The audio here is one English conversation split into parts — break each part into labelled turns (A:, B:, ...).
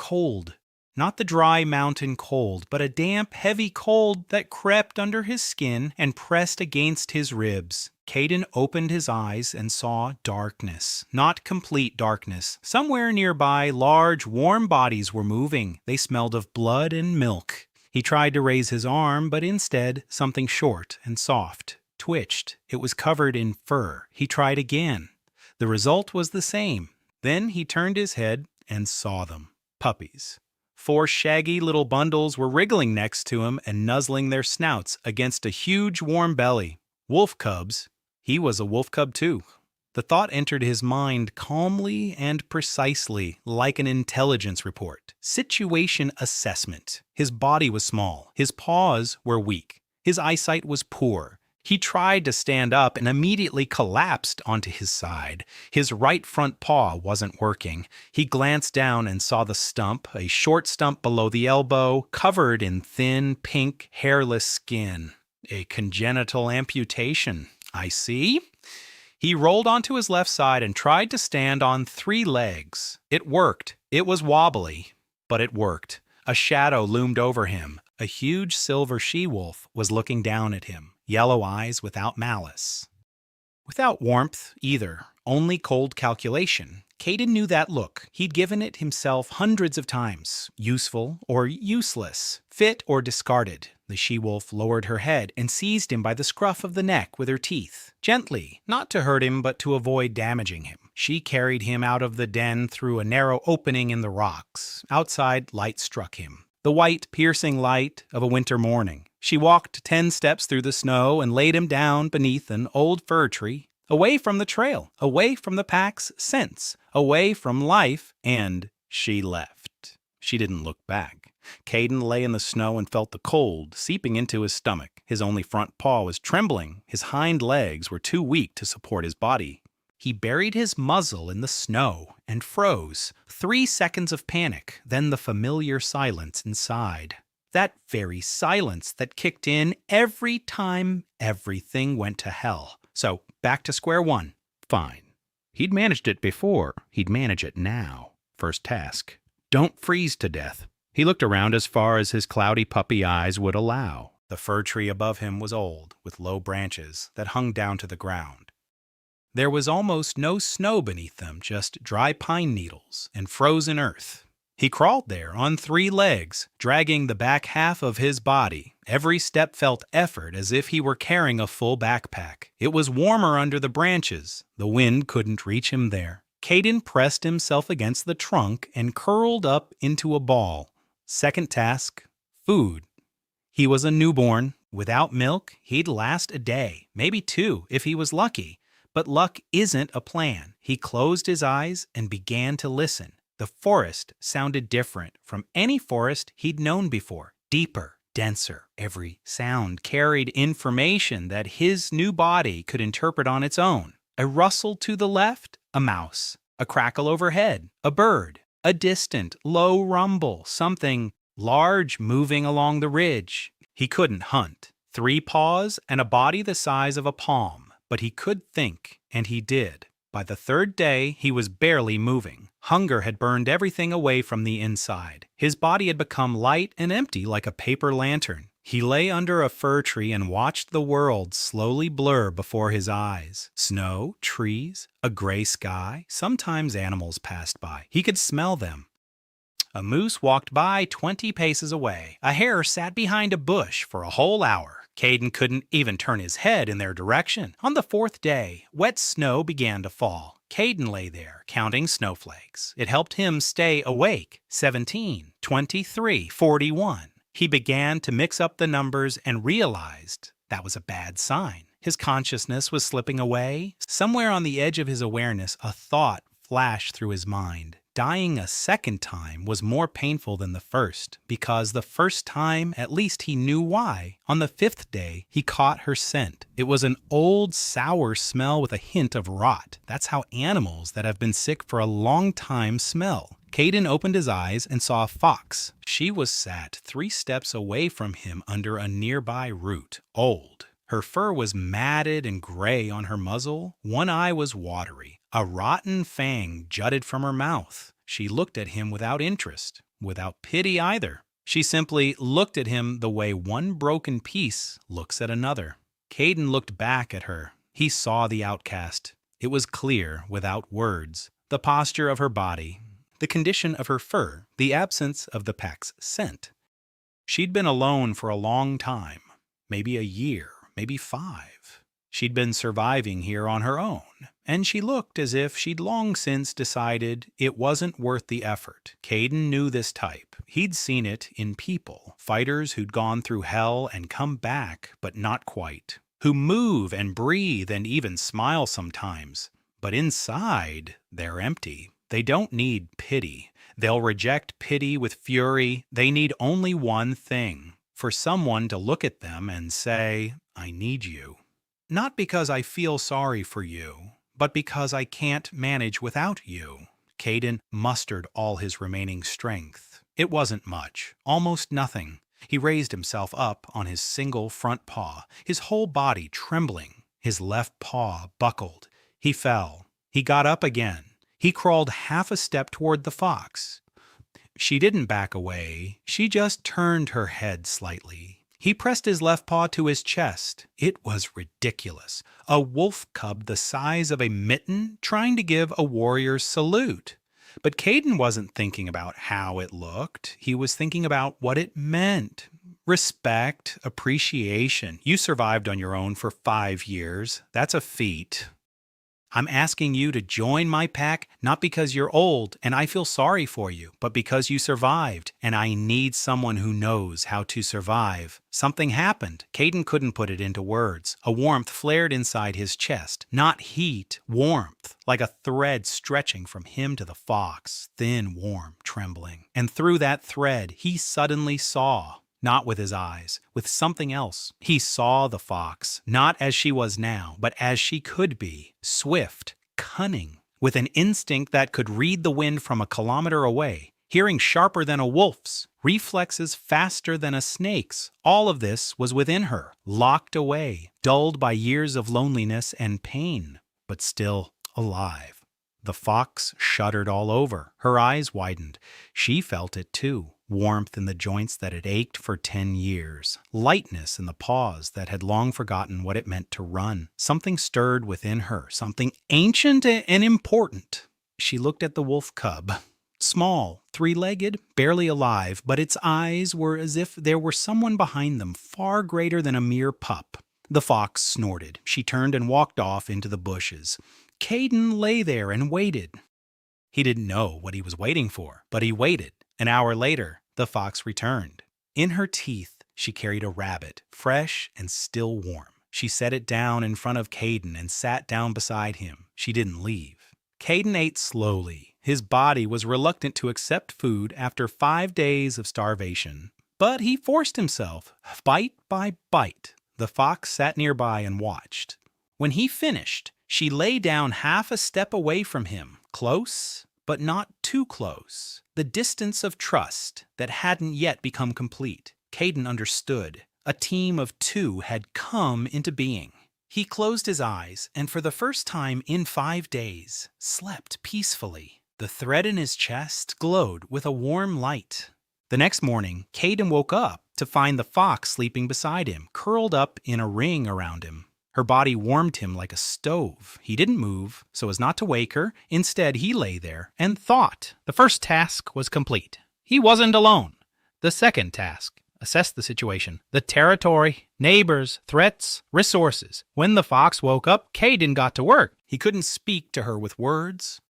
A: cold. Not the dry mountain cold, but a damp, heavy cold that crept under his skin and pressed against his ribs. Caden opened his eyes and saw darkness. Not complete darkness. Somewhere nearby, large, warm bodies were moving. They smelled of blood and milk. He tried to raise his arm, but instead, something short and soft twitched. It was covered in fur. He tried again. The result was the same. Then he turned his head and saw them. Puppies. 4 shaggy little bundles were wriggling next to him and nuzzling their snouts against a huge warm belly. Wolf cubs. He was a wolf cub too. The thought entered his mind calmly and precisely, like an intelligence report. Situation assessment. His body was small. His paws were weak. His eyesight was poor. He tried to stand up and immediately collapsed onto his side. His right front paw wasn't working. He glanced down and saw the stump, a short stump below the elbow, covered in thin, pink, hairless skin. A congenital amputation, I see. He rolled onto his left side and tried to stand on 3 legs. It worked. It was wobbly, but it worked. A shadow loomed over him. A huge silver she-wolf was looking down at him. Yellow eyes without malice. Without warmth, either. Only cold calculation. Caden knew that look. He'd given it himself hundreds of times. Useful or useless. Fit or discarded. The she-wolf lowered her head and seized him by the scruff of the neck with her teeth. Gently, not to hurt him but to avoid damaging him. She carried him out of the den through a narrow opening in the rocks. Outside, light struck him. The white, piercing light of a winter morning. She walked 10 steps through the snow and laid him down beneath an old fir tree, away from the trail, away from the pack's scents, away from life, and she left. She didn't look back. Caden lay in the snow and felt the cold seeping into his stomach. His only front paw was trembling. His hind legs were too weak to support his body. He buried his muzzle in the snow and froze. 3 seconds of panic, then the familiar silence inside. That very silence that kicked in every time everything went to hell. So, back to square one. Fine. He'd managed it before. He'd manage it now. First task. Don't freeze to death. He looked around as far as his cloudy puppy eyes would allow. The fir tree above him was old, with low branches that hung down to the ground. There was almost no snow beneath them, just dry pine needles and frozen earth. He crawled there on 3 legs, dragging the back half of his body. Every step felt effort, as if he were carrying a full backpack. It was warmer under the branches. The wind couldn't reach him there. Caden pressed himself against the trunk and curled up into a ball. Second task, food. He was a newborn. Without milk, he'd last a day, maybe 2 if he was lucky. But luck isn't a plan. He closed his eyes and began to listen. The forest sounded different from any forest he'd known before. Deeper, denser. Every sound carried information that his new body could interpret on its own. A rustle to the left, a mouse. A crackle overhead, a bird. A distant, low rumble, something large moving along the ridge. He couldn't hunt. 3 paws and a body the size of a palm. But he could think, and he did. By the 3rd day, he was barely moving. Hunger had burned everything away from the inside. His body had become light and empty like a paper lantern. He lay under a fir tree and watched the world slowly blur before his eyes. Snow, trees, a gray sky. Sometimes animals passed by. He could smell them. A moose walked by 20 paces away. A hare sat behind a bush for a whole hour. Caden couldn't even turn his head in their direction. On the 4th day, wet snow began to fall. Caden lay there, counting snowflakes. It helped him stay awake. 17, 23, 41. He began to mix up the numbers and realized that was a bad sign. His consciousness was slipping away. Somewhere on the edge of his awareness, a thought flashed through his mind. Dying a second time was more painful than the first, because the first time, at least he knew why. On the 5th day, he caught her scent. It was an old, sour smell with a hint of rot. That's how animals that have been sick for a long time smell. Caden opened his eyes and saw a fox. She was sat 3 steps away from him under a nearby root, old. Her fur was matted and gray on her muzzle. One eye was watery. A rotten fang jutted from her mouth. She looked at him without interest. without pity either. She simply looked at him the way one broken piece looks at another. Caden looked back at her. He saw the outcast. It was clear, without words. The posture of her body, the condition of her fur, the absence of the pack's scent. She'd been alone for a long time, maybe a year, maybe 5. She'd been surviving here on her own, and she looked as if she'd long since decided it wasn't worth the effort. Caden knew this type. He'd seen it in people, fighters who'd gone through hell and come back, but not quite, who move and breathe and even smile sometimes. But inside, they're empty. They don't need pity. They'll reject pity with fury. They need only one thing: for someone to look at them and say, "I need you." Not because I feel sorry for you, but because I can't manage without you. Caden mustered all his remaining strength. It wasn't much, almost nothing. He raised himself up on his single front paw, his whole body trembling. His left paw buckled. He fell. He got up again. He crawled half a step toward the fox. She didn't back away. She just turned her head slightly. He pressed his left paw to his chest. It was ridiculous. A wolf cub the size of a mitten trying to give a warrior's salute. But Caden wasn't thinking about how it looked. He was thinking about what it meant. Respect, appreciation. You survived on your own for 5 years. That's a feat. I'm asking you to join my pack, not because you're old and I feel sorry for you, but because you survived, and I need someone who knows how to survive. Something happened. Caden couldn't put it into words. A warmth flared inside his chest. Not heat, warmth, like a thread stretching from him to the fox, thin, warm, trembling. And through that thread, he suddenly saw. Not with his eyes, with something else. He saw the fox, not as she was now, but as she could be. Swift, cunning, with an instinct that could read the wind from a kilometer away, hearing sharper than a wolf's, reflexes faster than a snake's. All of this was within her, locked away, dulled by years of loneliness and pain, but still alive. The fox shuddered all over. Her eyes widened. She felt it too. Warmth in the joints that had ached for 10 years. Lightness in the paws that had long forgotten what it meant to run. Something stirred within her, something ancient and important. She looked at the wolf cub. Small, 3-legged, barely alive, but its eyes were as if there were someone behind them, far greater than a mere pup. The fox snorted. She turned and walked off into the bushes. Caden lay there and waited. He didn't know what he was waiting for, but he waited. An hour later, the fox returned. In her teeth, she carried a rabbit, fresh and still warm. She set it down in front of Caden and sat down beside him. She didn't leave. Caden ate slowly. His body was reluctant to accept food after 5 days of starvation. But he forced himself, bite by bite. The fox sat nearby and watched. When he finished, she lay down half a step away from him, close, but not too close. The distance of trust that hadn't yet become complete. Caden understood. A team of 2 had come into being. He closed his eyes and for the first time in 5 days, slept peacefully. The thread in his chest glowed with a warm light. The next morning, Caden woke up to find the fox sleeping beside him, curled up in a ring around him. Her body warmed him like a stove. He didn't move so as not to wake her. Instead, he lay there and thought. The first task was complete. He wasn't alone. The second task, assess the situation. The territory, neighbors, threats, resources. When the fox woke up, Caden got to work. He couldn't speak to her with words,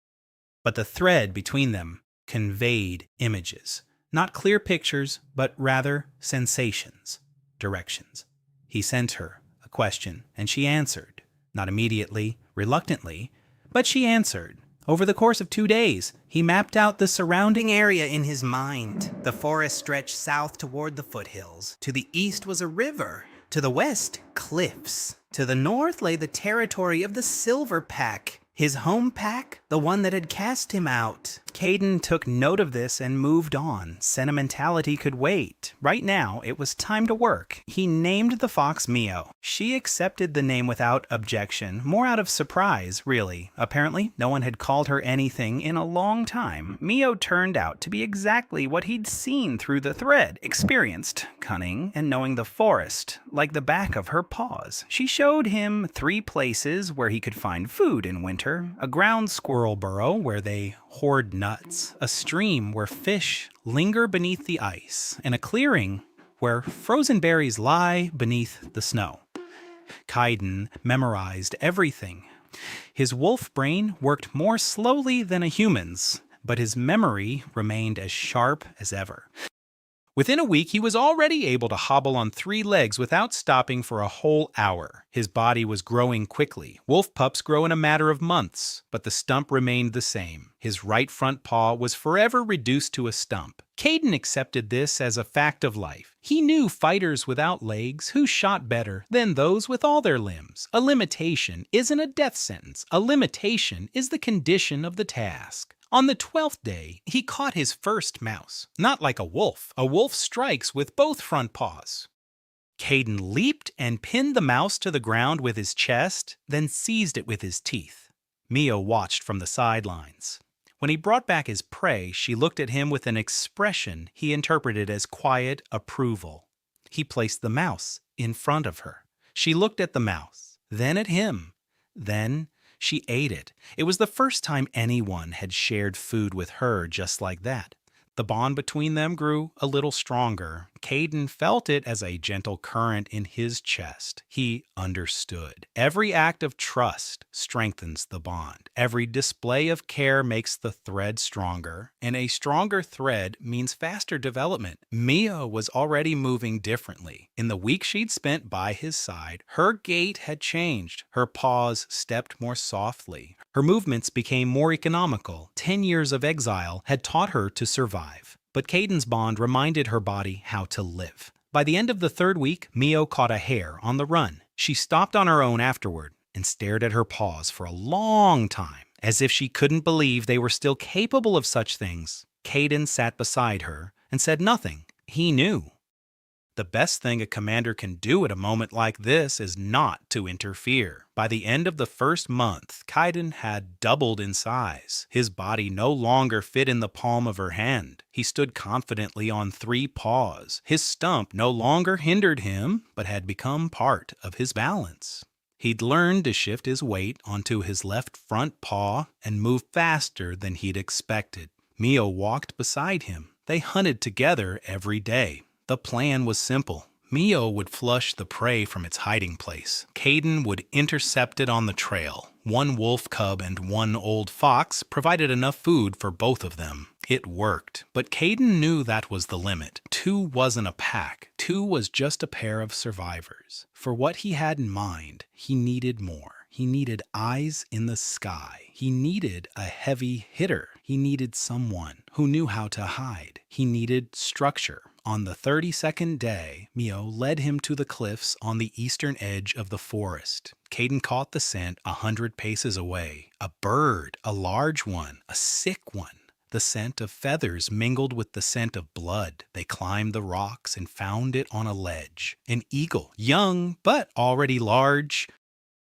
A: but the thread between them conveyed images. Not clear pictures, but rather sensations, directions. He sent her a question, and she answered. Not immediately, reluctantly, but she answered. Over the course of 2 days, he mapped out the surrounding area in his mind. The forest stretched south toward the foothills. To the east was a river. To the west, cliffs. To the north lay the territory of the Silver Pack. His home pack, the one that had cast him out. Caden took note of this and moved on. Sentimentality could wait. Right now, it was time to work. He named the fox Mio. She accepted the name without objection, more out of surprise, really. Apparently, no one had called her anything in a long time. Mio turned out to be exactly what he'd seen through the thread. Experienced, cunning, and knowing the forest like the back of her paws. She showed him 3 places where he could find food in winter: a ground squirrel burrow where they hoard nuts, a stream where fish linger beneath the ice, and a clearing where frozen berries lie beneath the snow. Kaiden memorized everything. His wolf brain worked more slowly than a human's, but his memory remained as sharp as ever. Within a week, he was already able to hobble on 3 legs without stopping for a whole hour. His body was growing quickly. Wolf pups grow in a matter of months, but the stump remained the same. His right front paw was forever reduced to a stump. Caden accepted this as a fact of life. He knew fighters without legs who shot better than those with all their limbs. A limitation isn't a death sentence. A limitation is the condition of the task. On the 12th day, he caught his first mouse. Not like a wolf. A wolf strikes with both front paws. Caden leaped and pinned the mouse to the ground with his chest, then seized it with his teeth. Mio watched from the sidelines. When he brought back his prey, she looked at him with an expression he interpreted as quiet approval. He placed the mouse in front of her. She looked at the mouse, then at him, then she ate it. It was the first time anyone had shared food with her just like that. The bond between them grew a little stronger. Caden felt it as a gentle current in his chest. He understood. Every act of trust strengthens the bond. Every display of care makes the thread stronger, and a stronger thread means faster development. Mia was already moving differently. In the week she'd spent by his side, her gait had changed. Her paws stepped more softly. Her movements became more economical. 10 years of exile had taught her to survive. But Caden's bond reminded her body how to live. By the end of the 3rd week, Mio caught a hare on the run. She stopped on her own afterward and stared at her paws for a long time, as if she couldn't believe they were still capable of such things. Caden sat beside her and said nothing. He knew. The best thing a commander can do at a moment like this is not to interfere. By the end of the 1st month, Kaiden had doubled in size. His body no longer fit in the palm of her hand. He stood confidently on 3 paws. His stump no longer hindered him, but had become part of his balance. He'd learned to shift his weight onto his left front paw and move faster than he'd expected. Mio walked beside him. They hunted together every day. The plan was simple. Mio would flush the prey from its hiding place. Caden would intercept it on the trail. 1 wolf cub and 1 old fox provided enough food for both of them. It worked, but Caden knew that was the limit. 2 wasn't a pack. 2 was just a pair of survivors. For what he had in mind, he needed more. He needed eyes in the sky. He needed a heavy hitter. He needed someone who knew how to hide. He needed structure. On the 32nd day, Mio led him to the cliffs on the eastern edge of the forest. Caden caught the scent 100 paces away. A bird, a large one, a sick one. The scent of feathers mingled with the scent of blood. They climbed the rocks and found it on a ledge. An eagle, young but already large.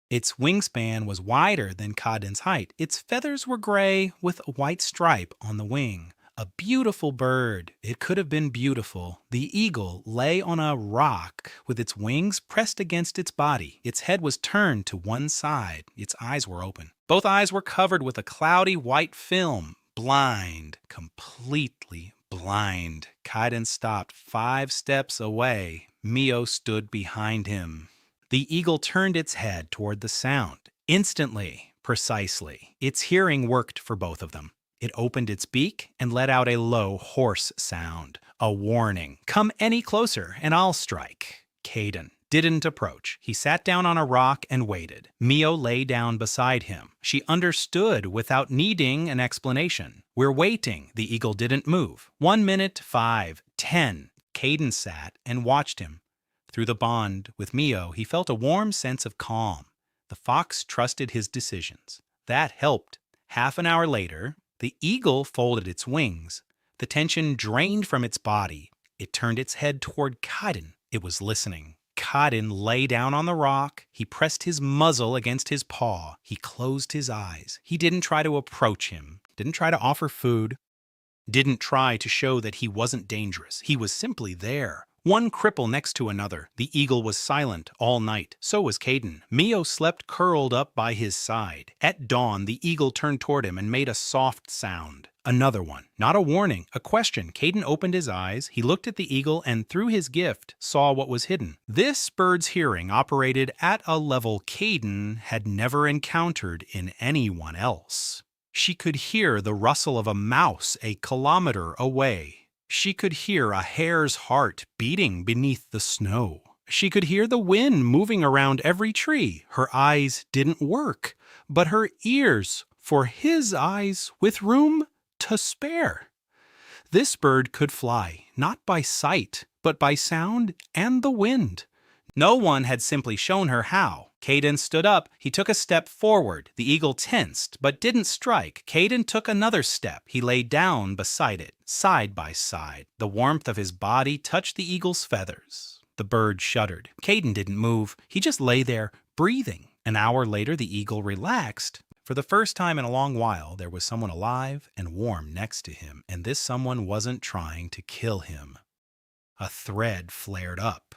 A: Its wingspan was wider than Caden's height. Its feathers were gray with a white stripe on the wing. A beautiful bird. It could have been beautiful. The eagle lay on a rock with its wings pressed against its body. Its head was turned to one side. Its eyes were open. Both eyes were covered with a cloudy white film. Blind. Completely blind. Kaiden stopped 5 steps away. Mio stood behind him. The eagle turned its head toward the sound. Instantly, precisely, its hearing worked for both of them. It opened its beak and let out a low, hoarse sound. A warning. Come any closer and I'll strike. Caden didn't approach. He sat down on a rock and waited. Mio lay down beside him. She understood without needing an explanation. We're waiting. The eagle didn't move. 1 minute, 5, 10. Caden sat and watched him. Through the bond with Mio, he felt a warm sense of calm. The fox trusted his decisions. That helped. Half an hour later, The eagle folded its wings. The tension drained from its body. It turned its head toward Kaiden. It was listening. Kaiden lay down on the rock. He pressed his muzzle against his paw. He closed his eyes. He didn't try to approach him, didn't try to offer food, didn't try to show that he wasn't dangerous. He was simply there. One cripple next to another. The eagle was silent all night. So was Kaiden. Mio slept curled up by his side. At dawn, the eagle turned toward him and made a soft sound. Another one. Not a warning, a question. Kaiden opened his eyes. He looked at the eagle and through his gift saw what was hidden. This bird's hearing operated at a level Kaiden had never encountered in anyone else. She could hear the rustle of a mouse a kilometer away. She could hear a hare's heart beating beneath the snow. She could hear the wind moving around every tree. Her eyes didn't work, but her ears, for his eyes with room to spare. This bird could fly, not by sight, but by sound and the wind. No one had simply shown her how. Kaiden stood up. He took a step forward. The eagle tensed, but didn't strike. Kaiden took another step. He lay down beside it, side by side. The warmth of his body touched the eagle's feathers. The bird shuddered. Kaiden didn't move. He just lay there, breathing. An hour later, the eagle relaxed. For the first time in a long while, there was someone alive and warm next to him, and this someone wasn't trying to kill him. A thread flared up,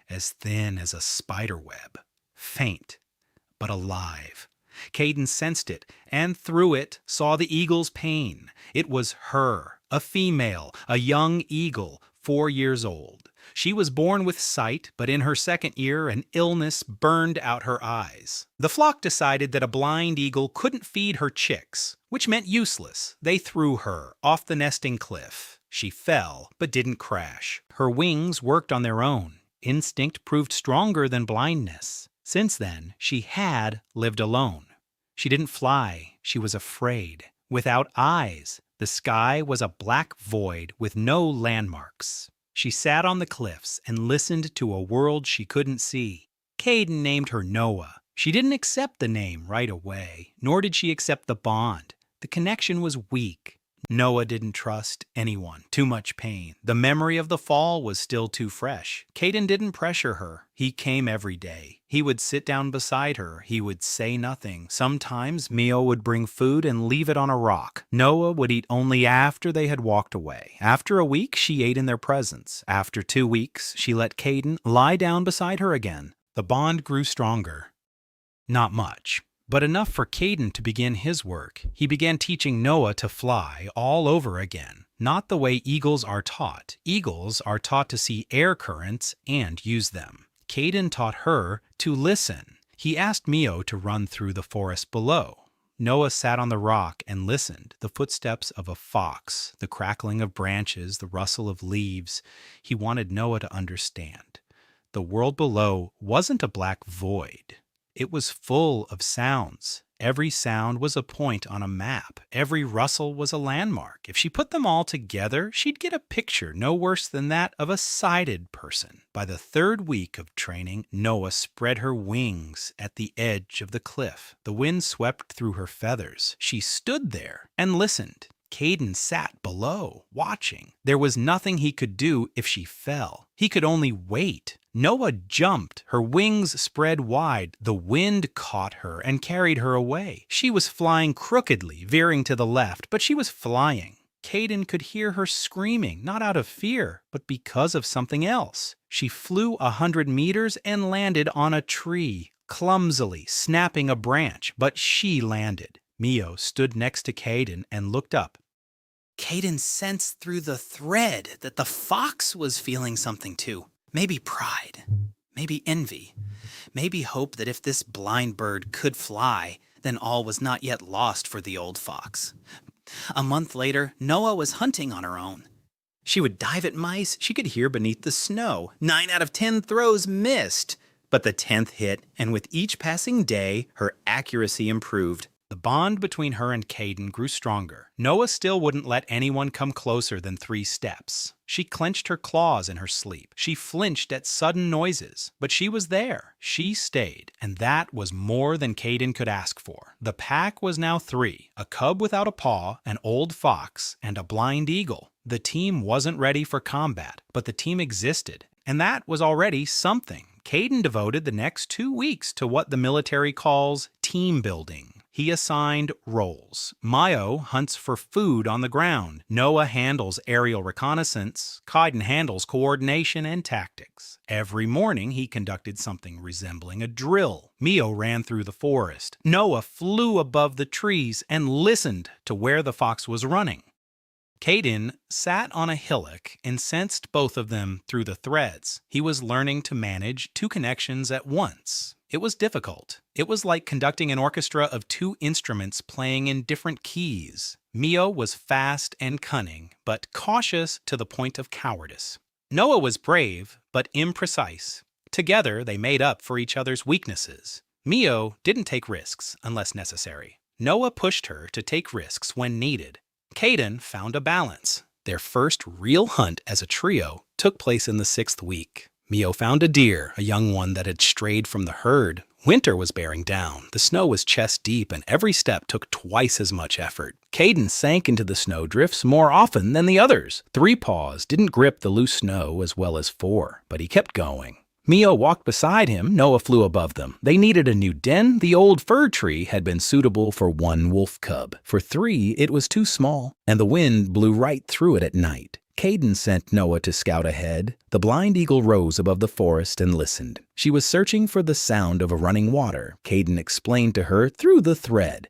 A: as thin as a spider web. Faint, but alive. Kaiden sensed it, and through it saw the eagle's pain. It was her, a female, a young eagle, 4 years old. She was born with sight, but in her second year, an illness burned out her eyes. The flock decided that a blind eagle couldn't feed her chicks, which meant useless. They threw her off the nesting cliff. She fell, but didn't crash. Her wings worked on their own. Instinct proved stronger than blindness. Since then, she had lived alone. She didn't fly. She was afraid. Without eyes, the sky was a black void with no landmarks. She sat on the cliffs and listened to a world she couldn't see. Kaiden named her Noah. She didn't accept the name right away, nor did she accept the bond. The connection was weak. Noah didn't trust anyone. Too much pain. The memory of the fall was still too fresh. Kaiden didn't pressure her. He came every day. He would sit down beside her. He would say nothing. Sometimes Mio would bring food and leave it on a rock. Noah would eat only after they had walked away. After a week, she ate in their presence. After 2 weeks, she let Kaiden lie down beside her again. The bond grew stronger. Not much, but enough for Kaiden to begin his work. He began teaching Noah to fly all over again. Not the way eagles are taught. Eagles are taught to see air currents and use them. Kaiden taught her to listen. He asked Mio to run through the forest below. Noah sat on the rock and listened. The footsteps of a fox, the crackling of branches, the rustle of leaves. He wanted Noah to understand. The world below wasn't a black void. It was full of sounds. Every sound was a point on a map. Every rustle was a landmark. If she put them all together, she'd get a picture no worse than that of a sighted person. By the 3rd week of training, Noah spread her wings at the edge of the cliff. The wind swept through her feathers. She stood there and listened. Kaiden sat below, watching. There was nothing he could do if she fell. He could only wait. Noah jumped. Her wings spread wide. The wind caught her and carried her away. She was flying crookedly, veering to the left, but she was flying. Kaiden could hear her screaming, not out of fear, but because of something else. She flew 100 meters and landed on a tree, clumsily snapping a branch, but she landed. Mio stood next to Kaiden and looked up. Kaiden sensed through the thread that the fox was feeling something too. Maybe pride, maybe envy, maybe hope that if this blind bird could fly, then all was not yet lost for the old fox. A month later, Noah was hunting on her own. She would dive at mice she could hear beneath the snow. 9 out of 10 throws missed, but the 10th hit, and with each passing day, her accuracy improved. The bond between her and Caden grew stronger. Noah still wouldn't let anyone come closer than 3 steps. She clenched her claws in her sleep. She flinched at sudden noises, but she was there. She stayed, and that was more than Caden could ask for. The pack was now 3, a cub without a paw, an old fox, and a blind eagle. The team wasn't ready for combat, but the team existed, and that was already something. Caden devoted the next 2 weeks to what the military calls team building. He assigned roles. Mayo hunts for food on the ground. Noah handles aerial reconnaissance. Caden handles coordination and tactics. Every morning he conducted something resembling a drill. Mio ran through the forest. Noah flew above the trees and listened to where the fox was running. Caden sat on a hillock and sensed both of them through the threads. He was learning to manage 2 connections at once. It was difficult. It was like conducting an orchestra of 2 instruments playing in different keys. Mio was fast and cunning, but cautious to the point of cowardice. Noah was brave, but imprecise. Together, they made up for each other's weaknesses. Mio didn't take risks unless necessary. Noah pushed her to take risks when needed. Caden found a balance. Their first real hunt as a trio took place in the 6th week. Mio found a deer, a young one that had strayed from the herd. Winter was bearing down. The snow was chest deep, and every step took twice as much effort. Caden sank into the snow drifts more often than the others. 3 paws didn't grip the loose snow as well as 4, but he kept going. Mio walked beside him. Noah flew above them. They needed a new den. The old fir tree had been suitable for 1 wolf cub. For 3, it was too small, and the wind blew right through it at night. Caden sent Noah to scout ahead. The blind eagle rose above the forest and listened. She was searching for the sound of a running water. Caden explained to her through the thread.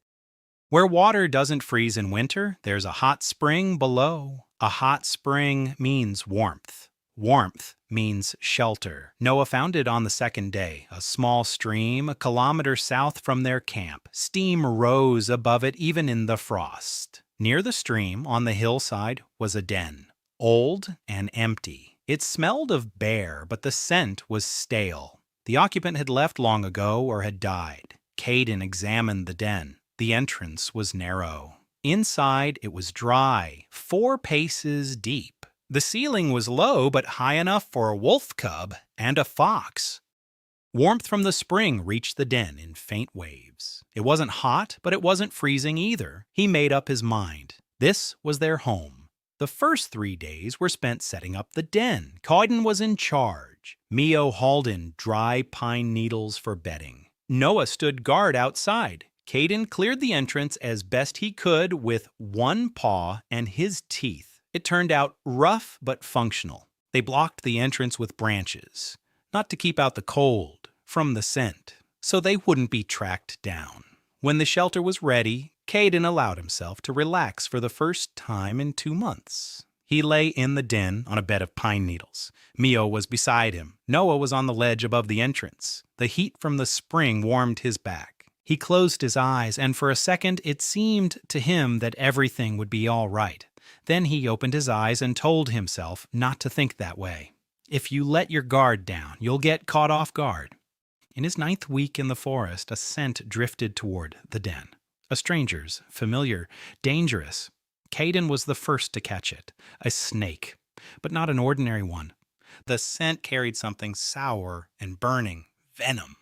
A: Where water doesn't freeze in winter, there's a hot spring below. A hot spring means warmth. Warmth means shelter. Noah found it on the 2nd day, a small stream a kilometer south from their camp. Steam rose above it even in the frost. Near the stream, on the hillside, was a den. Old and empty. It smelled of bear, but the scent was stale. The occupant had left long ago or had died. Caden examined the den. The entrance was narrow. Inside, it was dry, 4 paces deep. The ceiling was low but high enough for a wolf cub and a fox. Warmth from the spring reached the den in faint waves. It wasn't hot, but it wasn't freezing either. He made up his mind. This was their home. The first 3 days were spent setting up the den. Caden was in charge. Mio hauled in dry pine needles for bedding. Noah stood guard outside. Caden cleared the entrance as best he could with 1 paw and his teeth. It turned out rough but functional. They blocked the entrance with branches, not to keep out the cold from the scent, so they wouldn't be tracked down. When the shelter was ready, Caden allowed himself to relax for the first time in 2 months. He lay in the den on a bed of pine needles. Mio was beside him. Noah was on the ledge above the entrance. The heat from the spring warmed his back. He closed his eyes, and for a second it seemed to him that everything would be all right. Then he opened his eyes and told himself not to think that way. If you let your guard down, you'll get caught off guard. In his 9th week in the forest, a scent drifted toward the den. A stranger's, familiar, dangerous. Caden was the first to catch it. A snake, but not an ordinary one. The scent carried something sour and burning, venom.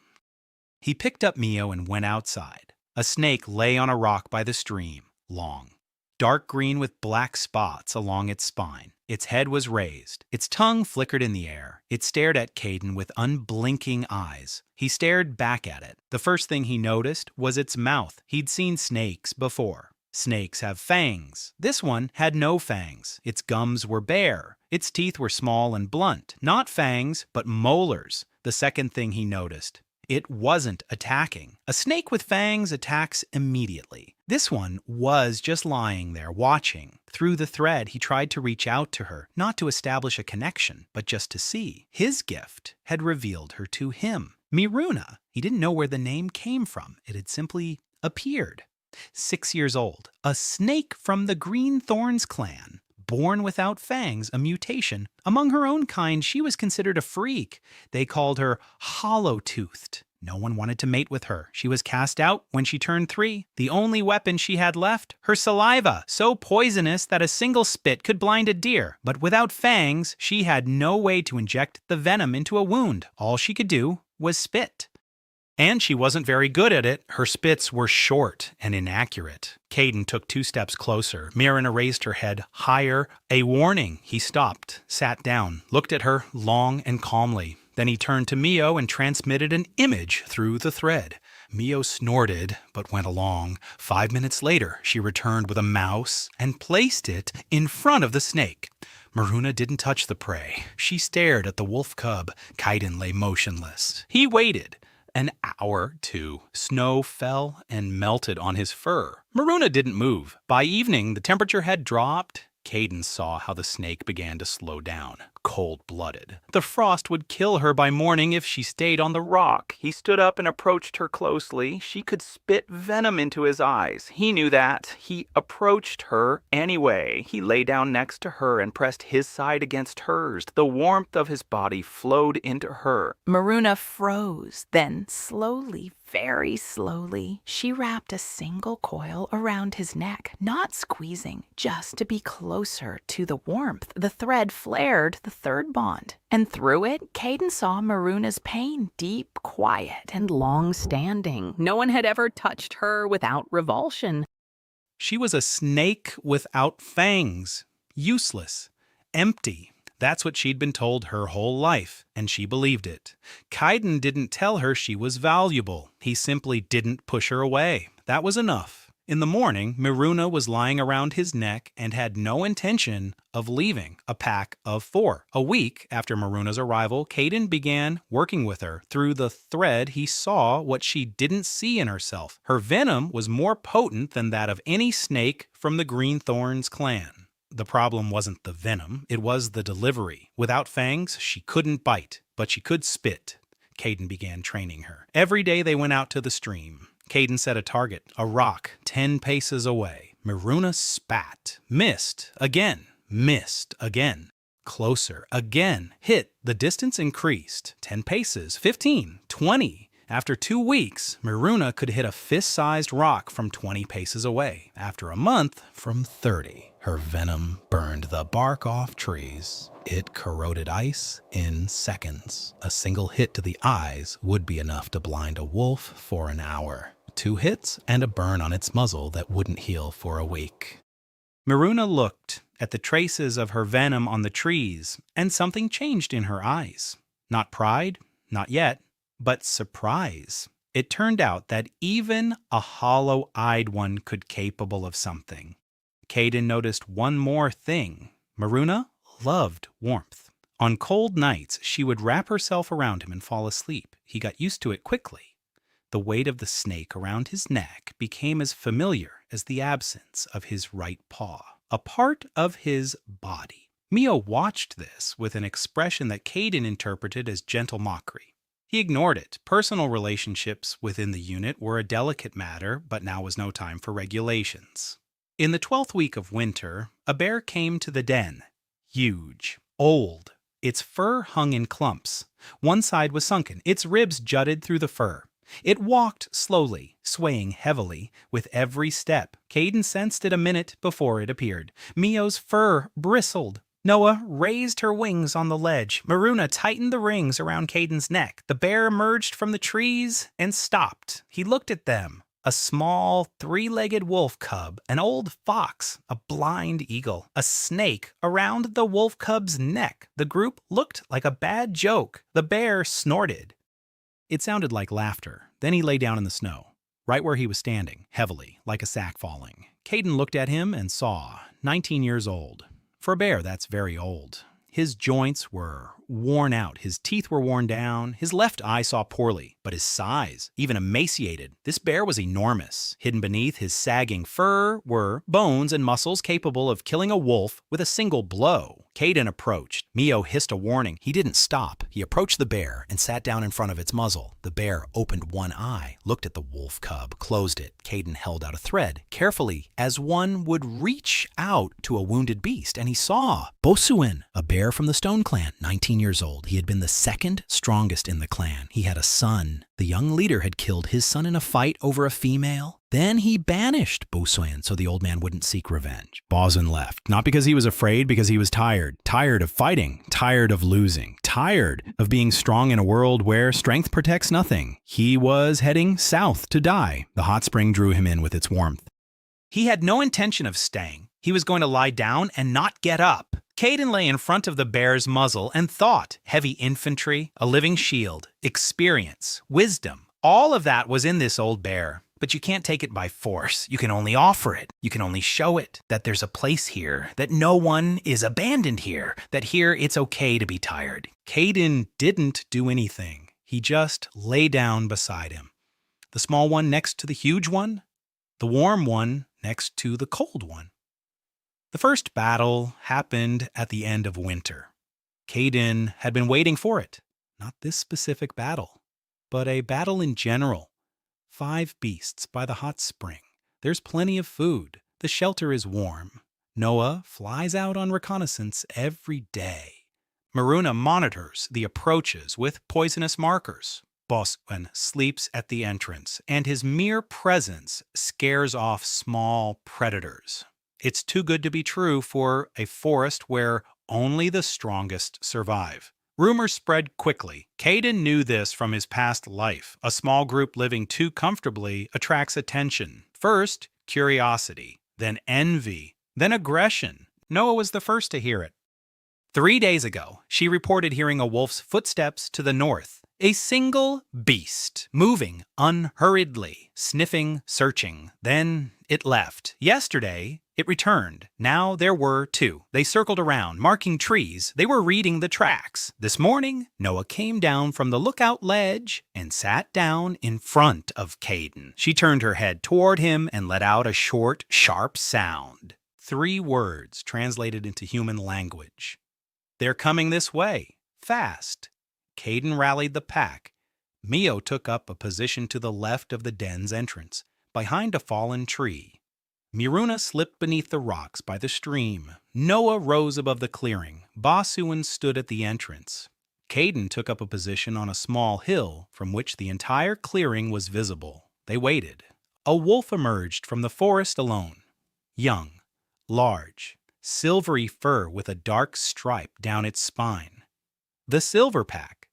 A: He picked up Mio and went outside. A snake lay on a rock by the stream, long, dark green with black spots along its spine. Its head was raised. Its tongue flickered in the air. It stared at Caden with unblinking eyes. He stared back at it. The first thing he noticed was its mouth. He'd seen snakes before. Snakes have fangs. This one had no fangs. Its gums were bare. Its teeth were small and blunt. Not fangs, but molars. The second thing he noticed. It wasn't attacking. A snake with fangs attacks immediately. This one was just lying there, watching. Through the thread, he tried to reach out to her, not to establish a connection, but just to see. His gift had revealed her to him. Miruna. He didn't know where the name came from. It had simply appeared. 6 years old. A snake from the Green Thorns clan. Born without fangs, a mutation. Among her own kind, she was considered a freak. They called her hollow-toothed. No one wanted to mate with her. She was cast out when she turned 3. The only weapon she had left? Her saliva, so poisonous that a single spit could blind a deer. But without fangs, she had no way to inject the venom into a wound. All she could do was spit. And she wasn't very good at it. Her spits were short and inaccurate. Caden took 2 steps closer. Mirena raised her head higher. A warning. He stopped, sat down, looked at her long and calmly. Then he turned to Mio and transmitted an image through the thread. Mio snorted, but went along. 5 minutes later, she returned with a mouse and placed it in front of the snake. Maruna didn't touch the prey. She stared at the wolf cub. Kaiden lay motionless. He waited. An hour, 2. Snow fell and melted on his fur. Maruna didn't move. By evening, the temperature had dropped. Caden saw how the snake began to slow down, cold-blooded. The frost would kill her by morning if she stayed on the rock. He stood up and approached her closely. She could spit venom into his eyes. He knew that. He approached her anyway. He lay down next to her and pressed his side against hers. The warmth of his body flowed into her.
B: Maruna froze, then slowly, very slowly, she wrapped a single coil around his neck, not squeezing, just to be closer to the warmth. The thread flared the third bond, and through it, Caden saw Maruna's pain, deep, quiet, and long-standing. No one had ever touched her without revulsion.
A: She was a snake without fangs, useless, empty. That's what she'd been told her whole life, and she believed it. Kaiden didn't tell her she was valuable. He simply didn't push her away. That was enough. In the morning, Maruna was lying around his neck and had no intention of leaving. A pack of 4. A week after Maruna's arrival, Caden began working with her. Through the thread, he saw what she didn't see in herself. Her venom was more potent than that of any snake from the Greenthorns clan. The problem wasn't the venom, it was the delivery. Without fangs, she couldn't bite, but she could spit. Caden began training her. Every day they went out to the stream. Caden set a target, a rock, 10 paces away. Maruna spat, missed again, closer again, hit. The distance increased, 10 paces, 15, 20. After 2 weeks, Maruna could hit a fist-sized rock from 20 paces away. After a month, from 30. Her venom burned the bark off trees. It corroded ice in seconds. A single hit to the eyes would be enough to blind a wolf for an hour. 2 hits and a burn on its muzzle that wouldn't heal for a week. Maruna looked at the traces of her venom on the trees, and something changed in her eyes. Not pride, not yet, but surprise. It turned out that even a hollow-eyed one could capable of something. Caden noticed one more thing. Maruna loved warmth. On cold nights, she would wrap herself around him and fall asleep. He got used to it quickly. The weight of the snake around his neck became as familiar as the absence of his right paw, a part of his body. Mio watched this with an expression that Caden interpreted as gentle mockery. He ignored it. Personal relationships within the unit were a delicate matter, but now was no time for regulations. In the 12th week of winter, a bear came to the den. Huge, old. Its fur hung in clumps. One side was sunken. Its ribs jutted through the fur. It walked slowly, swaying heavily with every step. Caden sensed it a minute before it appeared. Mio's fur bristled. Noah raised her wings on the ledge. Maruna tightened the rings around Caden's neck. The bear emerged from the trees and stopped. He looked at them. A small, 3-legged wolf cub, an old fox, a blind eagle, a snake around the wolf cub's neck. The group looked like a bad joke. The bear snorted. It sounded like laughter. Then he lay down in the snow, right where he was standing, heavily, like a sack falling. Caden looked at him and saw, 19 years old. For a bear, that's very old. His joints were worn out, his teeth were worn down, his left eye saw poorly, but his size, even emaciated. This bear was enormous. Hidden beneath his sagging fur were bones and muscles capable of killing a wolf with a single blow. Caden approached. Mio hissed a warning. He didn't stop. He approached the bear and sat down in front of its muzzle. The bear opened one eye, looked at the wolf cub, closed it. Caden held out a thread, carefully, as one would reach out to a wounded beast, and he saw Bosuin, a bear from the Stone Clan, 19 years old. He had been the second strongest in the clan. He had a son. The young leader had killed his son in a fight over a female. Then he banished Bosuin so the old man wouldn't seek revenge. Bosuin left, not because he was afraid, because he was tired. Tired of fighting, tired of losing, tired of being strong in a world where strength protects nothing. He was heading south to die. The hot spring drew him in with its warmth. He had no intention of staying. He was going to lie down and not get up. Caden lay in front of the bear's muzzle and thought. Heavy infantry, a living shield, experience, wisdom. All of that was in this old bear. But you can't take it by force. You can only offer it. You can only show it that there's a place here, that no one is abandoned here, that here it's okay to be tired. Caden didn't do anything. He just lay down beside him. The small one next to the huge one, the warm one next to the cold one. The first battle happened at the end of winter. Caden had been waiting for it. Not this specific battle, but a battle in general. 5 beasts by the hot spring. There's plenty of food. The shelter is warm. Noah flies out on reconnaissance every day. Maruna monitors the approaches with poisonous markers. Bosuin sleeps at the entrance, and his mere presence scares off small predators. It's too good to be true for a forest where only the strongest survive. Rumors spread quickly. Caden knew this from his past life. A small group living too comfortably attracts attention. First, curiosity, then envy, then aggression. Noah was the first to hear it. 3 days ago, she reported hearing a wolf's footsteps to the north. A single beast, moving unhurriedly, sniffing, searching. Then it left. Yesterday, it returned. Now there were 2. They circled around, marking trees. They were reading the tracks. This morning, Noah came down from the lookout ledge and sat down in front of Caden. She turned her head toward him and let out a short, sharp sound. 3 words translated into human language. They're coming this way, fast. Caden rallied the pack. Mio took up a position to the left of the den's entrance, behind a fallen tree. Miruna slipped beneath the rocks by the stream. Noah rose above the clearing. Bosuin stood at the entrance. Caden took up a position on a small hill from which the entire clearing was visible. They waited. A wolf emerged from the forest alone. Young, large, silvery fur with a dark stripe down its spine. The silver pack.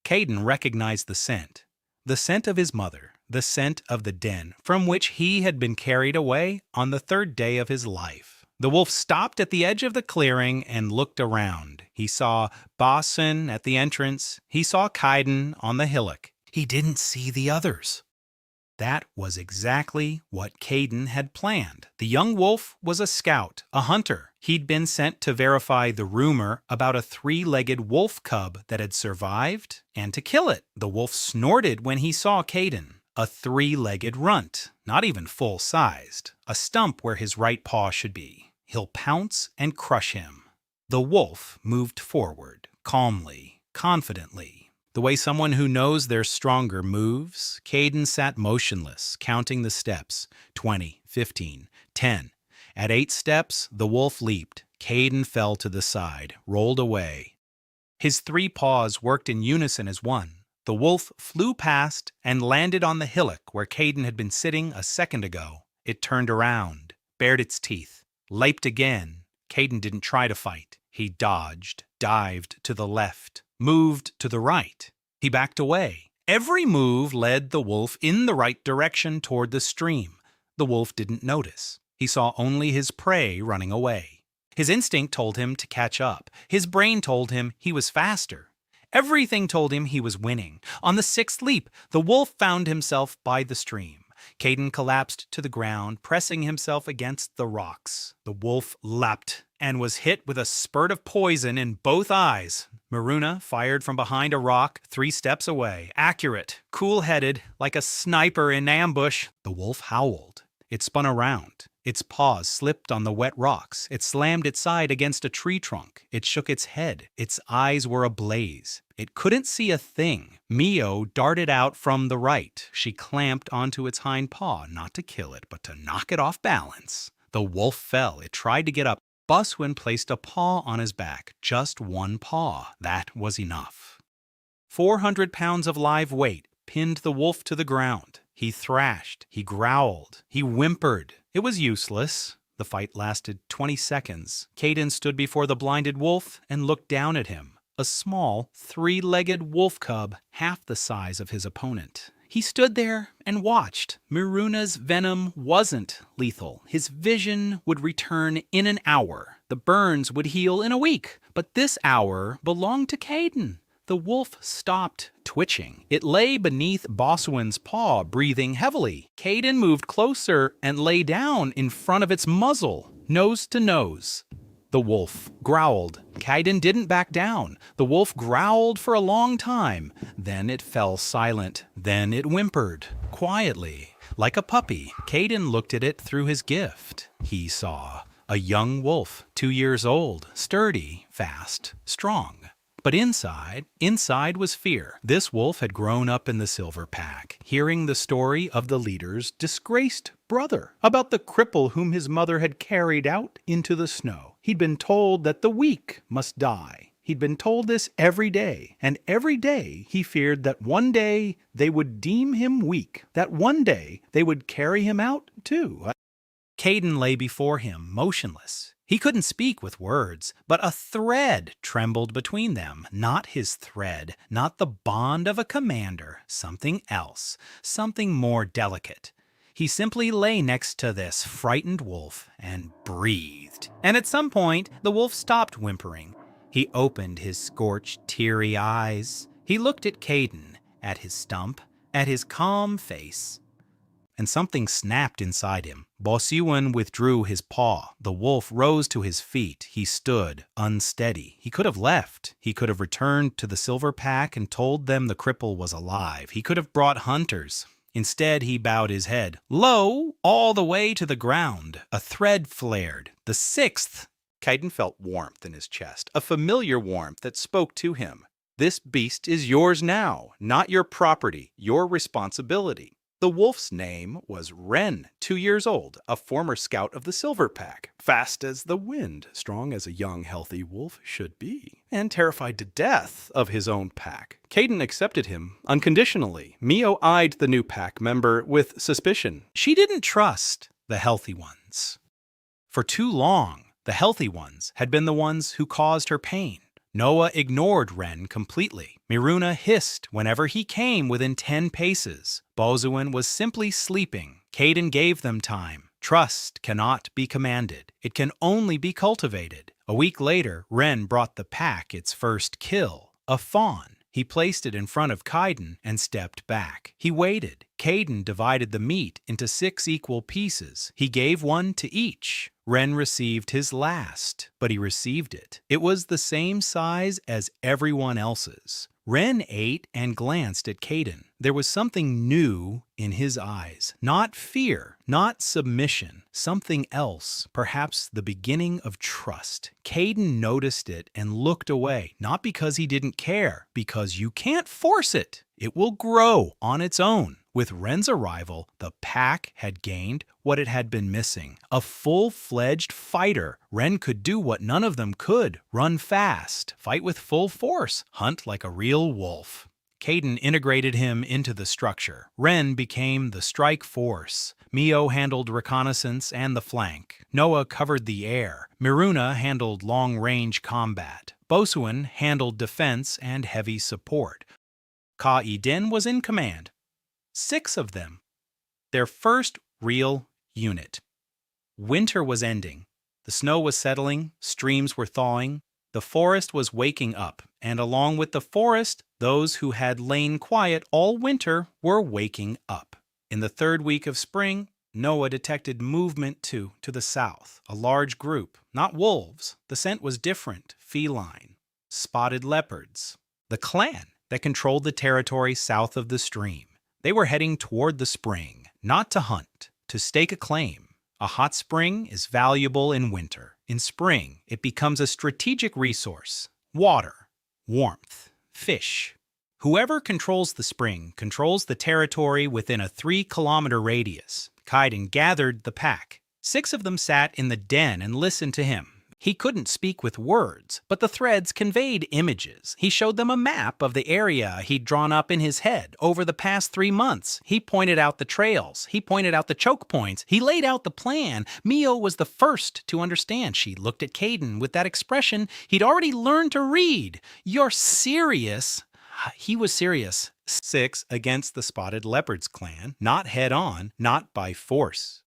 A: Caden recognized the scent of his mother, the scent of the den from which he had been carried away on the 3rd day of his life. The wolf stopped at the edge of the clearing and looked around. He saw Bosuin at the entrance. He saw Caden on the hillock. He didn't see the others. That was exactly what Caden had planned. The young wolf was a scout, a hunter. He'd been sent to verify the rumor about a 3-legged wolf cub that had survived and to kill it. The wolf snorted when he saw Caden. A 3-legged runt, not even full-sized. A stump where his right paw should be. He'll pounce and crush him. The wolf moved forward, calmly, confidently. The way someone who knows they're stronger moves. Caden sat motionless, counting the steps. 20, 15, 10. At 8 steps, the wolf leaped. Caden fell to the side, rolled away. His 3 paws worked in unison as one. The wolf flew past and landed on the hillock where Caden had been sitting a second ago. It turned around, bared its teeth, leaped again. Caden didn't try to fight. He dodged, dived to the left, moved to the right. He backed away. Every move led the wolf in the right direction toward the stream. The wolf didn't notice. He saw only his prey running away. His instinct told him to catch up. His brain told him he was faster. Everything told him he was winning. On the 6th leap, the wolf found himself by the stream. Caden collapsed to the ground, pressing himself against the rocks. The wolf leapt and was hit with a spurt of poison in both eyes. Maruna fired from behind a rock 3 steps away, accurate, cool-headed, like a sniper in ambush. The wolf howled. It spun around. Its paws slipped on the wet rocks. It slammed its side against a tree trunk. It shook its head. Its eyes were ablaze. It couldn't see a thing. Mio darted out from the right. She clamped onto its hind paw, not to kill it, but to knock it off balance. The wolf fell. It tried to get up. Boswin placed a paw on his back. Just one paw. That was enough. 400 pounds of live weight pinned the wolf to the ground. He thrashed. He growled. He whimpered. It was useless. The fight lasted 20 seconds. Caden stood before the blinded wolf and looked down at him. A small, three-legged wolf cub, half the size of his opponent. He stood there and watched. Miruna's venom wasn't lethal. His vision would return in an hour. The burns would heal in a week. But this hour belonged to Caden. The wolf stopped twitching. It lay beneath Boswin's paw, breathing heavily. Caden moved closer and lay down in front of its muzzle, nose to nose. The wolf growled. Caden didn't back down. The wolf growled for a long time. Then it fell silent. Then it whimpered, quietly, like a puppy. Caden looked at it through his gift. He saw a young wolf, 2 years old, sturdy, fast, strong. But inside was fear. This wolf had grown up in the Silver Pack, hearing the story of the leader's disgraced brother, about the cripple whom his mother had carried out into the snow. He'd been told that the weak must die. He'd been told this every day, and every day he feared that one day they would deem him weak, that one day they would carry him out too. Caden lay before him, motionless. He couldn't speak with words, but a thread trembled between them. Not his thread, not the bond of a commander, something else, something more delicate. He simply lay next to this frightened wolf and breathed. And at some point, the wolf stopped whimpering. He opened his scorched, teary eyes. He looked at Caden, at his stump, at his calm face. And something snapped inside him. Boswin withdrew his paw. The wolf rose to his feet. He stood, unsteady. He could have left. He could have returned to the Silver Pack and told them the cripple was alive. He could have brought hunters. Instead, he bowed his head. Low, all the way to the ground. A thread flared. The sixth. Caden felt warmth in his chest, a familiar warmth that spoke to him. This beast is yours now, not your property, your responsibility. The wolf's name was Wren, 2 years old, a former scout of the Silver Pack, fast as the wind, strong as a young, healthy wolf should be, and terrified to death of his own pack. Caden accepted him unconditionally. Mio eyed the new pack member with suspicion. She didn't trust the healthy ones. For too long, the healthy ones had been the ones who caused her pain. Noah ignored Wren completely. Miruna hissed whenever he came within 10 paces. Boswin was simply sleeping. Caden gave them time. Trust cannot be commanded. It can only be cultivated. A week later, Wren brought the pack its first kill, a fawn. He placed it in front of Caden and stepped back. He waited. Caden divided the meat into 6 equal pieces. He gave one to each. Wren received his last, but he received it. It was the same size as everyone else's. Wren ate and glanced at Caden. There was something new in his eyes. Not fear, not submission. Something else, perhaps the beginning of trust. Caden noticed it and looked away, not because he didn't care, because you can't force it. It will grow on its own. With Wren's arrival, the pack had gained what it had been missing. A full-fledged fighter. Wren could do what none of them could. Run fast, fight with full force, hunt like a real wolf. Caden integrated him into the structure. Wren became the strike force. Mio handled reconnaissance and the flank. Noah covered the air. Miruna handled long-range combat. Boswin handled defense and heavy support. Ka-Eden was in command. 6 of them. Their first real unit. Winter was ending. The snow was settling, streams were thawing, the forest was waking up, and along with the forest, those who had lain quiet all winter were waking up. In the 3rd week of spring, Noah detected movement to the south, a large group, not wolves. The scent was different, feline, spotted leopards. The clan that controlled the territory south of the stream. They were heading toward the spring, not to hunt, to stake a claim. A hot spring is valuable in winter. In spring, it becomes a strategic resource. Water, warmth, fish. Whoever controls the spring controls the territory within a 3-kilometer radius. Kaiden gathered the pack. 6 of them sat in the den and listened to him. He couldn't speak with words, but the threads conveyed images. He showed them a map of the area he'd drawn up in his head over the past 3 months. He pointed out the trails. He pointed out the choke points. He laid out the plan. Mio was the first to understand. She looked at Kaiden with that expression he'd already learned to read. "You're serious?" He was serious. 6 against the Spotted Leopard's clan, not head-on, not by force.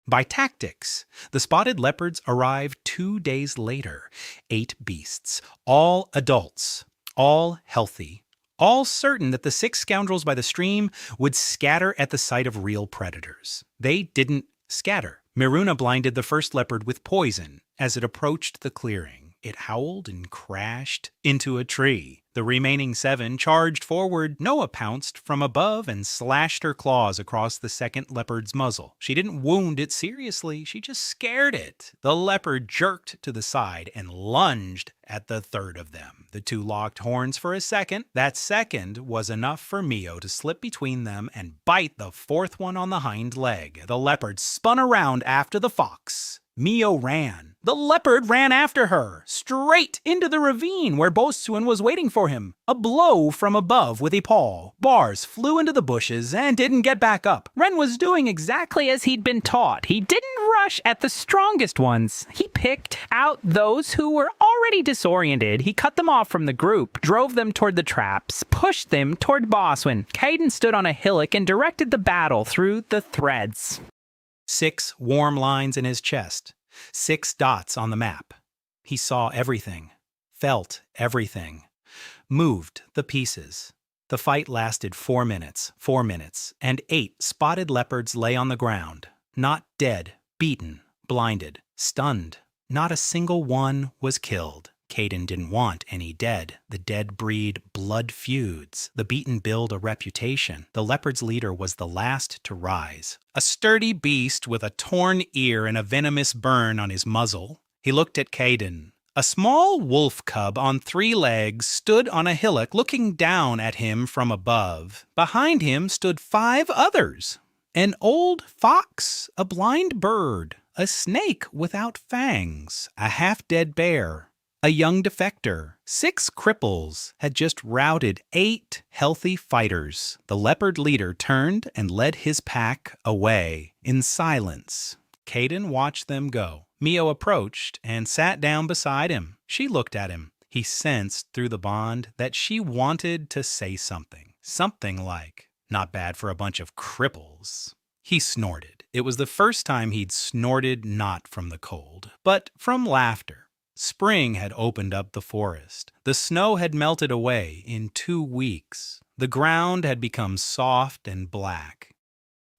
A: By tactics, the Spotted Leopards arrived 2 days later. 8 beasts, all adults, all healthy, all certain that the 6 scoundrels by the stream would scatter at the sight of real predators. They didn't scatter. Miruna blinded the first leopard with poison as it approached the clearing. It howled and crashed into a tree. The remaining 7 charged forward. Noah pounced from above and slashed her claws across the second leopard's muzzle. She didn't wound it seriously, she just scared it. The leopard jerked to the side and lunged at the third of them. The 2 locked horns for a second. That second was enough for Mio to slip between them and bite the 4th one on the hind leg. The leopard spun around after the fox. Mio ran. The leopard ran after her, straight into the ravine where Bosuin was waiting for him. A blow from above with a paw. Bars flew into the bushes and didn't get back up. Ren was doing exactly as he'd been taught. He didn't rush at the strongest ones. He picked out those who were already disoriented. He cut them off from the group, drove them toward the traps, pushed them toward Bosuin. Kaiden stood on a hillock and directed the battle through the threads. 6 warm lines in his chest, 6 dots on the map. He saw everything, felt everything, moved the pieces. The fight lasted 4 minutes, and 8 spotted leopards lay on the ground, not dead, beaten, blinded, stunned. Not a single one was killed. Kaiden didn't want any dead. The dead breed blood feuds. The beaten build a reputation. The leopard's leader was the last to rise. A sturdy beast with a torn ear and a venomous burn on his muzzle. He looked at Kaiden. A small wolf cub on 3 legs stood on a hillock looking down at him from above. Behind him stood 5 others. An old fox, a blind bird, a snake without fangs, a half-dead bear, a young defector. 6 cripples had just routed 8 healthy fighters. The leopard leader turned and led his pack away in silence. Kaiden watched them go. Mio approached and sat down beside him. She looked at him. He sensed through the bond that she wanted to say something. Something like, "Not bad for a bunch of cripples." He snorted. It was the first time he'd snorted not from the cold, but from laughter. Spring had opened up the forest. The snow had melted away in 2 weeks. The ground had become soft and black.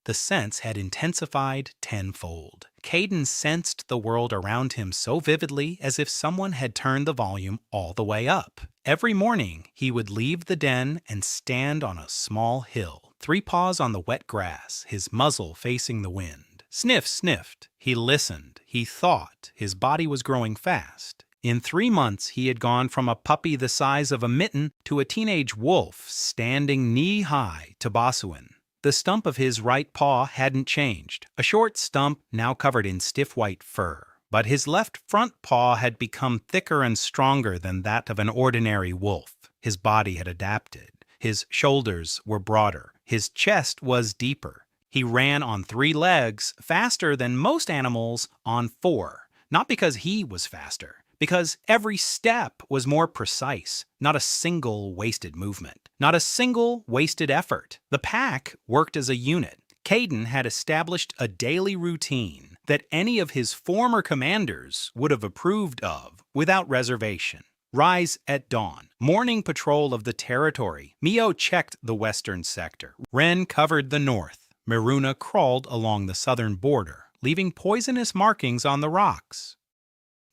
A: The scents had intensified tenfold. Kaiden sensed the world around him so vividly as if someone had turned the volume all the way up. Every morning, he would leave the den and stand on a small hill, 3 paws on the wet grass, his muzzle facing the wind. Sniff sniffed. He listened. He thought. His body was growing fast. In 3 months, he had gone from a puppy the size of a mitten to a teenage wolf standing knee-high to Bosuin. The stump of his right paw hadn't changed, a short stump now covered in stiff white fur. But his left front paw had become thicker and stronger than that of an ordinary wolf. His body had adapted. His shoulders were broader. His chest was deeper. He ran on 3 legs, faster than most animals on 4. Not because he was faster, because every step was more precise. Not a single wasted movement. Not a single wasted effort. The pack worked as a unit. Kaiden had established a daily routine that any of his former commanders would have approved of without reservation. Rise at dawn. Morning patrol of the territory. Mio checked the western sector. Ren covered the north. Miruna crawled along the southern border, leaving poisonous markings on the rocks.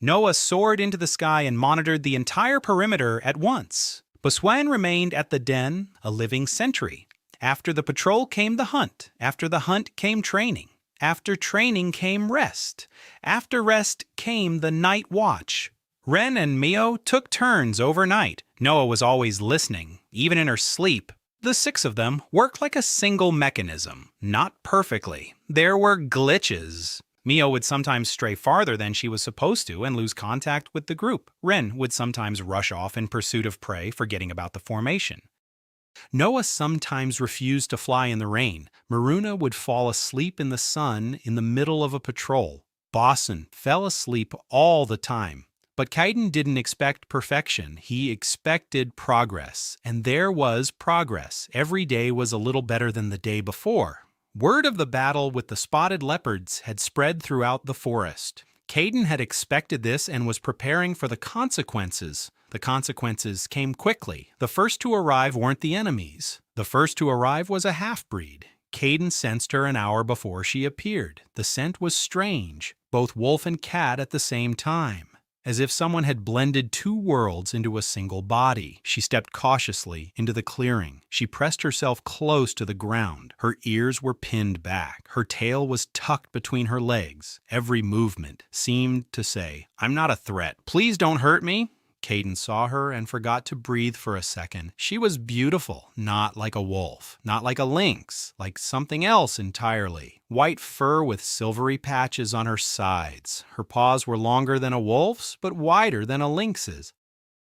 A: Noah soared into the sky and monitored the entire perimeter at once. Bosuin remained at the den, a living sentry. After the patrol came the hunt. After the hunt came training. After training came rest. After rest came the night watch. Ren and Mio took turns overnight. Noah was always listening, even in her sleep. The 6 of them worked like a single mechanism. Not perfectly. There were glitches. Mio would sometimes stray farther than she was supposed to and lose contact with the group. Ren would sometimes rush off in pursuit of prey, forgetting about the formation. Noah sometimes refused to fly in the rain. Maruna would fall asleep in the sun in the middle of a patrol. Bosson fell asleep all the time. But Kaiden didn't expect perfection. He expected progress. And there was progress. Every day was a little better than the day before. Word of the battle with the spotted leopards had spread throughout the forest. Kaiden had expected this and was preparing for the consequences. The consequences came quickly. The first to arrive weren't the enemies. The first to arrive was a half-breed. Kaiden sensed her an hour before she appeared. The scent was strange, both wolf and cat at the same time, as if someone had blended 2 worlds into a single body. She stepped cautiously into the clearing. She pressed herself close to the ground. Her ears were pinned back. Her tail was tucked between her legs. Every movement seemed to say, "I'm not a threat. Please don't hurt me." Kaiden saw her and forgot to breathe for a second. She was beautiful, not like a wolf, not like a lynx, like something else entirely. White fur with silvery patches on her sides. Her paws were longer than a wolf's, but wider than a lynx's.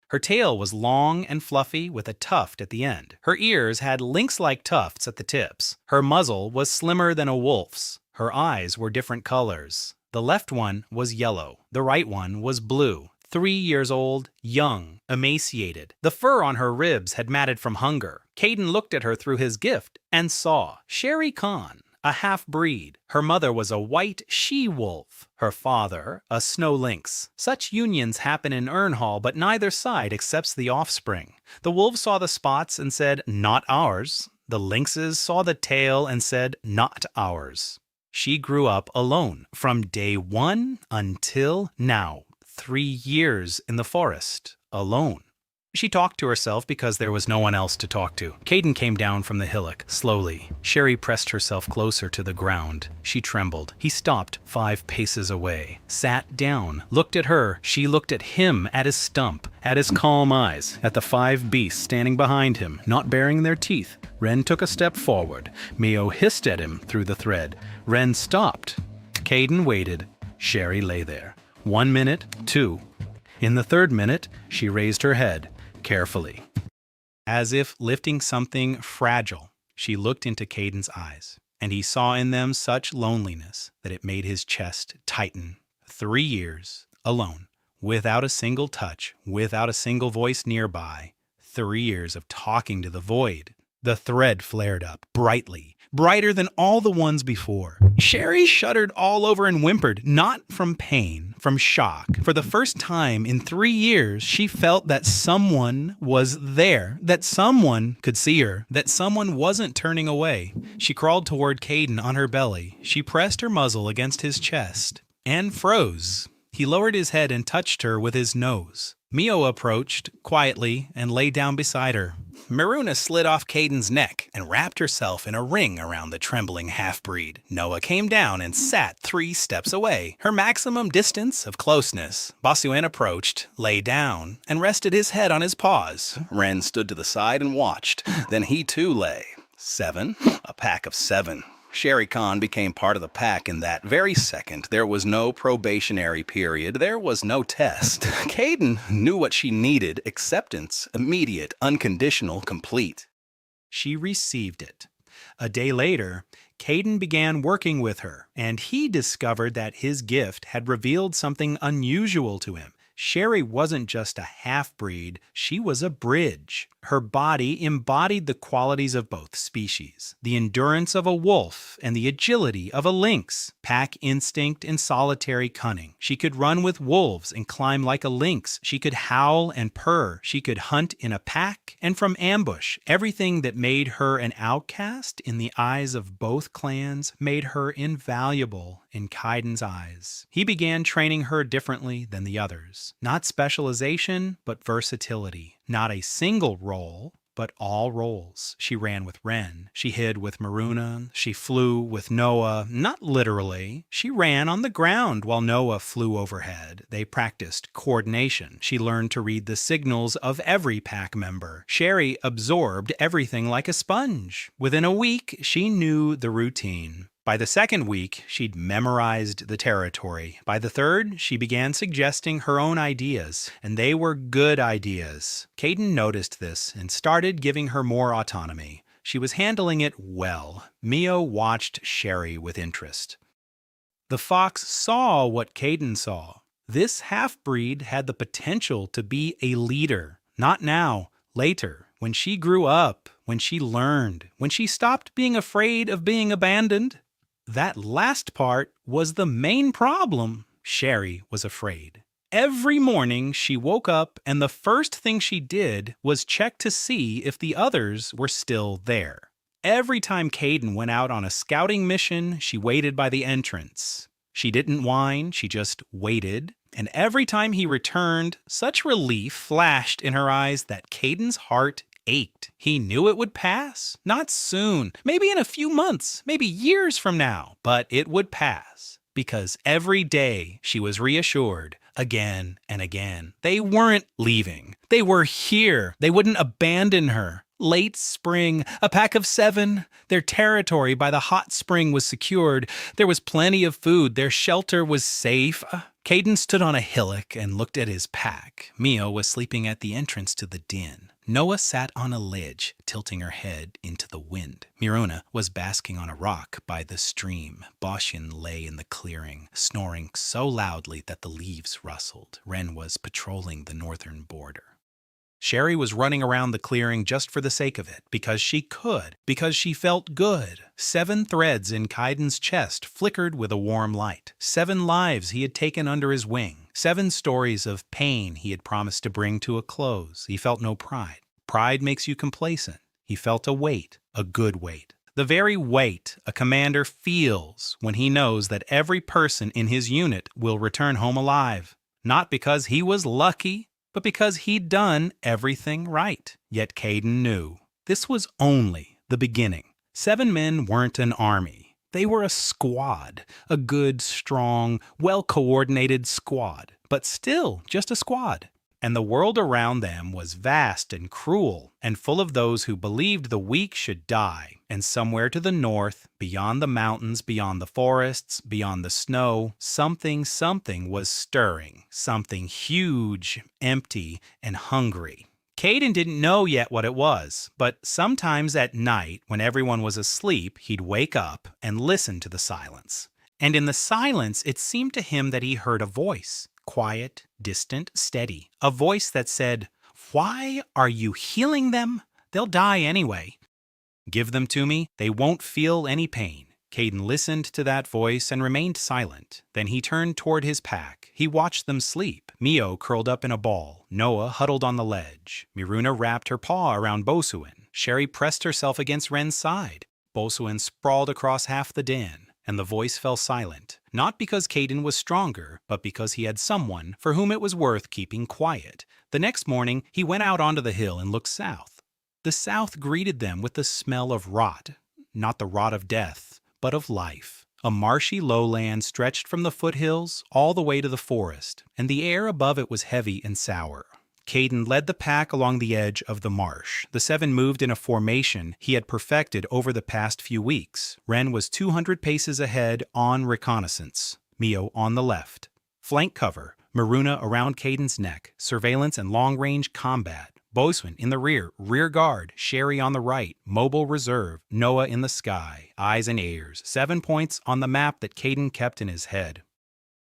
A: Her tail was long and fluffy with a tuft at the end. Her ears had lynx-like tufts at the tips. Her muzzle was slimmer than a wolf's. Her eyes were different colors. The left one was yellow. The right one was blue. 3 years old, young, emaciated. The fur on her ribs had matted from hunger. Kaiden looked at her through his gift and saw Sherry Khan, a half-breed. Her mother was a white she-wolf. Her father, a snow lynx. Such unions happen in Urnhall, but neither side accepts the offspring. The wolves saw the spots and said, "Not ours." The lynxes saw the tail and said, "Not ours." She grew up alone from day 1 until now. 3 years in the forest, alone. She talked to herself because there was no one else to talk to. Kaiden came down from the hillock, slowly. Sherry pressed herself closer to the ground. She trembled. He stopped 5 paces away, sat down, looked at her. She looked at him, at his stump, at his calm eyes, at the 5 beasts standing behind him, not baring their teeth. Ren took a step forward. Mio hissed at him through the thread. Ren stopped. Kaiden waited. Sherry lay there. 1 minute, 2. In the 3rd minute, she raised her head, carefully. As if lifting something fragile, she looked into Kaiden's eyes, and he saw in them such loneliness that it made his chest tighten. 3 years, alone, without a single touch, without a single voice nearby. 3 years of talking to the void. The thread flared up, brightly, brighter than all the ones before. Sherry shuddered all over and whimpered, not from pain, from shock. For the first time in 3 years, she felt that someone was there, that someone could see her, that someone wasn't turning away. She crawled toward Kaiden on her belly. She pressed her muzzle against his chest and froze. He lowered his head and touched her with his nose. Mio approached quietly and lay down beside her. Maruna slid off Kaiden's neck and wrapped herself in a ring around the trembling half-breed. Noah came down and sat 3 steps away, her maximum distance of closeness. Bossuan approached, lay down, and rested his head on his paws. Ren stood to the side and watched. Then he too lay. 7. A pack of 7. Sherry Khan became part of the pack in that very second. There was no probationary period. There was no test. Kaiden knew what she needed. Acceptance, immediate, unconditional, complete. She received it. A day later, Kaiden began working with her, and he discovered that his gift had revealed something unusual to him. Sherry wasn't just a half-breed, she was a bridge. Her body embodied the qualities of both species, the endurance of a wolf and the agility of a lynx, pack instinct and solitary cunning. She could run with wolves and climb like a lynx. She could howl and purr. She could hunt in a pack and from ambush. Everything that made her an outcast in the eyes of both clans made her invaluable in Kaiden's eyes. He began training her differently than the others. Not specialization, but versatility. Not a single role, but all roles. She ran with Ren. She hid with Maruna. She flew with Noah, not literally. She ran on the ground while Noah flew overhead. They practiced coordination. She learned to read the signals of every pack member. Sherry absorbed everything like a sponge. Within a week, she knew the routine. By the second week, she'd memorized the territory. By the third, she began suggesting her own ideas, and they were good ideas. Caden noticed this and started giving her more autonomy. She was handling it well. Mio watched Sherry with interest. The fox saw what Caden saw. This half-breed had the potential to be a leader. Not now, later, when she grew up, when she learned, when she stopped being afraid of being abandoned. That last part was the main problem. Sherry was afraid. Every morning she woke up and the first thing she did was check to see if the others were still there. Every time Caden went out on a scouting mission, she waited by the entrance. She didn't whine, she just waited. And every time he returned, such relief flashed in her eyes that Caden's heart ached. He knew it would pass. Not soon, maybe in a few months, maybe years from now, but it would pass. Because every day she was reassured, again and again. They weren't leaving. They were here. They wouldn't abandon her. Late spring, a pack of 7. Their territory by the hot spring was secured. There was plenty of food. Their shelter was safe. Caden stood on a hillock and looked at his pack. Mio was sleeping at the entrance to the den. Noah sat on a ledge, tilting her head into the wind. Miruna was basking on a rock by the stream. Boshin lay in the clearing, snoring so loudly that the leaves rustled. Ren was patrolling the northern border. Sherry was running around the clearing just for the sake of it, because she could, because she felt good. 7 threads in Kaiden's chest flickered with a warm light. 7 lives he had taken under his wing. 7 stories of pain he had promised to bring to a close. He felt no pride. Pride makes you complacent. He felt a weight, a good weight. The very weight a commander feels when he knows that every person in his unit will return home alive. Not because he was lucky, but because he'd done everything right. Yet Caden knew. This was only the beginning. 7 men weren't an army. They were a squad. A good, strong, well-coordinated squad. But still just a squad. And the world around them was vast and cruel, and full of those who believed the weak should die. And somewhere to the north, beyond the mountains, beyond the forests, beyond the snow, something was stirring. Something huge, empty, and hungry. Caden didn't know yet what it was, but sometimes at night, when everyone was asleep, he'd wake up and listen to the silence. And in the silence, it seemed to him that he heard a voice. Quiet, distant, steady. A voice that said, "Why are you healing them? They'll die anyway. Give them to me. They won't feel any pain." Caden listened to that voice and remained silent. Then he turned toward his pack. He watched them sleep. Mio curled up in a ball. Noah huddled on the ledge. Miruna wrapped her paw around Bosuin. Sherry pressed herself against Ren's side. Bosuin sprawled across half the den. And the voice fell silent, not because Caden was stronger, but because he had someone for whom it was worth keeping quiet. The next morning, he went out onto the hill and looked south. The south greeted them with the smell of rot, not the rot of death, but of life. A marshy lowland stretched from the foothills all the way to the forest, and the air above it was heavy and sour. Caden led the pack along the edge of the marsh. The 7 moved in a formation he had perfected over the past few weeks. Ren was 200 paces ahead on reconnaissance. Mio on the left. Flank cover, Maruna around Caden's neck, surveillance and long-range combat. Bosuin in the rear guard, Sherry on the right, mobile reserve, Noah in the sky, eyes and ears, 7 points on the map that Caden kept in his head.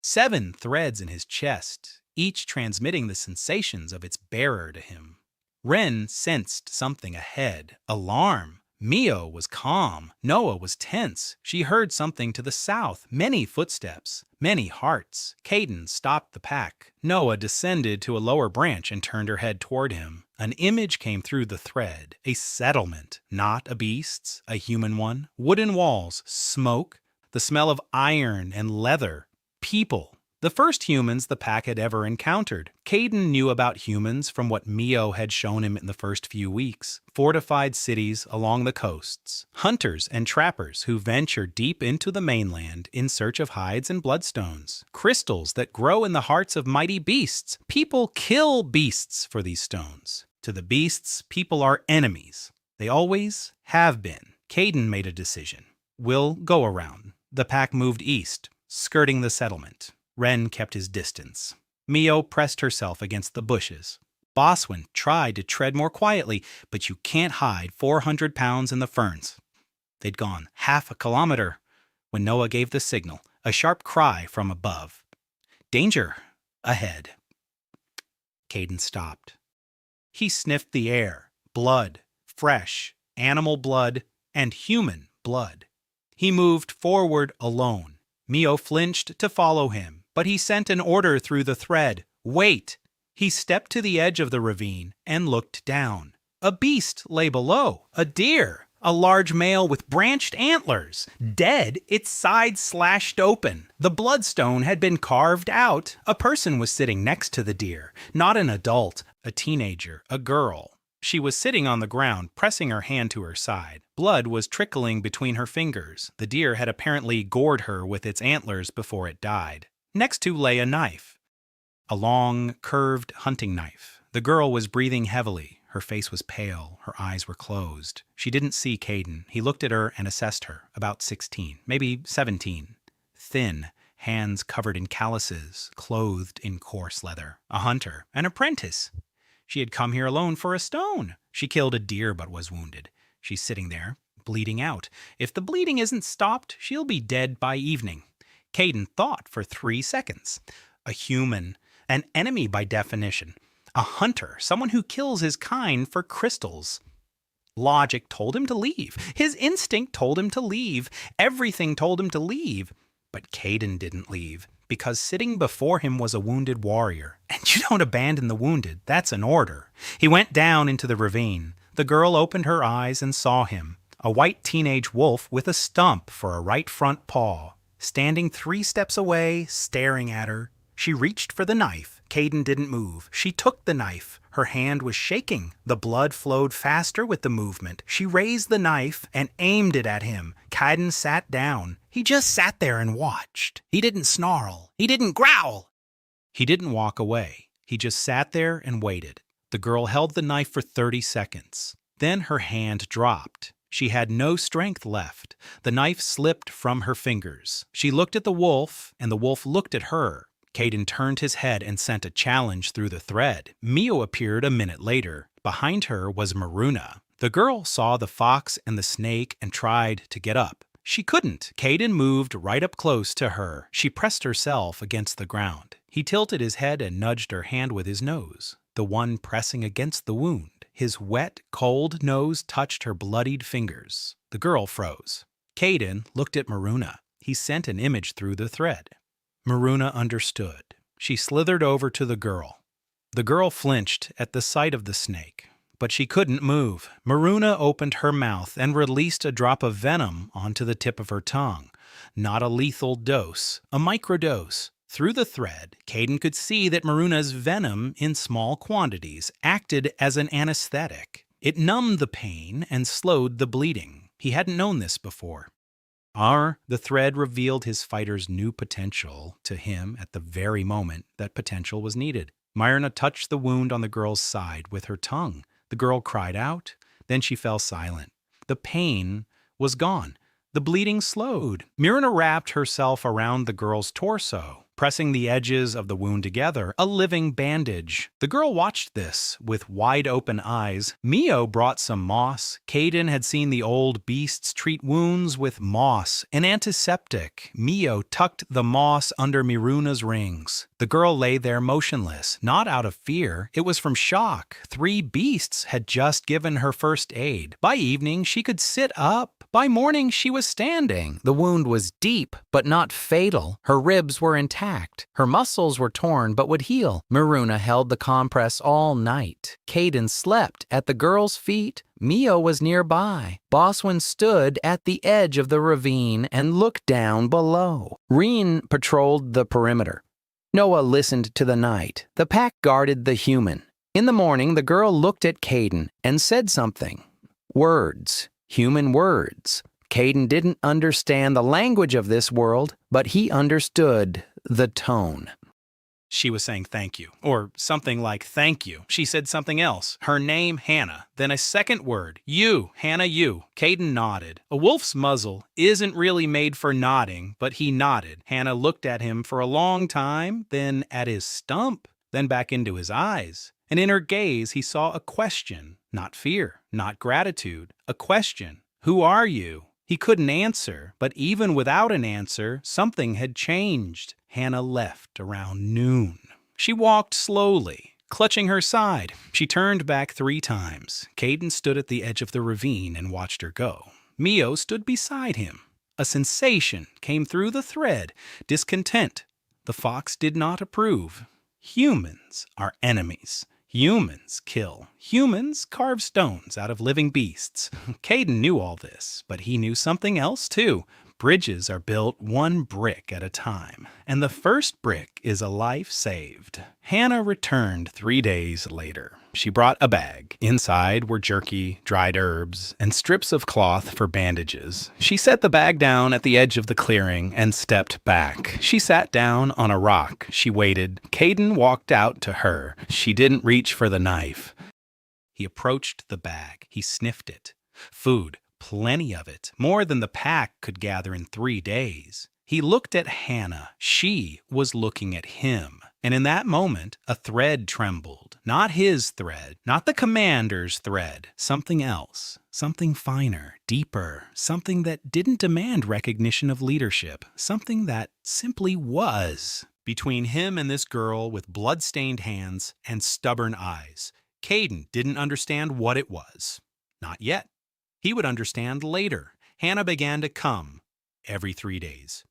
A: 7 threads in his chest, each transmitting the sensations of its bearer to him. Ren sensed something ahead. Alarm. Mio was calm. Noah was tense. She heard something to the south. Many footsteps. Many hearts. Caden stopped the pack. Noah descended to a lower branch and turned her head toward him. An image came through the thread. A settlement. Not a beast's. A human one. Wooden walls. Smoke. The smell of iron and leather. People. The first humans the pack had ever encountered. Caden knew about humans from what Mio had shown him in the first few weeks. Fortified cities along the coasts. Hunters and trappers who venture deep into the mainland in search of hides and bloodstones. Crystals that grow in the hearts of mighty beasts. People kill beasts for these stones. To the beasts, people are enemies. They always have been. Caden made a decision. We'll go around. The pack moved east, skirting the settlement. Ren kept his distance. Mio pressed herself against the bushes. Boswin tried to tread more quietly, but you can't hide 400 pounds in the ferns. They'd gone half a kilometer when Noah gave the signal, a sharp cry from above. Danger ahead. Caden stopped. He sniffed the air. Blood, fresh, animal blood, and human blood. He moved forward alone. Mio flinched to follow him, but he sent an order through the thread. Wait! He stepped to the edge of the ravine and looked down. A beast lay below, a deer, a large male with branched antlers. Dead, its sides slashed open. The bloodstone had been carved out. A person was sitting next to the deer, not an adult, a teenager, a girl. She was sitting on the ground, pressing her hand to her side. Blood was trickling between her fingers. The deer had apparently gored her with its antlers before it died. Next to lay a knife. A long, curved hunting knife. The girl was breathing heavily. Her face was pale. Her eyes were closed. She didn't see Caden. He looked at her and assessed her. About 16, maybe 17. Thin, hands covered in calluses, clothed in coarse leather. A hunter, an apprentice. She had come here alone for a stone. She killed a deer but was wounded. She's sitting there, bleeding out. If the bleeding isn't stopped, she'll be dead by evening. Caden thought for 3 seconds. A human, an enemy by definition. A hunter, someone who kills his kind for crystals. Logic told him to leave. His instinct told him to leave. Everything told him to leave. But Caden didn't leave, because sitting before him was a wounded warrior. And you don't abandon the wounded. That's an order. He went down into the ravine. The girl opened her eyes and saw him. A white teenage wolf with a stump for a right front paw. Standing 3 steps away, staring at her. She reached for the knife. Caden didn't move. She took the knife. Her hand was shaking. The blood flowed faster with the movement. She raised the knife and aimed it at him. Caden sat down. He just sat there and watched. He didn't snarl. He didn't growl. He didn't walk away. He just sat there and waited. The girl held the knife for 30 seconds. Then her hand dropped. She had no strength left. The knife slipped from her fingers. She looked at the wolf, and the wolf looked at her. Caden turned his head and sent a challenge through the thread. Mio appeared a minute later. Behind her was Maruna. The girl saw the fox and the snake and tried to get up. She couldn't. Caden moved right up close to her. She pressed herself against the ground. He tilted his head and nudged her hand with his nose, the one pressing against the wound. His wet, cold nose touched her bloodied fingers. The girl froze. Caden looked at Maruna. He sent an image through the thread. Maruna understood. She slithered over to the girl. The girl flinched at the sight of the snake, but she couldn't move. Maruna opened her mouth and released a drop of venom onto the tip of her tongue. Not a lethal dose, a microdose. Through the thread, Caden could see that Maruna's venom in small quantities acted as an anesthetic. It numbed the pain and slowed the bleeding. He hadn't known this before. The thread revealed his fighter's new potential to him at the very moment that potential was needed. Myrna touched the wound on the girl's side with her tongue. The girl cried out. Then she fell silent. The pain was gone. The bleeding slowed. Myrna wrapped herself around the girl's torso, pressing the edges of the wound together, a living bandage. The girl watched this with wide-open eyes. Mio brought some moss. Caden had seen the old beasts treat wounds with moss, an antiseptic. Mio tucked the moss under Miruna's rings. The girl lay there motionless, not out of fear. It was from shock. 3 beasts had just given her first aid. By evening, she could sit up. By morning, she was standing. The wound was deep, but not fatal. Her ribs were intact. Her muscles were torn, but would heal. Maruna held the compress all night. Caden slept at the girl's feet. Mio was nearby. Boswin stood at the edge of the ravine and looked down below. Reen patrolled the perimeter.
C: Noah listened to the night. The pack guarded the human. In the morning, the girl looked at Caden and said something. Words. Human words. Caden didn't understand the language of this world, but he understood the tone.
A: She was saying thank you, or something like thank you. She said something else. Her name, Hannah. Then a second word. You, Hannah, you. Caden nodded. A wolf's muzzle isn't really made for nodding, but he nodded. Hannah looked at him for a long time, then at his stump, then back into his eyes. And in her gaze, he saw a question, not fear, not gratitude, a question. Who are you? He couldn't answer, but even without an answer, something had changed. Hannah left around noon. She walked slowly, clutching her side. She turned back 3 times. Caden stood at the edge of the ravine and watched her go. Mio stood beside him. A sensation came through the thread, discontent. The fox did not approve. Humans are enemies. Humans kill. Humans carve stones out of living beasts. Caden knew all this, but he knew something else too. Bridges are built 1 brick at a time, and the first brick is a life saved. Hannah returned 3 days later. She brought a bag. Inside were jerky, dried herbs, and strips of cloth for bandages. She set the bag down at the edge of the clearing and stepped back. She sat down on a rock. She waited. Caden walked out to her. She didn't reach for the knife. He approached the bag. He sniffed it. Food. Plenty of it, more than the pack could gather in 3 days. He looked at Hannah. She was looking at him. And in that moment, a thread trembled. Not his thread, not the commander's thread. Something else, something finer, deeper, something that didn't demand recognition of leadership, something that simply was. Between him and this girl with blood-stained hands and stubborn eyes, Caden didn't understand what it was. Not yet. He would understand later. Hannah began to come every 3 days.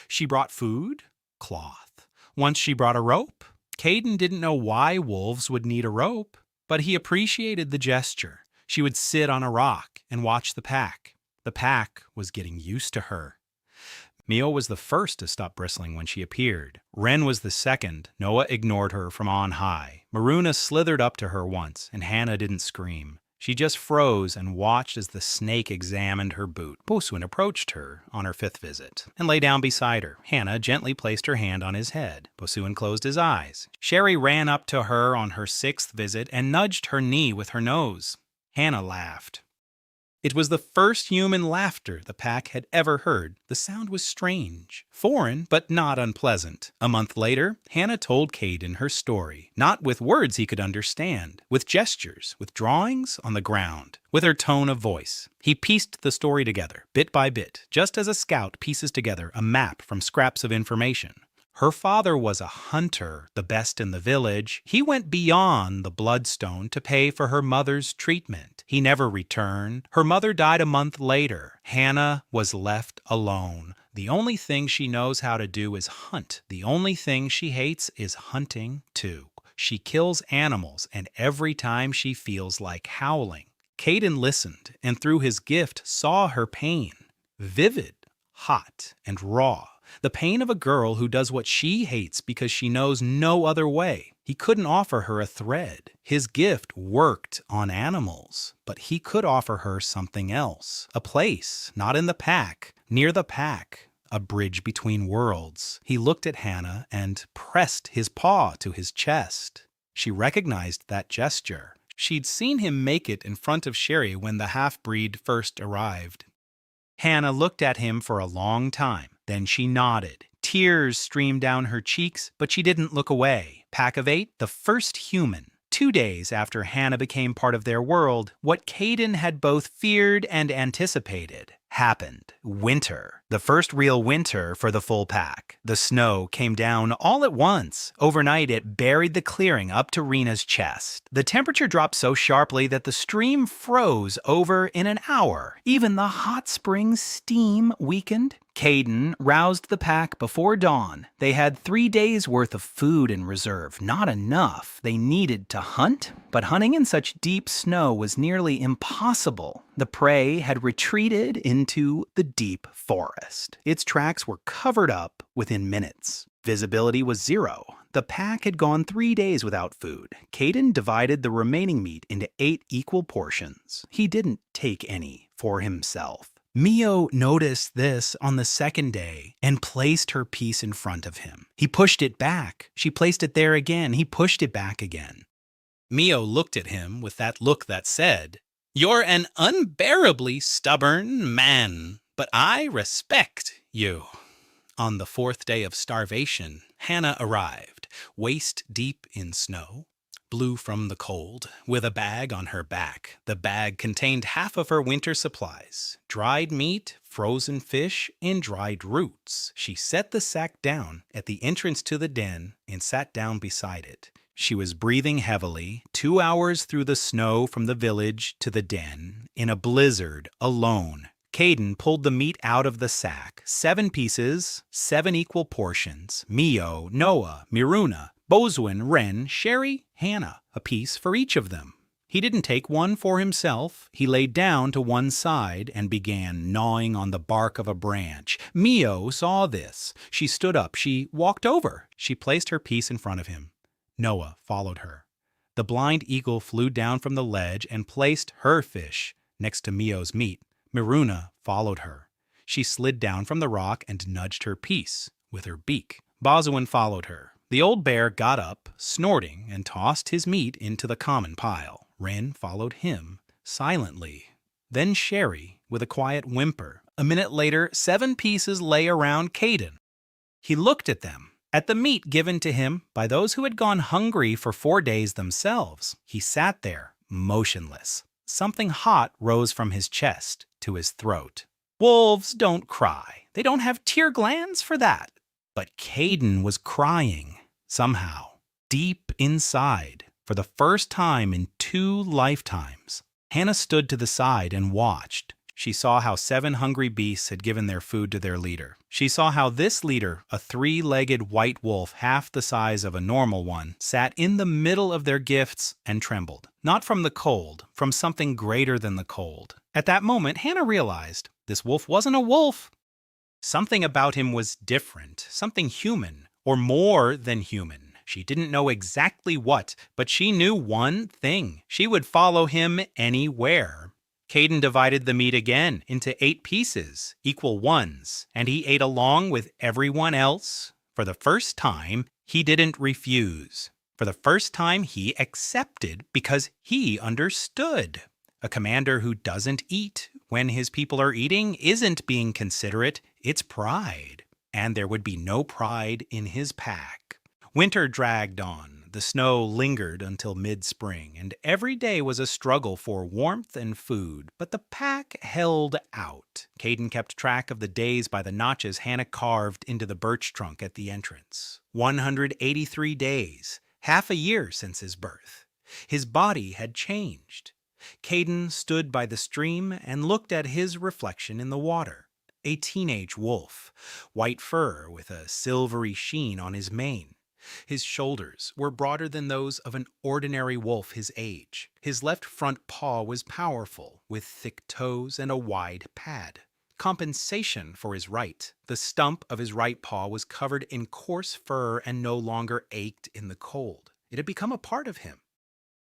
A: She brought food, cloth. Once she brought a rope. Caden didn't know why wolves would need a rope, but he appreciated the gesture. She would sit on a rock and watch the pack. The pack was getting used to her. Mio was the first to stop bristling when she appeared. Wren was the second. Noah ignored her from on high. Maruna slithered up to her once, and Hannah didn't scream. She just froze and watched as the snake examined her boot. Bosuin approached her on her 5th visit and lay down beside her. Hannah gently placed her hand on his head. Bosuin closed his eyes. Sherry ran up to her on her 6th visit and nudged her knee with her nose. Hannah laughed. It was the first human laughter the pack had ever heard. The sound was strange, foreign, but not unpleasant. A month later, Hannah told Caden her story, not with words he could understand, with gestures, with drawings on the ground, with her tone of voice. He pieced the story together, bit by bit, just as a scout pieces together a map from scraps of information. Her father was a hunter, the best in the village. He went beyond the bloodstone to pay for her mother's treatment. He never returned. Her mother died a month later. Hannah was left alone. The only thing she knows how to do is hunt. The only thing she hates is hunting, too. She kills animals, and every time she feels like howling. Caden listened, and through his gift saw her pain. Vivid, hot, and raw. The pain of a girl who does what she hates because she knows no other way. He couldn't offer her a thread. His gift worked on animals, but he could offer her something else. A place, not in the pack, near the pack. A bridge between worlds. He looked at Hannah and pressed his paw to his chest. She recognized that gesture. She'd seen him make it in front of Sherry when the half-breed first arrived. Hannah looked at him for a long time. Then she nodded. Tears streamed down her cheeks, but she didn't look away. Pack of 8, the first human. 2 days after Hannah became part of their world, what Caden had both feared and anticipated happened. Winter. The first real winter for the full pack. The snow came down all at once. Overnight, it buried the clearing up to Rena's chest. The temperature dropped so sharply that the stream froze over in an hour. Even the hot spring steam weakened. Caden roused the pack before dawn. They had 3 days' worth of food in reserve. Not enough. They needed to hunt, but hunting in such deep snow was nearly impossible. The prey had retreated into the deep forest. Its tracks were covered up within minutes. Visibility was 0. The pack had gone 3 days without food. Caden divided the remaining meat into 8 equal portions. He didn't take any for himself. Mio noticed this on the second day and placed her piece in front of him. He pushed it back. She placed it there again. He pushed it back again. Mio looked at him with that look that said, "You're an unbearably stubborn man, but I respect you." On the 4th day of starvation, Hannah arrived, waist deep in snow, blue from the cold, with a bag on her back. The bag contained half of her winter supplies: dried meat, frozen fish, and dried roots. She set the sack down at the entrance to the den and sat down beside it. She was breathing heavily, 2 hours through the snow from the village to the den, in a blizzard, alone. Caden pulled the meat out of the sack, 7 pieces, 7 equal portions. Mio, Noah, Miruna, Boswin, Wren, Sherry, Hannah, a piece for each of them. He didn't take one for himself. He laid down to one side and began gnawing on the bark of a branch. Mio saw this. She stood up. She walked over. She placed her piece in front of him. Noah followed her. The blind eagle flew down from the ledge and placed her fish next to Mio's meat. Miruna followed her. She slid down from the rock and nudged her piece with her beak. Boswin followed her. The old bear got up, snorting, and tossed his meat into the common pile. Wren followed him, silently. Then Sherry, with a quiet whimper. A minute later, 7 pieces lay around Caden. He looked at them, at the meat given to him by those who had gone hungry for 4 days themselves. He sat there, motionless. Something hot rose from his chest to his throat. Wolves don't cry. They don't have tear glands for that. But Caden was crying, somehow, deep inside, for the first time in 2 lifetimes. Hannah stood to the side and watched. She saw how 7 hungry beasts had given their food to their leader. She saw how this leader, a 3-legged white wolf half the size of a normal one, sat in the middle of their gifts and trembled. Not from the cold, from something greater than the cold. At that moment, Hannah realized this wolf wasn't a wolf. Something about him was different, something human, or more than human. She didn't know exactly what, but she knew one thing. She would follow him anywhere. Caden divided the meat again into 8 pieces, equal ones, and he ate along with everyone else. For the first time, he didn't refuse. For the first time, he accepted because he understood. A commander who doesn't eat when his people are eating isn't being considerate, it's pride. And there would be no pride in his pack. Winter dragged on. The snow lingered until mid-spring, and every day was a struggle for warmth and food, but the pack held out. Caden kept track of the days by the notches Hannah carved into the birch trunk at the entrance. 183 days, half a year since his birth. His body had changed. Caden stood by the stream and looked at his reflection in the water. A teenage wolf, white fur with a silvery sheen on his mane. His shoulders were broader than those of an ordinary wolf his age. His left front paw was powerful, with thick toes and a wide pad. Compensation for his right. The stump of his right paw was covered in coarse fur and no longer ached in the cold. It had become a part of him.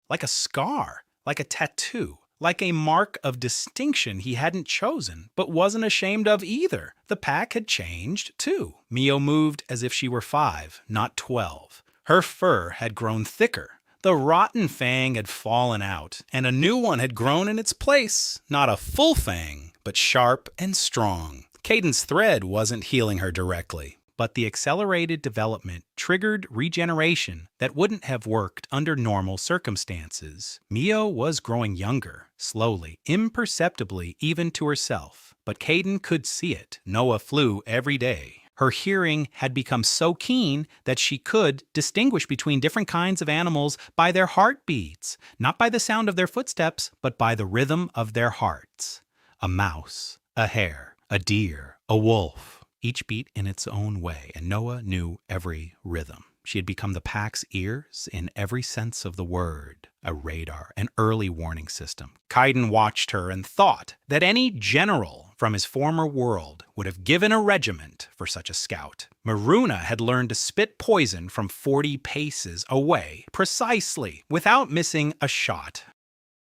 A: Like a scar, like a tattoo, like a mark of distinction he hadn't chosen, but wasn't ashamed of either. The pack had changed, too. Mio moved as if she were 5, not 12. Her fur had grown thicker. The rotten fang had fallen out, and a new one had grown in its place. Not a full fang, but sharp and strong. Caden's thread wasn't healing her directly, but the accelerated development triggered regeneration that wouldn't have worked under normal circumstances. Mio was growing younger, slowly, imperceptibly even to herself, but Caden could see it. Noah flew every day. Her hearing had become so keen that she could distinguish between different kinds of animals by their heartbeats, not by the sound of their footsteps, but by the rhythm of their hearts. A mouse, a hare, a deer, a wolf. Each beat in its own way, and Noah knew every rhythm. She had become the pack's ears in every sense of the word, a radar, an early warning system. Caden watched her and thought that any general from his former world would have given a regiment for such a scout. Maruna had learned to spit poison from 40 paces away, precisely, without missing a shot.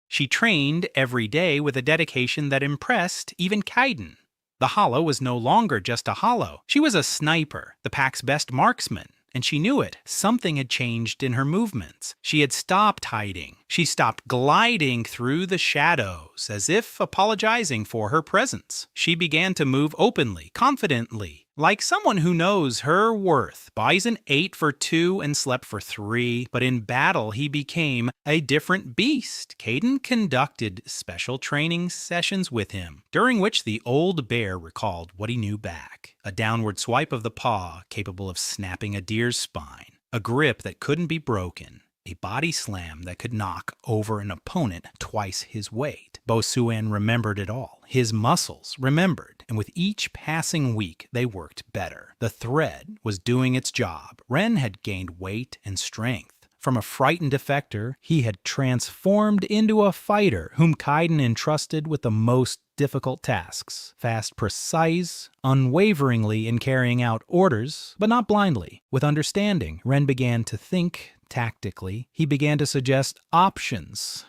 A: She trained every day with a dedication that impressed even Kaiden. The hollow was no longer just a hollow. She was a sniper, the pack's best marksman. And she knew it. Something had changed in her movements. She had stopped hiding. She stopped gliding through the shadows, as if apologizing for her presence. She began to move openly, confidently, like someone who knows her worth. Bison ate for 2 and slept for 3, but in battle he became a different beast. Kaiden conducted special training sessions with him, during which the old bear recalled what he knew back. A downward swipe of the paw capable of snapping a deer's spine, a grip that couldn't be broken, a body slam that could knock over an opponent twice his weight. Bosuan remembered it all. His muscles remembered, and with each passing week they worked better. The thread was doing its job. Ren had gained weight and strength. From a frightened defector, he had transformed into a fighter whom Kaiden entrusted with the most difficult tasks. Fast, precise, unwaveringly in carrying out orders, but not blindly. With understanding, Ren began to think tactically. He began to suggest options.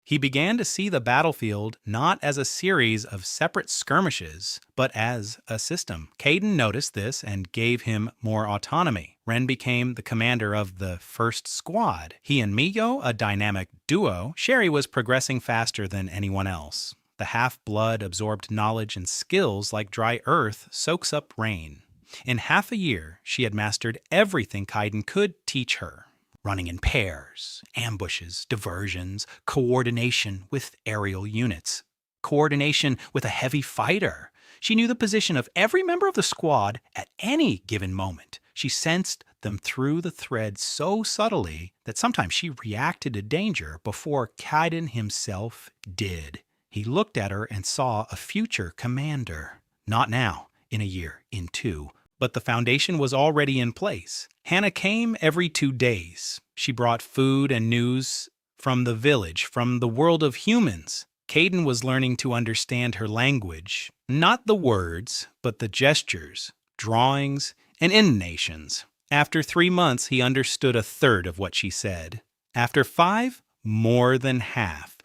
A: He began to see the battlefield not as a series of separate skirmishes, but as a system. Kaiden noticed this and gave him more autonomy. Ren became the commander of the first squad. He and Miyo, a dynamic duo. Sherry was progressing faster than anyone else. The half-blood absorbed knowledge and skills like dry earth soaks up rain. In half a year, she had mastered everything Kaiden could teach her. Running in pairs, ambushes, diversions, coordination with aerial units, coordination with a heavy fighter. She knew the position of every member of the squad at any given moment. She sensed them through the thread so subtly that sometimes she reacted to danger before Kaiden himself did. He looked at her and saw a future commander. Not now, in a year, in 2. But the foundation was already in place. Hannah came every 2 days. She brought food and news from the village, from the world of humans. Kaiden was learning to understand her language, not the words, but the gestures, drawings, and intonations. After 3 months, he understood a third of what she said. After 5, more than half.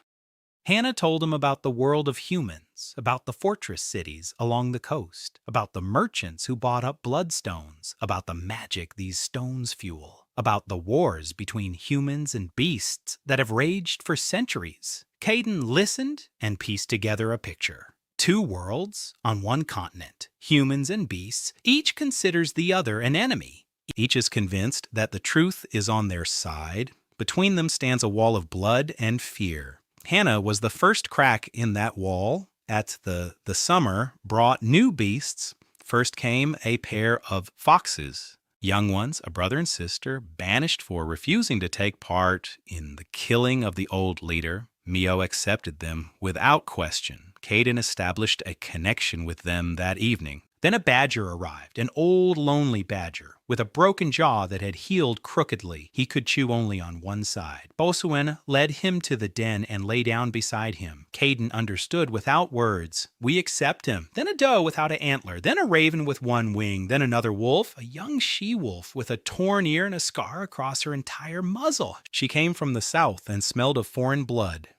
A: Hannah told him about the world of humans, about the fortress cities along the coast, about the merchants who bought up bloodstones, about the magic these stones fuel, about the wars between humans and beasts that have raged for centuries. Kaiden listened and pieced together a picture. 2 worlds on 1 continent, humans and beasts, each considers the other an enemy. Each is convinced that the truth is on their side. Between them stands a wall of blood and fear. Hannah was the first crack in that wall. At the summer brought new beasts. First came a pair of foxes, young ones, a brother and sister, banished for refusing to take part in the killing of the old leader. Mio accepted them without question. Kaiden established a connection with them that evening. Then a badger arrived, an old lonely badger, with a broken jaw that had healed crookedly. He could chew only on one side. Bosuan led him to the den and lay down beside him. Kaiden understood without words. We accept him. Then a doe without an antler, then a raven with 1 wing, then another wolf, a young she-wolf with a torn ear and a scar across her entire muzzle. She came from the south and smelled of foreign blood.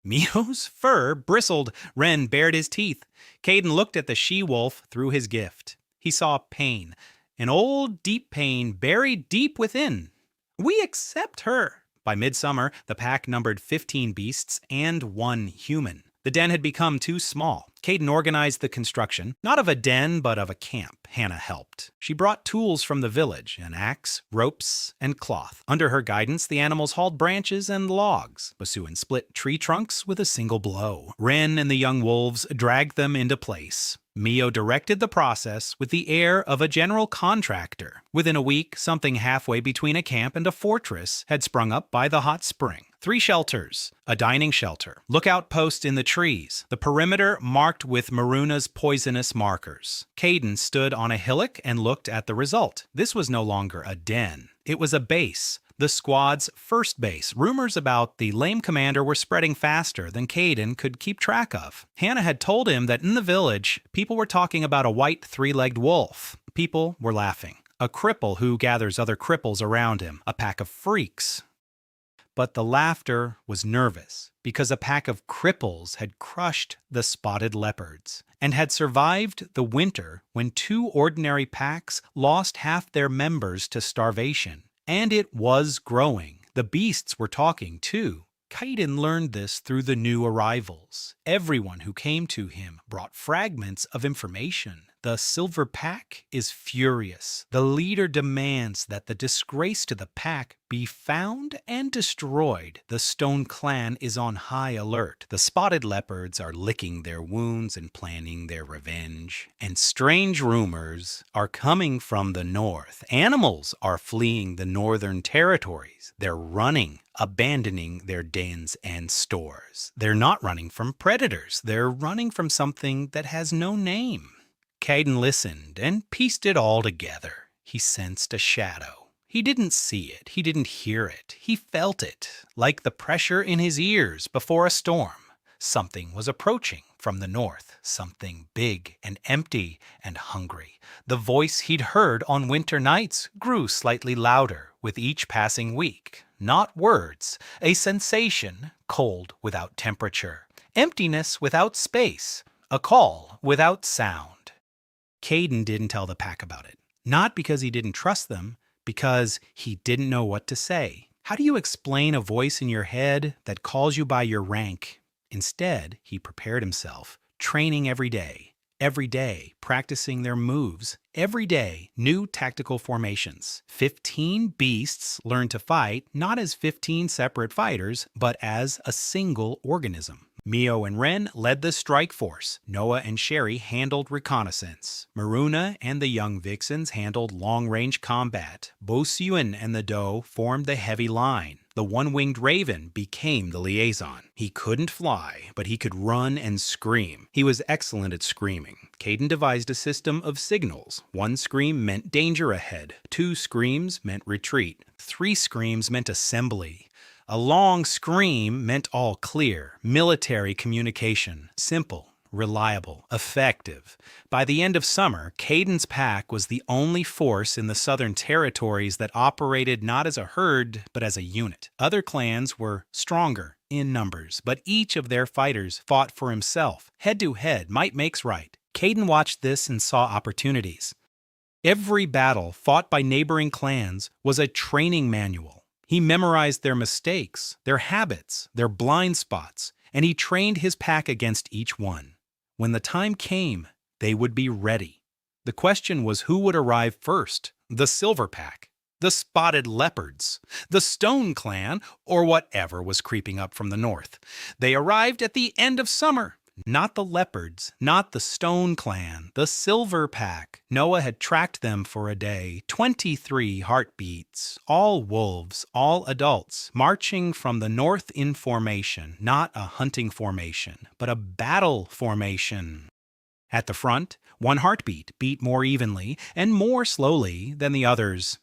A: Mio's fur bristled. Ren bared his teeth. Kaiden looked at the she-wolf through his gift. He saw pain, an old deep pain buried deep within. We accept her. By midsummer, the pack numbered 15 beasts and 1 human. The den had become too small. Kaiden organized the construction, not of a den, but of a camp. Hannah helped. She brought tools from the village, an axe, ropes, and cloth. Under her guidance, the animals hauled branches and logs. Bosuan split tree trunks with a single blow. Ren and the young wolves dragged them into place. Mio directed the process with the air of a general contractor. Within a week, something halfway between a camp and a fortress had sprung up by the hot spring. 3 shelters, a dining shelter, lookout post in the trees, the perimeter marked with Maruna's poisonous markers. Kaiden stood on a hillock and looked at the result. This was no longer a den. It was a base. the squad's first base. Rumors about the lame commander were spreading faster than Caden could keep track of. Hannah had told him that in the village, people were talking about a white three-legged wolf. People were laughing. A cripple who gathers other cripples around him. A pack of freaks. But the laughter was nervous because a pack of cripples had crushed the spotted leopards and had survived the winter when two ordinary packs lost half their members to starvation. And it was growing. The beasts were talking too. Caden learned this through the new arrivals. Everyone who came to him brought fragments of information. The Silver Pack is furious. The leader demands that the disgrace to the pack be found and destroyed. The Stone Clan is on high alert. The spotted leopards are licking their wounds and planning their revenge. And strange rumors are coming from the north. Animals are fleeing the northern territories. They're running, abandoning their dens and stores. They're not running from predators. They're running from something that has no name. Caden listened and pieced it all together. He sensed a shadow. He didn't see it. He didn't hear it. He felt it, like the pressure in his ears before a storm. Something was approaching from the north, something big and empty and hungry. The voice he'd heard on winter nights grew slightly louder with each passing week. Not words, a sensation, cold without temperature, emptiness without space, a call without sound. Caden didn't tell the pack about it. Not because he didn't trust them, because he didn't know what to say. How do you explain a voice in your head that calls you by your rank? Instead, he prepared himself, training every day, practicing their moves, every day, new tactical formations. 15 beasts learned to fight not as 15 separate fighters, but as a single organism. Mio and Ren led the strike force. Noah and Sherry handled reconnaissance. Maruna and the young vixens handled long-range combat. Bo Suen and the doe formed the heavy line. The one-winged raven became the liaison. He couldn't fly, but he could run and scream. He was excellent at screaming. Caden devised a system of signals. 1 scream meant danger ahead. 2 screams meant retreat. 3 screams meant assembly. A long scream meant all clear, military communication, simple, reliable, effective. By the end of summer, Caden's pack was the only force in the Southern Territories that operated not as a herd, but as a unit. Other clans were stronger in numbers, but each of their fighters fought for himself. Head to head, might makes right. Caden watched this and saw opportunities. Every battle fought by neighboring clans was a training manual. He memorized their mistakes, their habits, their blind spots, and he trained his pack against each one. When the time came, they would be ready. The question was who would arrive first, the Silver Pack, the Spotted Leopards, the Stone Clan, or whatever was creeping up from the north. They arrived at the end of summer. Not the leopards, not the Stone Clan, the Silver Pack. Noah had tracked them for a day. 23 heartbeats, all wolves, all adults, marching from the north in formation, not a hunting formation, but a battle formation. At the front, 1 heartbeat beat more evenly and more slowly than the others.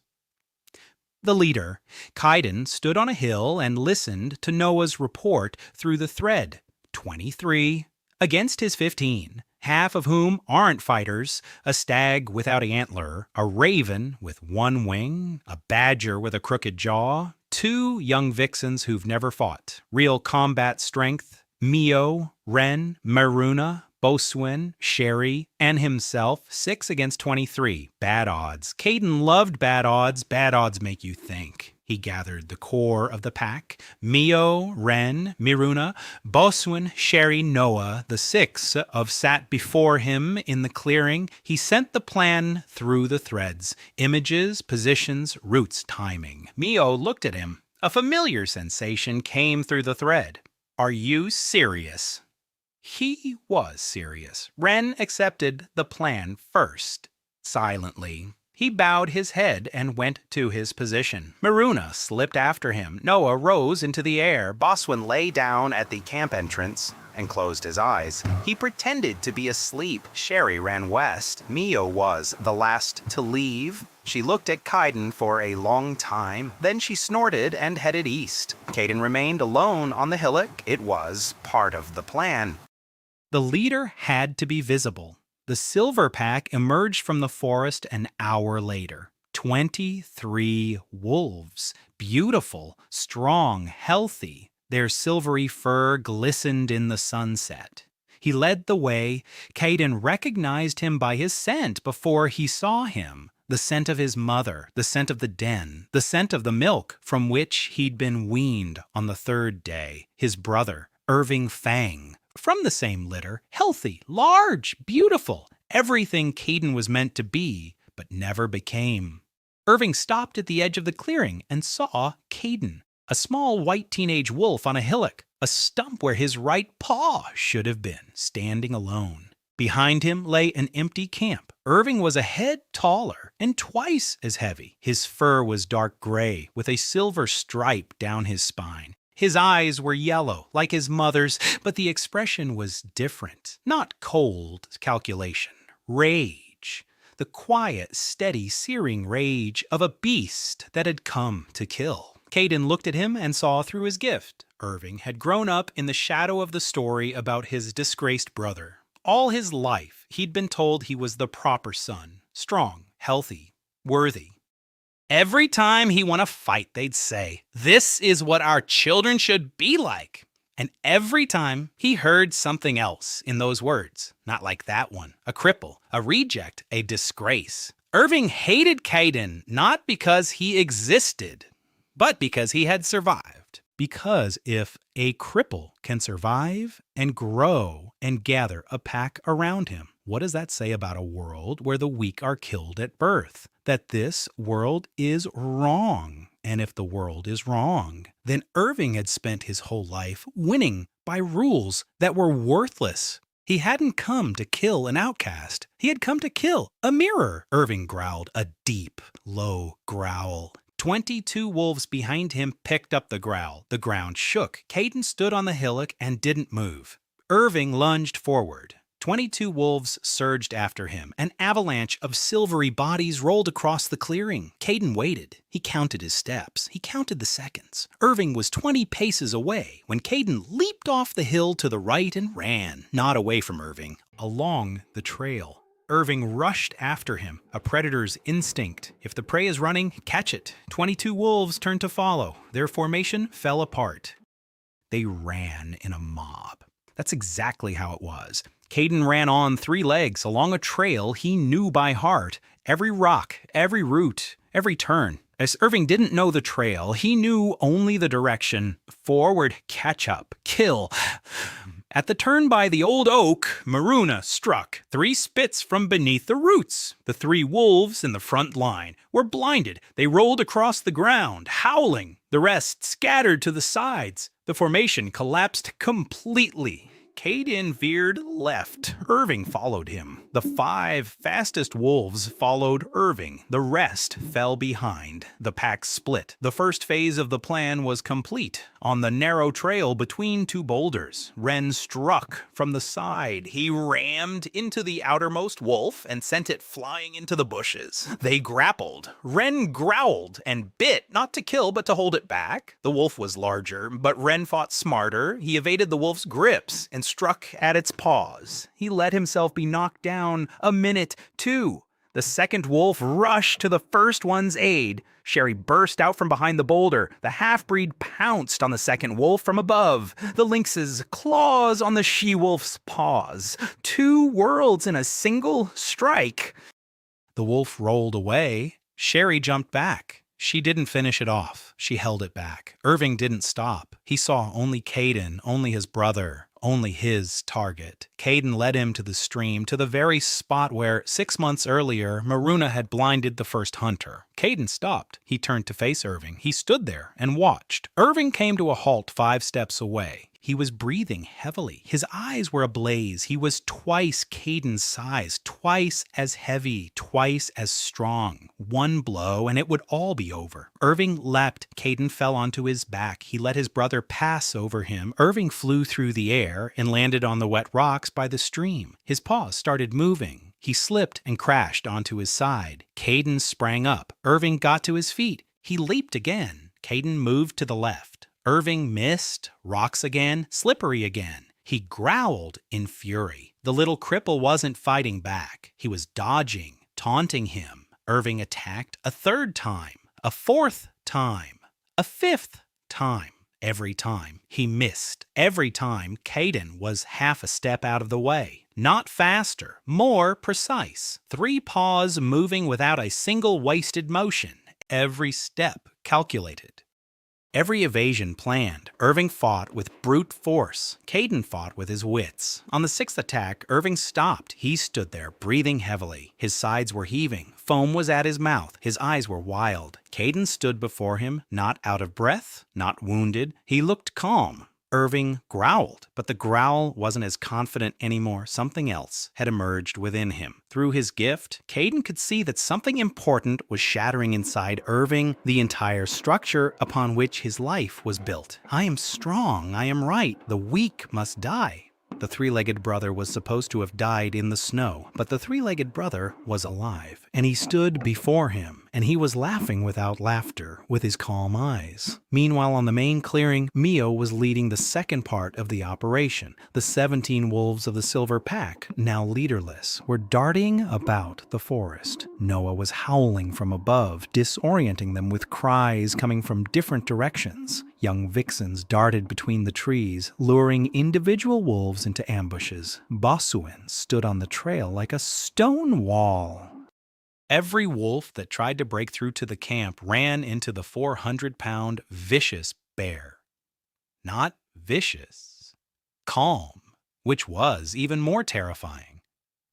A: The leader, Caden, stood on a hill and listened to Noah's report through the thread. 23 against his 15, half of whom aren't fighters, a stag without an antler, a raven with 1 wing, a badger with a crooked jaw, 2 young vixens who've never fought, real combat strength, Mio, Ren, Maruna, Boswin, Sherry, and himself, 6 against 23. Bad odds. Caden loved bad odds. Bad odds make you think. He gathered the core of the pack. Mio, Ren, Miruna, Boswin, Sherry, Noah, the 6 sat before him in the clearing. He sent the plan through the threads. Images, positions, routes, timing. Mio looked at him. A familiar sensation came through the thread. Are you serious? He was serious. Ren accepted the plan first, silently. He bowed his head and went to his position. Maruna slipped after him. Noah rose into the air. Boswin lay down at the camp entrance and closed his eyes. He pretended to be asleep. Sherry ran west. Mio was the last to leave. She looked at Kaiden for a long time. Then she snorted and headed east. Kaiden remained alone on the hillock. It was part of the plan.
C: The leader had to be visible. The silver pack emerged from the forest an hour later. 23 wolves. Beautiful, strong, healthy. Their silvery fur glistened in the sunset. He led the way. Kaiden recognized him by his scent before he saw him. The scent of his mother, the scent of the den, the scent of the milk from which he'd been weaned on the third day. His brother, Irving Fang, from the same litter, healthy, large, beautiful, everything Kaiden was meant to be, but never became. Irving stopped at the edge of the clearing and saw Kaiden, a small white teenage wolf on a hillock, a stump where his right paw should have been, standing alone. Behind him lay an empty camp. Irving was a head taller and twice as heavy. His fur was dark gray with a silver stripe down his spine. His eyes were yellow, like his mother's, but the expression was different. Not cold calculation, rage. The quiet, steady, searing rage of a beast that had come to kill. Kaiden looked at him and saw through his gift. Irving had grown up in the shadow of the story about his disgraced brother. All his life, he'd been told he was the proper son, strong, healthy, worthy. Every time he won a fight, they'd say, "This is what our children should be like." And every time he heard something else in those words, not like that one, a cripple, a reject, a disgrace. Irving hated Kaiden not because he existed, but because he had survived. Because if a cripple can survive and grow and gather a pack around him, what does that say about a world where the weak are killed at birth? That this world is wrong. And if the world is wrong, then Irving had spent his whole life winning by rules that were worthless. He hadn't come to kill an outcast. He had come to kill a mirror. Irving growled a deep, low growl. 22 wolves behind him picked up the growl. The ground shook. Kaiden stood on the hillock and didn't move. Irving lunged forward. 22 wolves surged after him. An avalanche of silvery bodies rolled across the clearing. Kaiden waited. He counted his steps. He counted the seconds. Irving was 20 paces away when Kaiden leaped off the hill to the right and ran, not away from Irving, along the trail. Irving rushed after him, a predator's instinct. If the prey is running, catch it. 22 wolves turned to follow. Their formation fell apart. They ran in a mob. That's exactly how it was. Kaiden ran on 3 legs along a trail he knew by heart. Every rock, every root, every turn. As Irving didn't know the trail, he knew only the direction. Forward, catch up, kill. At the turn by the old oak, Maruna struck 3 spits from beneath the roots. The 3 wolves in the front line were blinded. They rolled across the ground, howling. The rest scattered to the sides. The formation collapsed completely. Kaiden veered left. Irving followed him. The 5 fastest wolves followed Irving. The rest fell behind. The pack split. The first phase of the plan was complete. On the narrow trail between 2 boulders, Ren struck from the side. He rammed into the outermost wolf and sent it flying into the bushes. They grappled. Ren growled and bit, not to kill but to hold it back. The wolf was larger, but Ren fought smarter. He evaded the wolf's grips and struck at its paws. He let himself be knocked down. A minute, 2. The second wolf rushed to the first one's aid. Sherry burst out from behind the boulder. The half-breed pounced on the second wolf from above. The lynx's claws on the she-wolf's paws. 2 worlds in a single strike. The wolf rolled away. Sherry jumped back. She didn't finish it off. She held it back. Irving didn't stop. He saw only Kaiden, only his brother, only his target. Kaiden led him to the stream, to the very spot where, 6 months earlier, Maruna had blinded the first hunter. Kaiden stopped. He turned to face Irving. He stood there and watched. Irving came to a halt 5 steps away.
A: He was breathing heavily. His eyes were ablaze. He was twice Caden's size, twice as heavy, twice as strong. One blow and it would all be over. Irving leapt. Caden fell onto his back. He let his brother pass over him. Irving flew through the air and landed on the wet rocks by the stream. His paws started moving. He slipped and crashed onto his side. Caden sprang up. Irving got to his feet. He leaped again. Caden moved to the left. Irving missed. Rocks again. Slippery again. He growled in fury. The little cripple wasn't fighting back. He was dodging, taunting him. Irving attacked a third time, a fourth time, a fifth time. Every time he missed. Every time Caden was half a step out of the way. Not faster, more precise. 3 paws moving without a single wasted motion. Every step calculated. Every evasion planned. Irving fought with brute force. Caden fought with his wits. On the 6th attack, Irving stopped. He stood there, breathing heavily. His sides were heaving. Foam was at his mouth. His eyes were wild. Caden stood before him, not out of breath, not wounded. He looked calm. Irving growled, but the growl wasn't as confident anymore. Something else had emerged within him. Through his gift, Caden could see that something important was shattering inside Irving, the entire structure upon which his life was built. I am strong. I am right. The weak must die. The 3-legged brother was supposed to have died in the snow, but the 3-legged brother was alive, and he stood before him, and he was laughing without laughter, with his calm eyes. Meanwhile, on the main clearing, Mio was leading the second part of the operation. The 17 wolves of the Silver Pack, now leaderless, were darting about the forest. Noah was howling from above, disorienting them with cries coming from different directions. Young vixens darted between the trees, luring individual wolves into ambushes. Bosuin stood on the trail like a stone wall. Every wolf that tried to break through to the camp ran into the 400-pound vicious bear. Not vicious, calm, which was even more terrifying.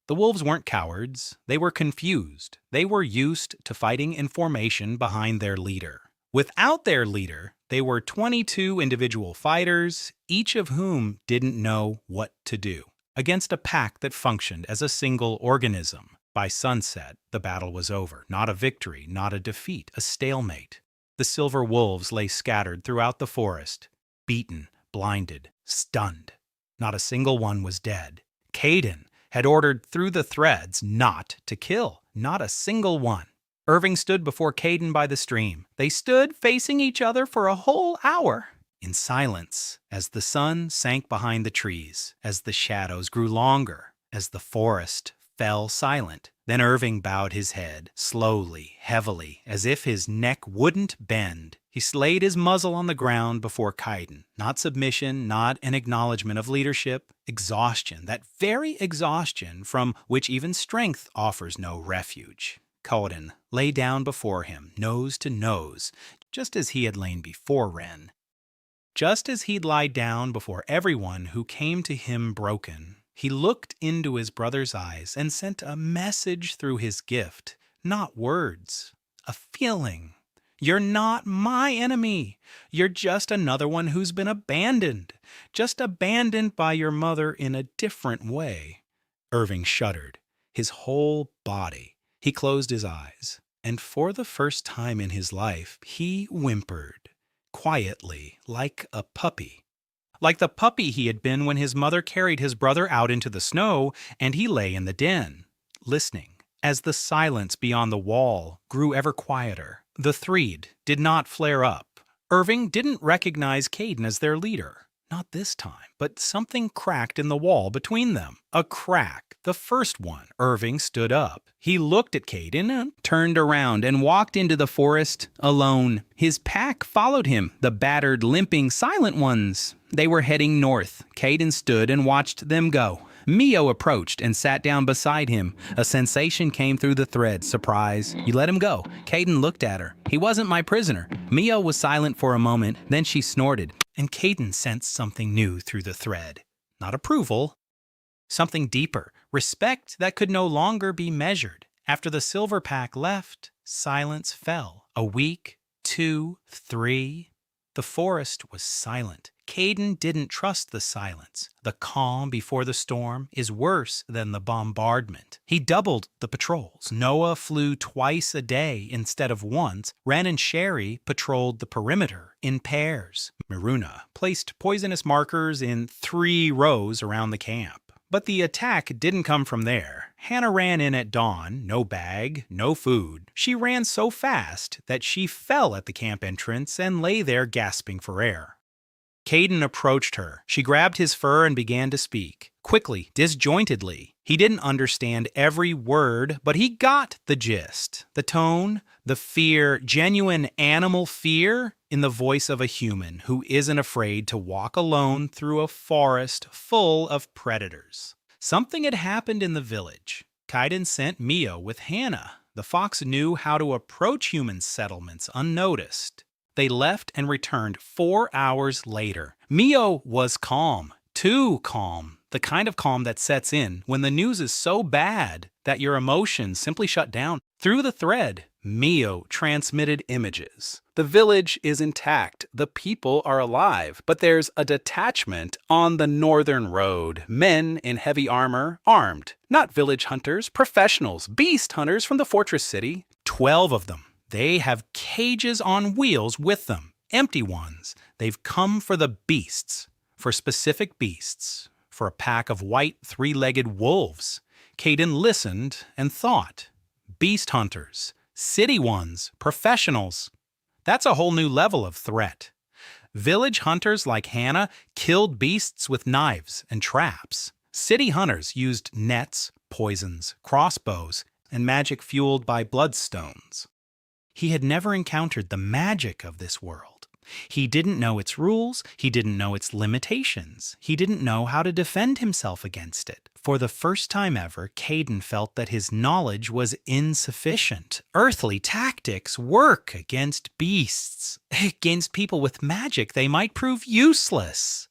A: The wolves weren't cowards. They were confused. They were used to fighting in formation behind their leader. Without their leader, they were 22 individual fighters, each of whom didn't know what to do, against a pack that functioned as a single organism. By sunset, the battle was over. Not a victory, not a defeat, a stalemate. The silver wolves lay scattered throughout the forest, beaten, blinded, stunned. Not a single one was dead. Caden had ordered through the threads not to kill, not a single one. Irving stood before Caden by the stream. They stood facing each other for a whole hour, in silence, as the sun sank behind the trees, as the shadows grew longer, as the forest fell silent. Then Irving bowed his head, slowly, heavily, as if his neck wouldn't bend. He laid his muzzle on the ground before Caden. Not submission, not an acknowledgement of leadership. Exhaustion, that very exhaustion from which even strength offers no refuge. Caden lay down before him, nose to nose, just as he had lain before Ren. Just as he'd lie down before everyone who came to him broken. He looked into his brother's eyes and sent a message through his gift, not words, a feeling. You're not my enemy. You're just another one who's been abandoned, just abandoned by your mother in a different way. Irving shuddered, his whole body. He closed his eyes, and for the first time in his life, he whimpered, quietly, like a puppy. Like the puppy he had been when his mother carried his brother out into the snow and he lay in the den, listening. As the silence beyond the wall grew ever quieter, the thread did not flare up. Irving didn't recognize Caden as their leader. Not this time, but something cracked in the wall between them. A crack, the first one. Irving stood up. He looked at Caden, turned around, and walked into the forest alone. His pack followed him, the battered, limping, silent ones. They were heading north. Caden stood and watched them go. Mio approached and sat down beside him. A sensation came through the thread. Surprise. You let him go. Caden looked at her. He wasn't my prisoner. Mio was silent for a moment. Then she snorted. And Caden sensed something new through the thread. Not approval. Something deeper. Respect that could no longer be measured. After the Silver Pack left, silence fell. A week, 2, 3. The forest was silent. Caden didn't trust the silence. The calm before the storm is worse than the bombardment. He doubled the patrols. Noah flew twice a day instead of once. Ren and Sherry patrolled the perimeter in pairs. Maruna placed poisonous markers in 3 rows around the camp. But the attack didn't come from there. Hannah ran in at dawn, no bag, no food. She ran so fast that she fell at the camp entrance and lay there gasping for air. Caden approached her. She grabbed his fur and began to speak. Quickly, disjointedly. He didn't understand every word, but he got the gist. The tone, the fear, genuine animal fear in the voice of a human who isn't afraid to walk alone through a forest full of predators. Something had happened in the village. Caden sent Mio with Hannah. The fox knew how to approach human settlements unnoticed. They left and returned 4 hours later. Mio was calm, too calm, the kind of calm that sets in when the news is so bad that your emotions simply shut down. Through the thread, Mio transmitted images. The village is intact, the people are alive, but there's a detachment on the northern road. Men in heavy armor, armed. Not village hunters, professionals, beast hunters from the fortress city. 12 of them. They have cages on wheels with them, empty ones. They've come for the beasts, for specific beasts, for a pack of white 3-legged wolves. Caden listened and thought. Beast hunters, city ones, professionals. That's a whole new level of threat. Village hunters like Hannah killed beasts with knives and traps. City hunters used nets, poisons, crossbows, and magic fueled by bloodstones. He had never encountered the magic of this world. He didn't know its rules. He didn't know its limitations. He didn't know how to defend himself against it. For the first time ever, Caden felt that his knowledge was insufficient. Earthly tactics work against beasts. Against people with magic, they might prove useless.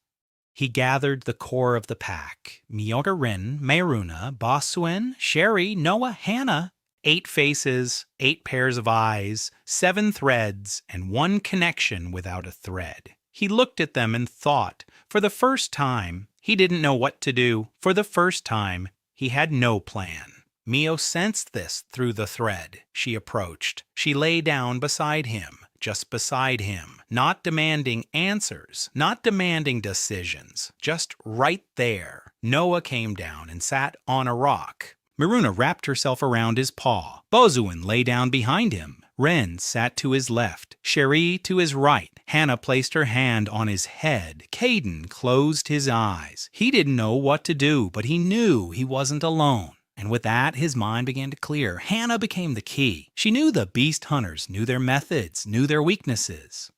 A: He gathered the core of the pack. Miotarin, Meruna, Boswen, Sherry, Noah, Hannah. 8 faces, 8 pairs of eyes, 7 threads, and 1 connection without a thread. He looked at them and thought. For the first time, he didn't know what to do. For the first time, he had no plan. Mio sensed this through the thread. She approached. She lay down beside him, just beside him, not demanding answers, not demanding decisions, just right there. Noah came down and sat on a rock. Maruna wrapped herself around his paw. Bozuin lay down behind him. Ren sat to his left. Sherry to his right. Hannah placed her hand on his head. Caden closed his eyes. He didn't know what to do, but he knew he wasn't alone. And with that, his mind began to clear. Hannah became the key. She knew the beast hunters, knew their methods, knew their weaknesses.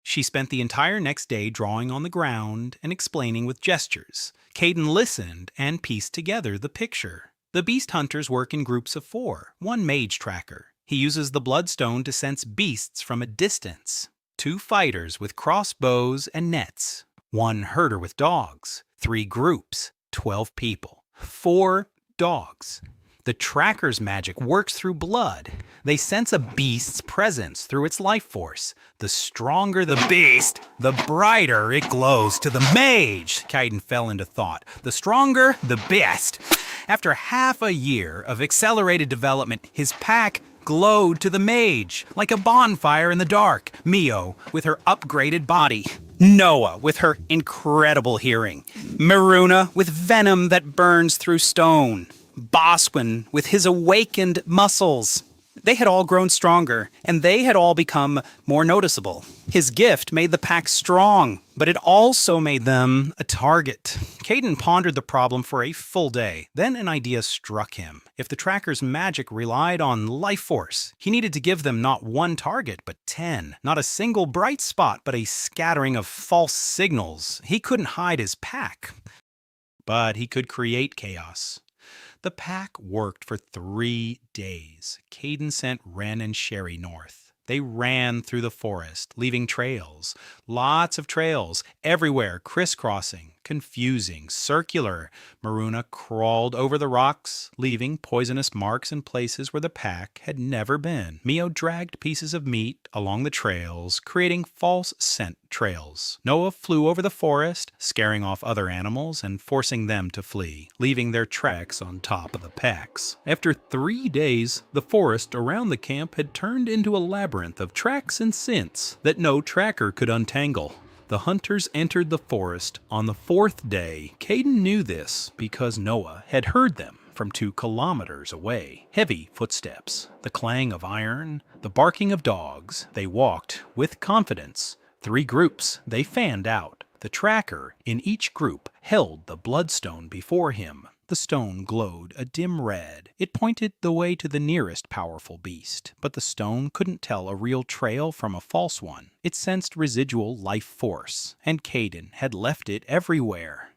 A: She spent the entire next day drawing on the ground and explaining with gestures. Caden listened and pieced together the picture. The beast hunters work in groups of 4, 1 mage tracker. He uses the bloodstone to sense beasts from a distance. 2 fighters with crossbows and nets. 1 herder with dogs. 3 groups, 12 people. 4 dogs. The tracker's magic works through blood. They sense a beast's presence through its life force. The stronger the beast, the brighter it glows to the mage. Caden fell into thought. The stronger, the best. After half a year of accelerated development, his pack glowed to the mage, like a bonfire in the dark. Mio, with her upgraded body. Noah, with her incredible hearing. Maruna, with venom that burns through stone. Boswen, with his awakened muscles. They had all grown stronger, and they had all become more noticeable. His gift made the pack strong, but it also made them a target. Caden pondered the problem for a full day. Then an idea struck him. If the tracker's magic relied on life force, he needed to give them not 1 target, but 10. Not a single bright spot, but a scattering of false signals. He couldn't hide his pack, but he could create chaos. The pack worked for 3 days. Caden sent Ren and Sherry north. They ran through the forest, leaving trails. Lots of trails, everywhere, crisscrossing. confusing, circular. Maruna crawled over the rocks, leaving poisonous marks in places where the pack had never been. Mio dragged pieces of meat along the trails, creating false scent trails. Noah flew over the forest, scaring off other animals and forcing them to flee, leaving their tracks on top of the packs. After 3 days, the forest around the camp had turned into a labyrinth of tracks and scents that no tracker could untangle. The hunters entered the forest on the 4th day. Caden knew this because Noah had heard them from 2 kilometers away. Heavy footsteps, the clang of iron, the barking of dogs. They walked with confidence. 3 groups. They fanned out. The tracker in each group held the bloodstone before him. The stone glowed a dim red. It pointed the way to the nearest powerful beast, but the stone couldn't tell a real trail from a false one. It sensed residual life force, and Caden had left it everywhere.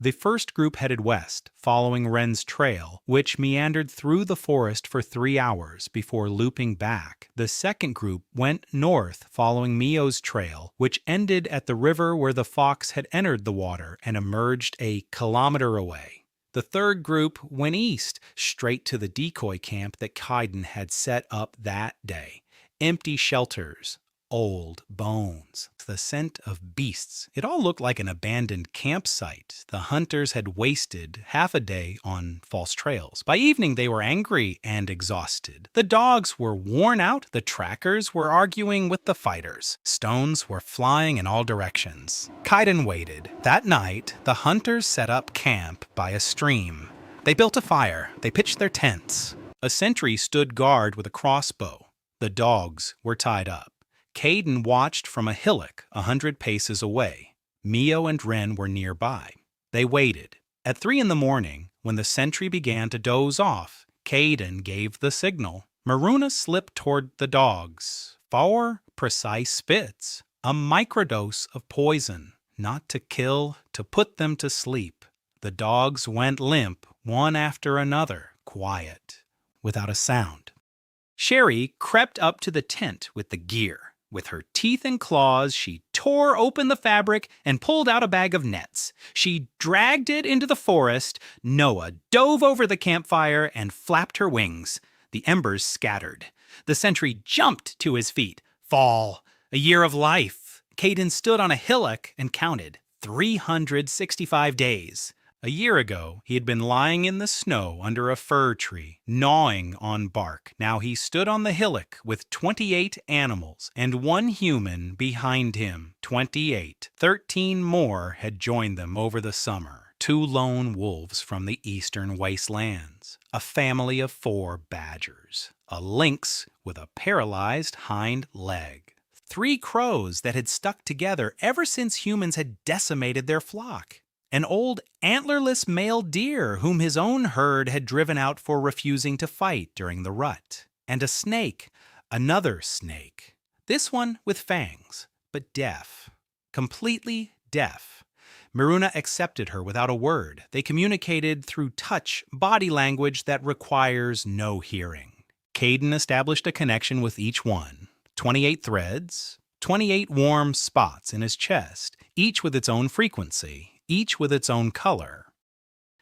A: The first group headed west, following Wren's trail, which meandered through the forest for 3 hours before looping back. The second group went north, following Mio's trail, which ended at the river where the fox had entered the water and emerged a kilometer away. The third group went east, straight to the decoy camp that Caden had set up that day. Empty shelters, old bones, the scent of beasts. It all looked like an abandoned campsite. The hunters had wasted half a day on false trails. By evening, they were angry and exhausted. The dogs were worn out. The trackers were arguing with the fighters. Stones were flying in all directions. Caden waited. That night, the hunters set up camp by a stream. They built a fire. They pitched their tents. A sentry stood guard with a crossbow. The dogs were tied up. Caden watched from a hillock 100 paces away. Mio and Wren were nearby. They waited. At 3 in the morning, when the sentry began to doze off, Caden gave the signal. Maruna slipped toward the dogs. 4 precise spits. A microdose of poison. Not to kill, to put them to sleep. The dogs went limp, one after another, quiet, without a sound. Sherry crept up to the tent with the gear. With her teeth and claws, she tore open the fabric and pulled out a bag of nets. She dragged it into the forest. Noah dove over the campfire and flapped her wings. The embers scattered. The sentry jumped to his feet. Fall. A year of life. Caden stood on a hillock and counted. 365 days. A year ago, he had been lying in the snow under a fir tree, gnawing on bark. Now he stood on the hillock with 28 animals and 1 human behind him. 28. 13 more had joined them over the summer. 2 lone wolves from the eastern wastelands. A family of 4 badgers. A lynx with a paralyzed hind leg. 3 crows that had stuck together ever since humans had decimated their flock. An old antlerless male deer whom his own herd had driven out for refusing to fight during the rut. And a snake, another snake. This one with fangs, but deaf. Completely deaf. Maruna accepted her without a word. They communicated through touch, body language that requires no hearing. Caden established a connection with each one. 28 threads, 28 warm spots in his chest, each with its own frequency. Each with its own color.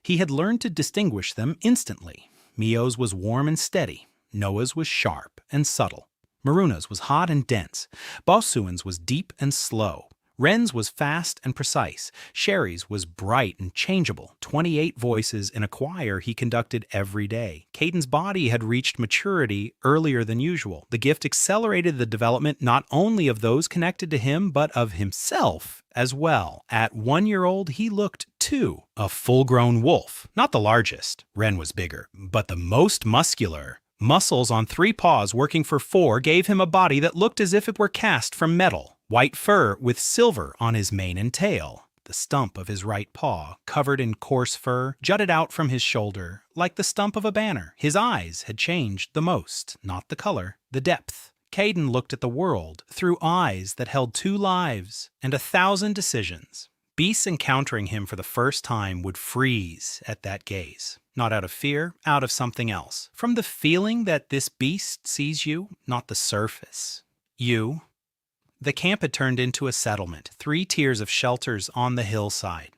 A: He had learned to distinguish them instantly. Mio's was warm and steady. Noah's was sharp and subtle. Maruna's was hot and dense. Bosuan's was deep and slow. Wren's was fast and precise. Sherry's was bright and changeable. 28 voices in a choir he conducted every day. Caden's body had reached maturity earlier than usual. The gift accelerated the development not only of those connected to him, but of himself as well. At 1 year old, he looked, too, a full-grown wolf. Not the largest. Wren was bigger, but the most muscular. Muscles on 3 paws working for 4 gave him a body that looked as if it were cast from metal. White fur with silver on his mane and tail. The stump of his right paw, covered in coarse fur, jutted out from his shoulder like the stump of a banner. His eyes had changed the most, not the color, the depth. Caden looked at the world through eyes that held 2 lives and 1,000 decisions. Beasts encountering him for the first time would freeze at that gaze. Not out of fear, out of something else. From the feeling that this beast sees you, not the surface. You. The camp had turned into a settlement, 3 tiers of shelters on the hillside.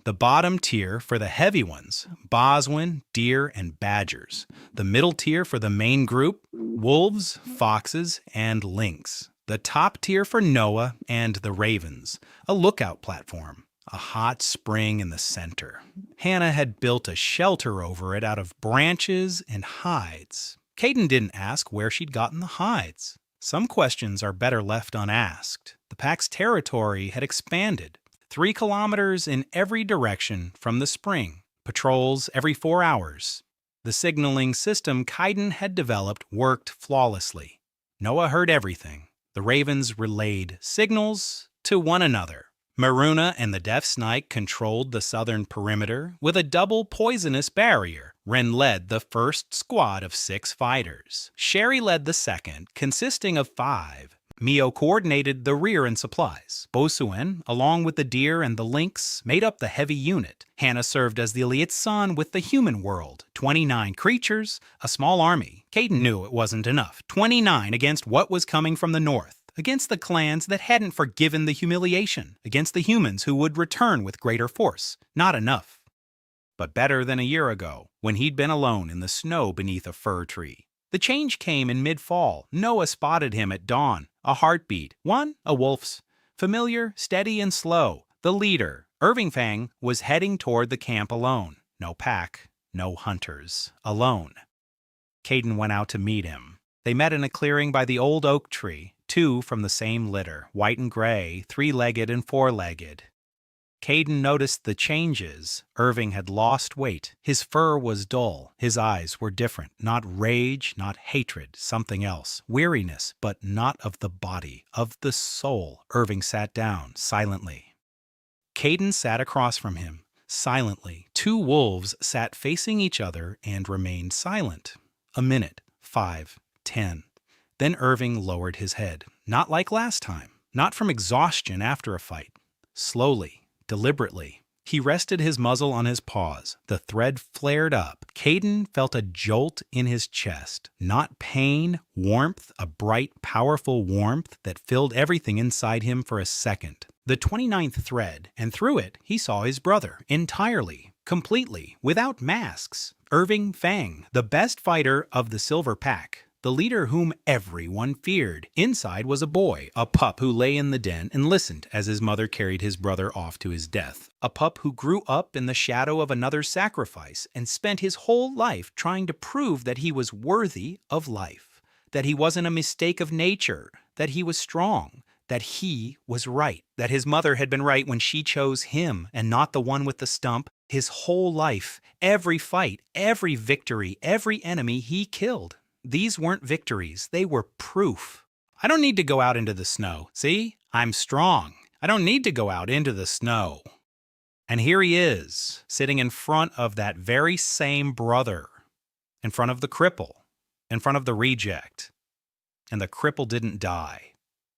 A: The bottom tier for the heavy ones, boswin, deer, and badgers. The middle tier for the main group, wolves, foxes, and lynx. The top tier for Noah and the ravens, a lookout platform. A hot spring in the center. Hannah had built a shelter over it out of branches and hides. Caden didn't ask where she'd gotten the hides. Some questions are better left unasked. The pack's territory had expanded. 3 kilometers in every direction from the spring. Patrols every 4 hours. The signaling system Caden had developed worked flawlessly. Noah heard everything. The ravens relayed signals to one another. Maruna and the Deaf Snake controlled the southern perimeter with a double poisonous barrier. Ren led the first squad of 6 fighters. Sherry led the second, consisting of 5. Mio coordinated the rear and supplies. Bosuen, along with the deer and the lynx, made up the heavy unit. Hannah served as the liaison with the human world. 29 creatures, a small army. Caden knew it wasn't enough. 29 against what was coming from the north. Against the clans that hadn't forgiven the humiliation, against the humans who would return with greater force. Not enough. But better than a year ago, when he'd been alone in the snow beneath a fir tree. The change came in mid-fall. Noah spotted him at dawn. A heartbeat. One, a wolf's. Familiar, steady, and slow. The leader, Irving Fang, was heading toward the camp alone. No pack, no hunters. Alone. Caden went out to meet him. They met in a clearing by the old oak tree. 2 from the same litter, white and gray, 3-legged and 4-legged. Caden noticed the changes. Irving had lost weight. His fur was dull. His eyes were different. Not rage, not hatred, something else. Weariness, but not of the body, of the soul. Irving sat down, silently. Caden sat across from him, silently. 2 wolves sat facing each other and remained silent. A minute, 5, 10. Then Irving lowered his head. Not like last time. Not from exhaustion after a fight. Slowly, deliberately. He rested his muzzle on his paws. The thread flared up. Caden felt a jolt in his chest. Not pain, warmth, a bright, powerful warmth that filled everything inside him for a second. The 29th thread, and through it, he saw his brother, entirely, completely, without masks. Irving Fang, the best fighter of the Silver Pack. The leader whom everyone feared. Inside was a boy, a pup who lay in the den and listened as his mother carried his brother off to his death. A pup who grew up in the shadow of another's sacrifice and spent his whole life trying to prove that he was worthy of life, that he wasn't a mistake of nature, that he was strong, that he was right, that his mother had been right when she chose him and not the one with the stump. His whole life, every fight, every victory, every enemy he killed. These weren't victories, they were proof. I don't need to go out into the snow. See? I'm strong. I don't need to go out into the snow. And here he is, sitting in front of that very same brother, in front of the cripple, in front of the reject. And the cripple didn't die.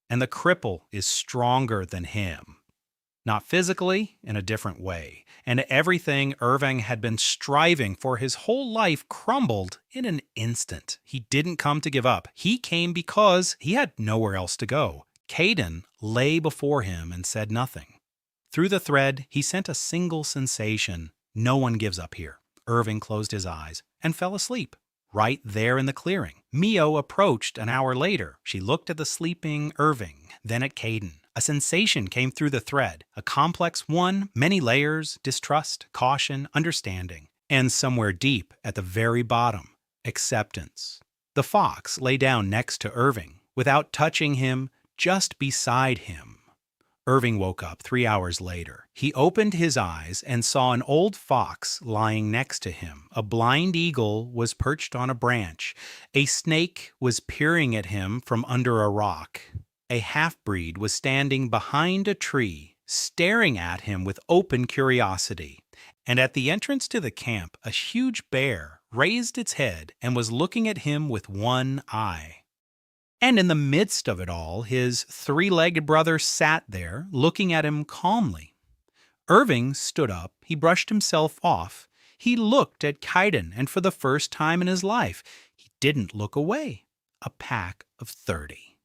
A: And the cripple is stronger than him. Not physically, in a different way. And everything Irving had been striving for his whole life crumbled in an instant. He didn't come to give up. He came because he had nowhere else to go. Caden lay before him and said nothing. Through the thread, he sent a single sensation. No one gives up here. Irving closed his eyes and fell asleep. Right there in the clearing. Mio approached an hour later. She looked at the sleeping Irving, then at Caden. A sensation came through the thread, a complex one, many layers, distrust, caution, understanding, and somewhere deep at the very bottom, acceptance. The fox lay down next to Irving, without touching him, just beside him. Irving woke up 3 hours later. He opened his eyes and saw an old fox lying next to him. A blind eagle was perched on a branch. A snake was peering at him from under a rock. A half-breed was standing behind a tree, staring at him with open curiosity. And at the entrance to the camp, a huge bear raised its head and was looking at him with one eye. And in the midst of it all, his 3-legged brother sat there, looking at him calmly. Irving stood up. He brushed himself off. He looked at Caden, and for the first time in his life, he didn't look away. A pack of 30.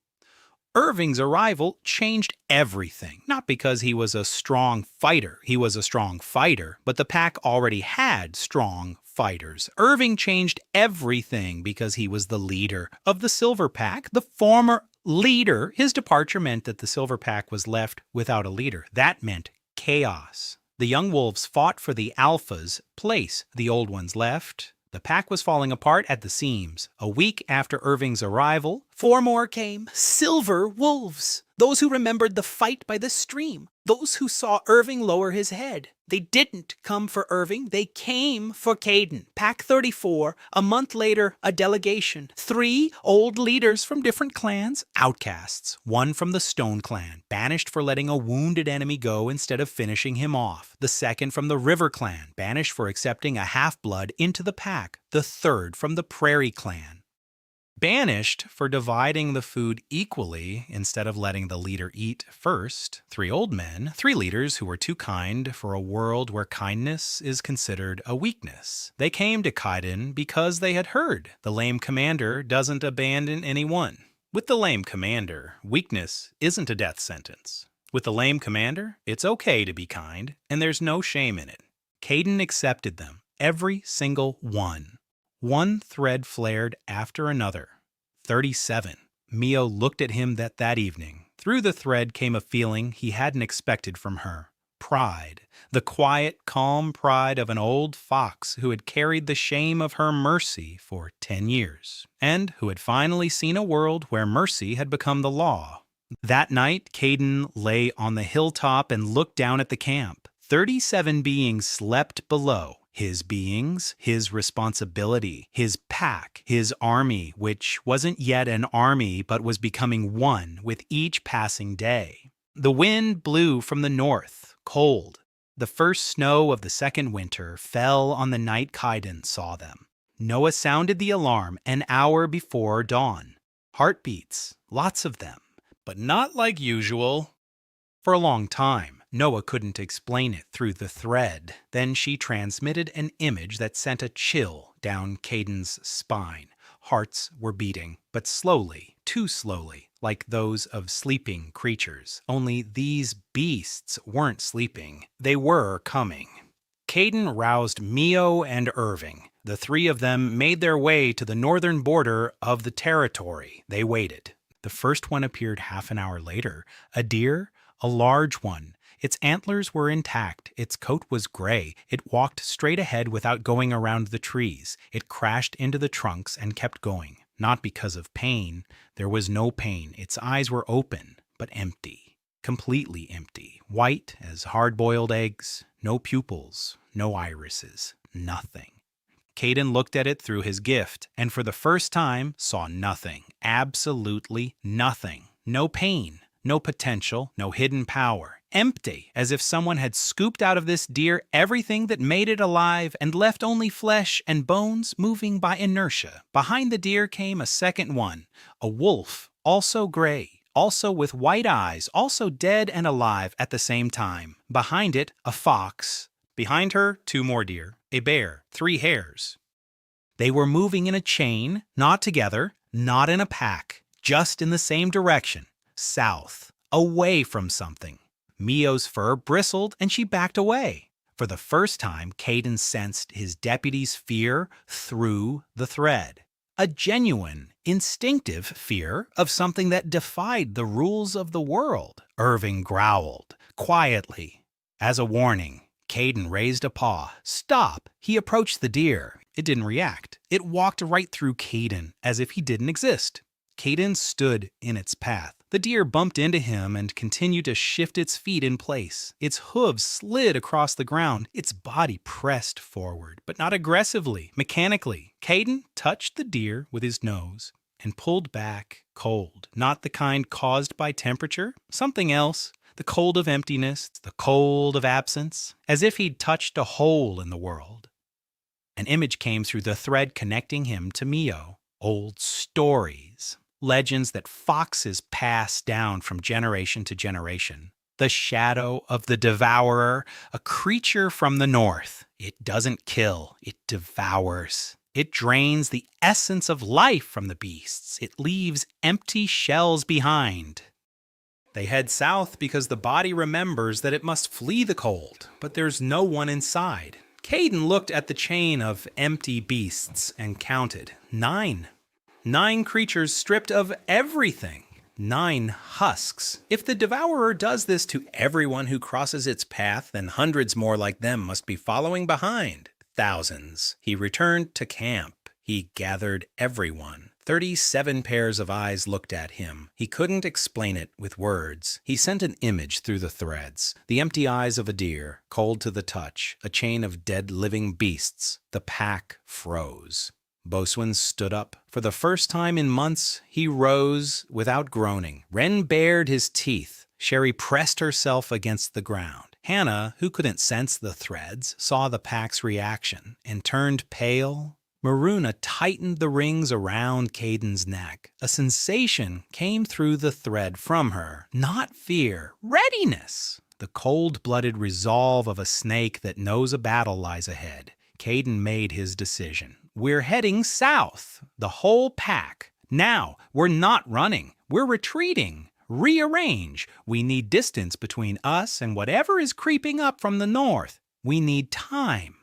A: Irving's arrival changed everything. Not because he was a strong fighter. He was a strong fighter, but the pack already had strong fighters. Irving changed everything because he was the leader of the Silver Pack, the former leader. His departure meant that the Silver Pack was left without a leader. That meant chaos. The young wolves fought for the alpha's place. The old ones left. The pack was falling apart at the seams. A week after Irving's arrival, 4 more came. Silver wolves. Those who remembered the fight by the stream. Those who saw Irving lower his head. They didn't come for Irving. They came for Caden. Pack 34. A month later, a delegation. 3 old leaders from different clans. Outcasts. 1 from the Stone Clan, banished for letting a wounded enemy go instead of finishing him off. The 2nd from the River Clan, banished for accepting a half-blood into the pack. The 3rd from the Prairie Clan, banished for dividing the food equally instead of letting the leader eat first. 3 old men, 3 leaders who were too kind for a world where kindness is considered a weakness. They came to Kaiden because they had heard the lame commander doesn't abandon anyone. With the lame commander, weakness isn't a death sentence. With the lame commander, it's okay to be kind, and there's no shame in it. Caden accepted them, every single one. One thread flared after another. 37. Mio looked at him that evening. Through the thread came a feeling he hadn't expected from her. Pride. The quiet, calm pride of an old fox who had carried the shame of her mercy for 10 years, and who had finally seen a world where mercy had become the law. That night, Caden lay on the hilltop and looked down at the camp. 37 beings slept below. His beings, his responsibility, his pack, his army, which wasn't yet an army but was becoming one with each passing day. The wind blew from the north, cold. The first snow of the second winter fell on the night Kaiden saw them. Noah sounded the alarm an hour before dawn. Heartbeats, lots of them, but not like usual. For a long time, Noah couldn't explain it through the thread. Then she transmitted an image that sent a chill down Caden's spine. Hearts were beating, but slowly, too slowly, like those of sleeping creatures. Only these beasts weren't sleeping. They were coming. Caden roused Mio and Irving. The 3 of them made their way to the northern border of the territory. They waited. The first one appeared half an hour later. A deer, a large one. Its antlers were intact. Its coat was gray. It walked straight ahead without going around the trees. It crashed into the trunks and kept going. Not because of pain. There was no pain. Its eyes were open, but empty. Completely empty. White as hard-boiled eggs. No pupils. No irises. Nothing. Caden looked at it through his gift, and for the first time saw nothing. Absolutely nothing. No pain. No potential. No hidden power. Empty, as if someone had scooped out of this deer everything that made it alive and left only flesh and bones moving by inertia. Behind the deer came a second one, a wolf, also gray, also with white eyes, also dead and alive at the same time. Behind it, a fox. Behind her, 2 more deer, a bear, 3 hares. They were moving in a chain, not together, not in a pack, just in the same direction, south, away from something. Mio's fur bristled and she backed away. For the first time, Caden sensed his deputy's fear through the thread. A genuine, instinctive fear of something that defied the rules of the world. Irving growled, quietly. As a warning, Caden raised a paw. Stop! He approached the deer. It didn't react. It walked right through Caden as if he didn't exist. Caden stood in its path. The deer bumped into him and continued to shift its feet in place. Its hooves slid across the ground. Its body pressed forward, but not aggressively, mechanically. Caden touched the deer with his nose and pulled back, cold. Not the kind caused by temperature, something else. The cold of emptiness, the cold of absence, as if he'd touched a hole in the world. An image came through the thread connecting him to Mio. Old stories. Legends that foxes pass down from generation to generation. The shadow of the devourer, a creature from the north. It doesn't kill, it devours. It drains the essence of life from the beasts. It leaves empty shells behind. They head south because the body remembers that it must flee the cold, but there's no one inside. Caden looked at the chain of empty beasts and counted 9. 9 creatures stripped of everything. 9 husks. If the devourer does this to everyone who crosses its path, then hundreds more like them must be following behind. Thousands. He returned to camp. He gathered everyone. 37 pairs of eyes looked at him. He couldn't explain it with words. He sent an image through the threads. The empty eyes of a deer, cold to the touch, a chain of dead living beasts. The pack froze. Boatswain stood up. For the first time in months, he rose without groaning. Wren bared his teeth. Sherry pressed herself against the ground. Hannah, who couldn't sense the threads, saw the pack's reaction and turned pale. Maruna tightened the rings around Caden's neck. A sensation came through the thread from her. Not fear, readiness. The cold-blooded resolve of a snake that knows a battle lies ahead. Caden made his decision. We're heading south. The whole pack. Now, we're not running. We're retreating. Rearrange. We need distance between us and whatever is creeping up from the north. We need time.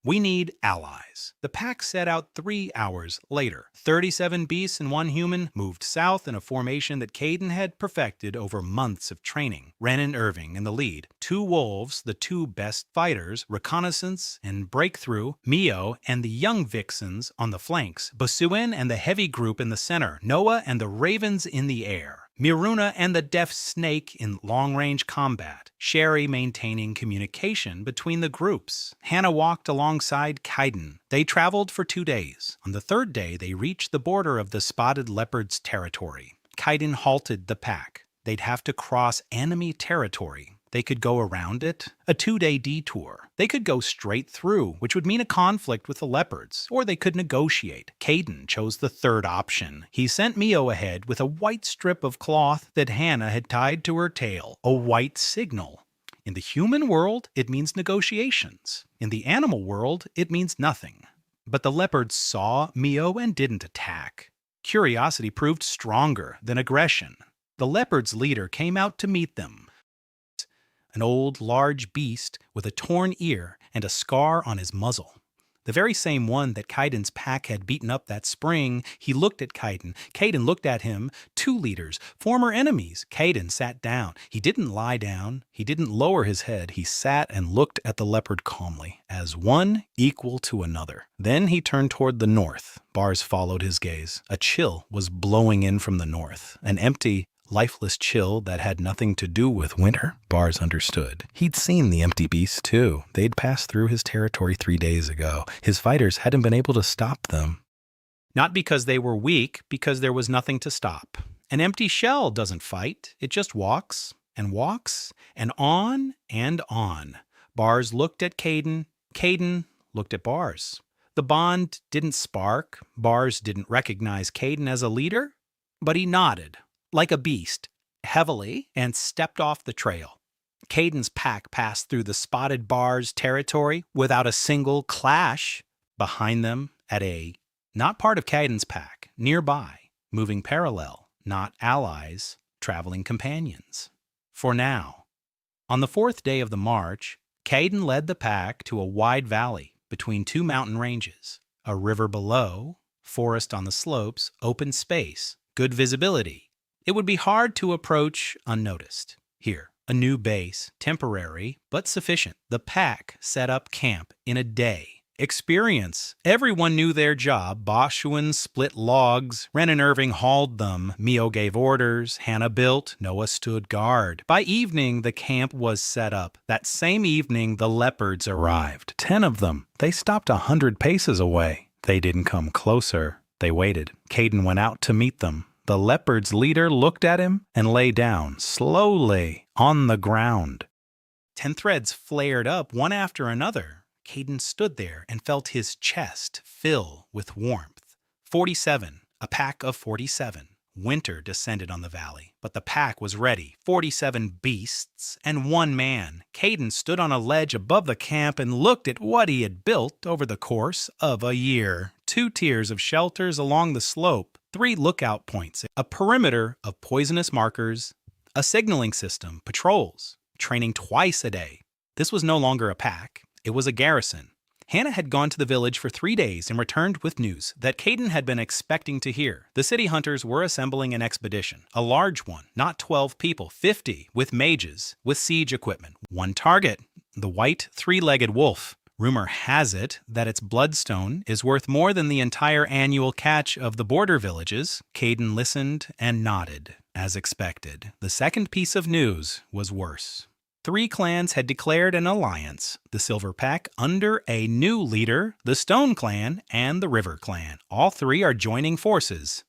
A: We need allies. The pack set out 3 hours later. 37 beasts and 1 human moved south in a formation that Caden had perfected over months of training. Wren and Irving in the lead. 2 wolves, the 2 best fighters, reconnaissance and breakthrough. Mio and the young vixens on the flanks. Bosuin and the heavy group in the center. Noah and the ravens in the air. Miruna and the deaf snake in long-range combat, Sherry maintaining communication between the groups. Hannah walked alongside Caden. They traveled for 2 days. On the 3rd day, they reached the border of the spotted leopard's territory. Caden halted the pack. They'd have to cross enemy territory. They could go around it, a 2-day detour. They could go straight through, which would mean a conflict with the leopards, or they could negotiate. Caden chose the 3rd option. He sent Mio ahead with a white strip of cloth that Hannah had tied to her tail, a white signal. In the human world, it means negotiations. In the animal world, it means nothing. But the leopards saw Mio and didn't attack. Curiosity proved stronger than aggression. The leopard's leader came out to meet them. An old, large beast with a torn ear and a scar on his muzzle. The very same one that Caden's pack had beaten up that spring. He looked at Caden. Caden looked at him. 2 leaders, former enemies. Caden sat down. He didn't lie down. He didn't lower his head. He sat and looked at the leopard calmly, as one equal to another. Then he turned toward the north. Bars followed his gaze. A chill was blowing in from the north. An empty, lifeless chill that had nothing to do with winter. Bars understood. He'd seen the empty beasts, too. They'd passed through his territory 3 days ago. His fighters hadn't been able to stop them. Not because they were weak, because there was nothing to stop. An empty shell doesn't fight. It just walks, and on and on. Bars looked at Caden. Caden looked at Bars. The bond didn't spark. Bars didn't recognize Caden as a leader, but he nodded, like a beast, heavily, and stepped off the trail. Caden's pack passed through the spotted Bars' territory without a single clash. Behind them, at a not part of Caden's pack, nearby, moving parallel, not allies, traveling companions. For now. On the 4th day of the march, Caden led the pack to a wide valley between 2 mountain ranges. A river below, forest on the slopes, open space, good visibility. It would be hard to approach unnoticed. Here, a new base, temporary, but sufficient. The pack set up camp in a day. Experience. Everyone knew their job. Boshuan split logs. Wren and Irving hauled them. Mio gave orders. Hannah built. Noah stood guard. By evening, the camp was set up. That same evening, the leopards arrived. 10 of them. They stopped 100 paces away. They didn't come closer. They waited. Caden went out to meet them. The leopard's leader looked at him and lay down, slowly, on the ground. 10 threads flared up, one after another. Caden stood there and felt his chest fill with warmth. 47, a pack of 47. Winter descended on the valley, but the pack was ready. 47 beasts and 1 man. Caden stood on a ledge above the camp and looked at what he had built over the course of a year. 2 tiers of shelters along the slope, 3 lookout points, a perimeter of poisonous markers, a signaling system, patrols, training twice a day. This was no longer a pack, it was a garrison. Hannah had gone to the village for 3 days and returned with news that Caden had been expecting to hear. The city hunters were assembling an expedition, a large one, not 12 people, 50, with mages, with siege equipment. 1 target, the white 3-legged wolf. Rumor has it that its bloodstone is worth more than the entire annual catch of the border villages. Caden listened and nodded. As expected, the second piece of news was worse. 3 clans had declared an alliance, the Silver Pack under a new leader, the Stone Clan and the River Clan. All 3 are joining forces.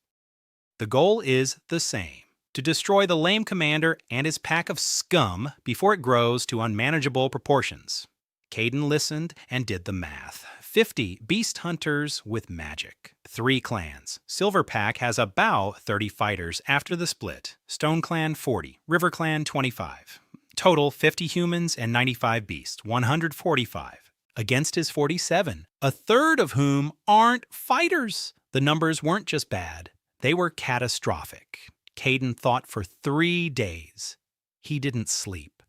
A: The goal is the same, to destroy the lame commander and his pack of scum before it grows to unmanageable proportions. Caden listened and did the math. 50 beast hunters with magic. 3 clans. Silver Pack has about 30 fighters after the split. Stone Clan 40, River Clan 25. Total 50 humans and 95 beasts, 145, against his 47, a third of whom aren't fighters. The numbers weren't just bad, they were catastrophic. Caden thought for 3 days. He didn't sleep.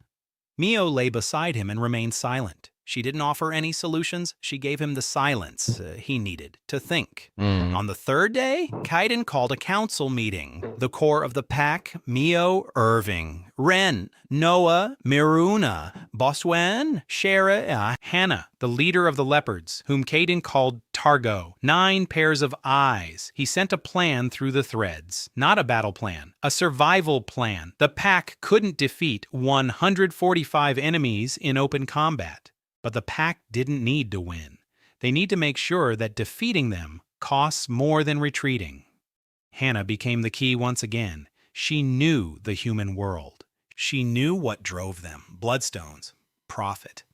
A: Mio lay beside him and remained silent. She didn't offer any solutions. She gave him the silence he needed to think. On the 3rd day, Caden called a council meeting. The core of the pack, Mio, Irving, Ren, Noah, Miruna, Boswen, Shara, Hannah, the leader of the leopards, whom Caden called Targo. 9 pairs of eyes. He sent a plan through the threads. Not a battle plan, a survival plan. The pack couldn't defeat 145 enemies in open combat. But the pack didn't need to win. They need to make sure that defeating them costs more than retreating. Hannah became the key once again. She knew the human world. She knew what drove them. Bloodstones, profit,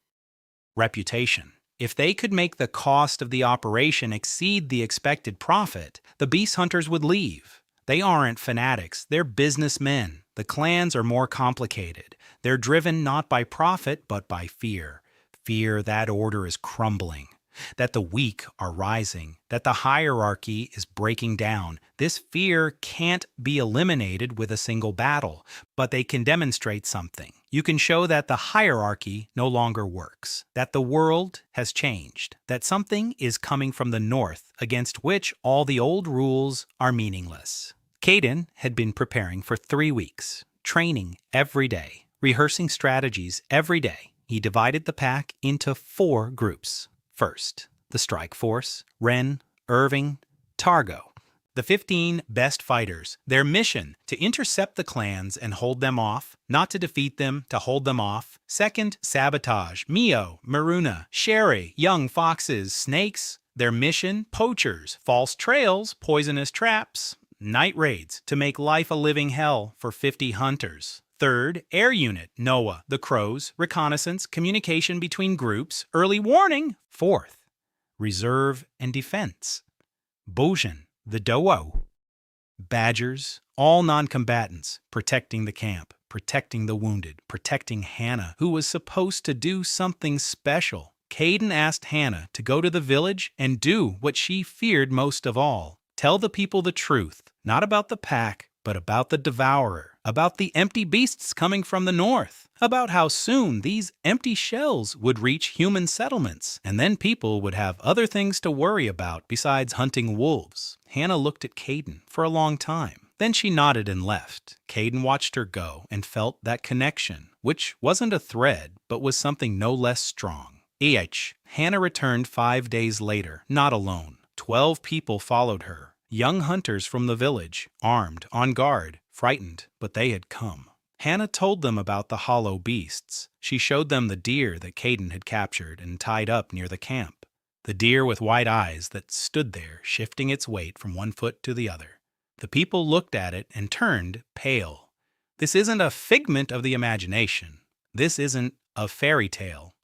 A: reputation. If they could make the cost of the operation exceed the expected profit, the beast hunters would leave. They aren't fanatics, they're businessmen. The clans are more complicated. They're driven not by profit, but by fear. Fear that order is crumbling, that the weak are rising, that the hierarchy is breaking down. This fear can't be eliminated with a single battle, but they can demonstrate something. You can show that the hierarchy no longer works, that the world has changed, that something is coming from the north against which all the old rules are meaningless. Caden had been preparing for 3 weeks, training every day, rehearsing strategies every day. He divided the pack into 4 groups. First, the strike force, Ren, Irving, Targo. The 15 best fighters. Their mission, to intercept the clans and hold them off, not to defeat them, to hold them off. Second, sabotage, Mio, Maruna, Sherry, young foxes, snakes. Their mission, poachers, false trails, poisonous traps. Night raids, to make life a living hell for 50 hunters. Third, air unit, Noah, the crows, reconnaissance, communication between groups, early warning. Fourth, reserve and defense, Bojan, the doe, badgers, all non-combatants, protecting the camp, protecting the wounded, protecting Hannah, who was supposed to do something special. Caden asked Hannah to go to the village and do what she feared most of all. Tell the people the truth, not about the pack, but about the devourer, about the empty beasts coming from the north, about how soon these empty shells would reach human settlements, and then people would have other things to worry about besides hunting wolves. Hannah looked at Caden for a long time. Then she nodded and left. Caden watched her go and felt that connection, which wasn't a thread, but was something no less strong. Hannah returned 5 days later, not alone. 12 people followed her. Young hunters from the village, armed, on guard, frightened, but they had come. Hannah told them about the hollow beasts. She showed them the deer that Caden had captured and tied up near the camp. The deer with white eyes that stood there, shifting its weight from one foot to the other. The people looked at it and turned pale. This isn't a figment of the imagination. This isn't a fairy tale.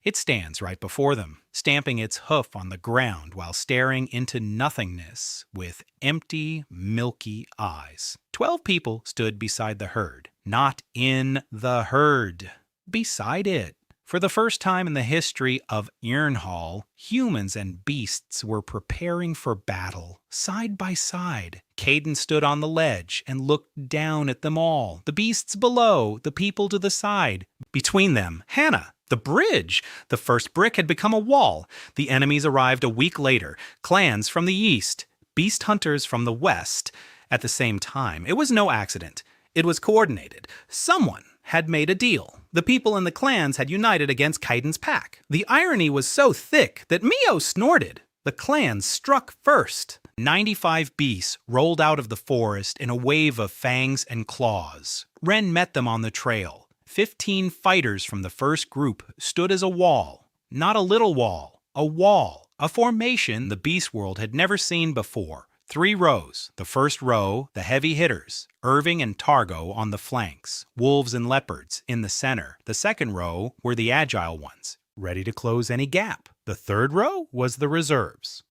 A: It stands right before them, stamping its hoof on the ground while staring into nothingness with empty, milky eyes. 12 people stood beside the herd, not in the herd, beside it. For the first time in the history of Earnhall, humans and beasts were preparing for battle, side by side. Caden stood on the ledge and looked down at them all, the beasts below, the people to the side. Between them, Hannah, the bridge. The first brick had become a wall. The enemies arrived a week later, clans from the east, beast hunters from the west. At the same time, it was no accident. It was coordinated. Someone had made a deal. The people in the clans had united against Kaiden's pack. The irony was so thick that Mio snorted. The clans struck first. 95 beasts rolled out of the forest in a wave of fangs and claws. Ren met them on the trail. 15 fighters from the first group stood as a wall. Not a little wall, a wall. A formation the beast world had never seen before. 3 rows. The first row, the heavy hitters, Irving and Targo on the flanks, wolves and leopards in the center. The second row were the agile ones, ready to close any gap. The third row was the reserves.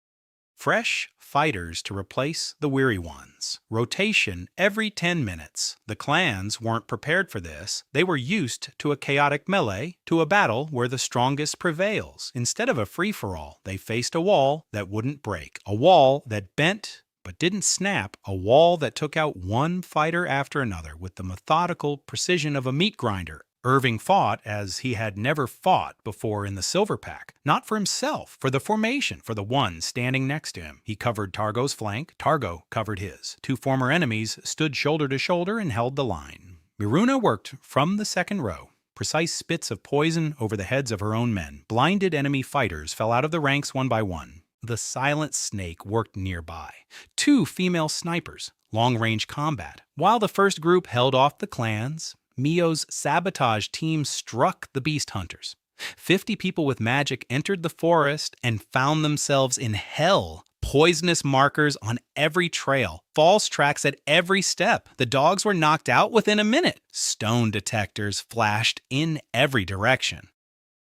A: Fresh fighters to replace the weary ones. Rotation every 10 minutes. The clans weren't prepared for this. They were used to a chaotic melee, to a battle where the strongest prevails. Instead of a free-for-all, they faced a wall that wouldn't break. A wall that bent but didn't snap, a wall that took out one fighter after another with the methodical precision of a meat grinder. Irving fought as he had never fought before in the Silver Pack. Not for himself, for the formation, for the one standing next to him. He covered Targo's flank, Targo covered his. 2 former enemies stood shoulder to shoulder and held the line. Miruna worked from the second row. Precise spits of poison over the heads of her own men. Blinded enemy fighters fell out of the ranks one by one. The silent snake worked nearby. 2 female snipers, long-range combat. While the first group held off the clans, Mio's sabotage team struck the beast hunters. 50 people with magic entered the forest and found themselves in hell. Poisonous markers on every trail, false tracks at every step. The dogs were knocked out within a minute. Stone detectors flashed in every direction.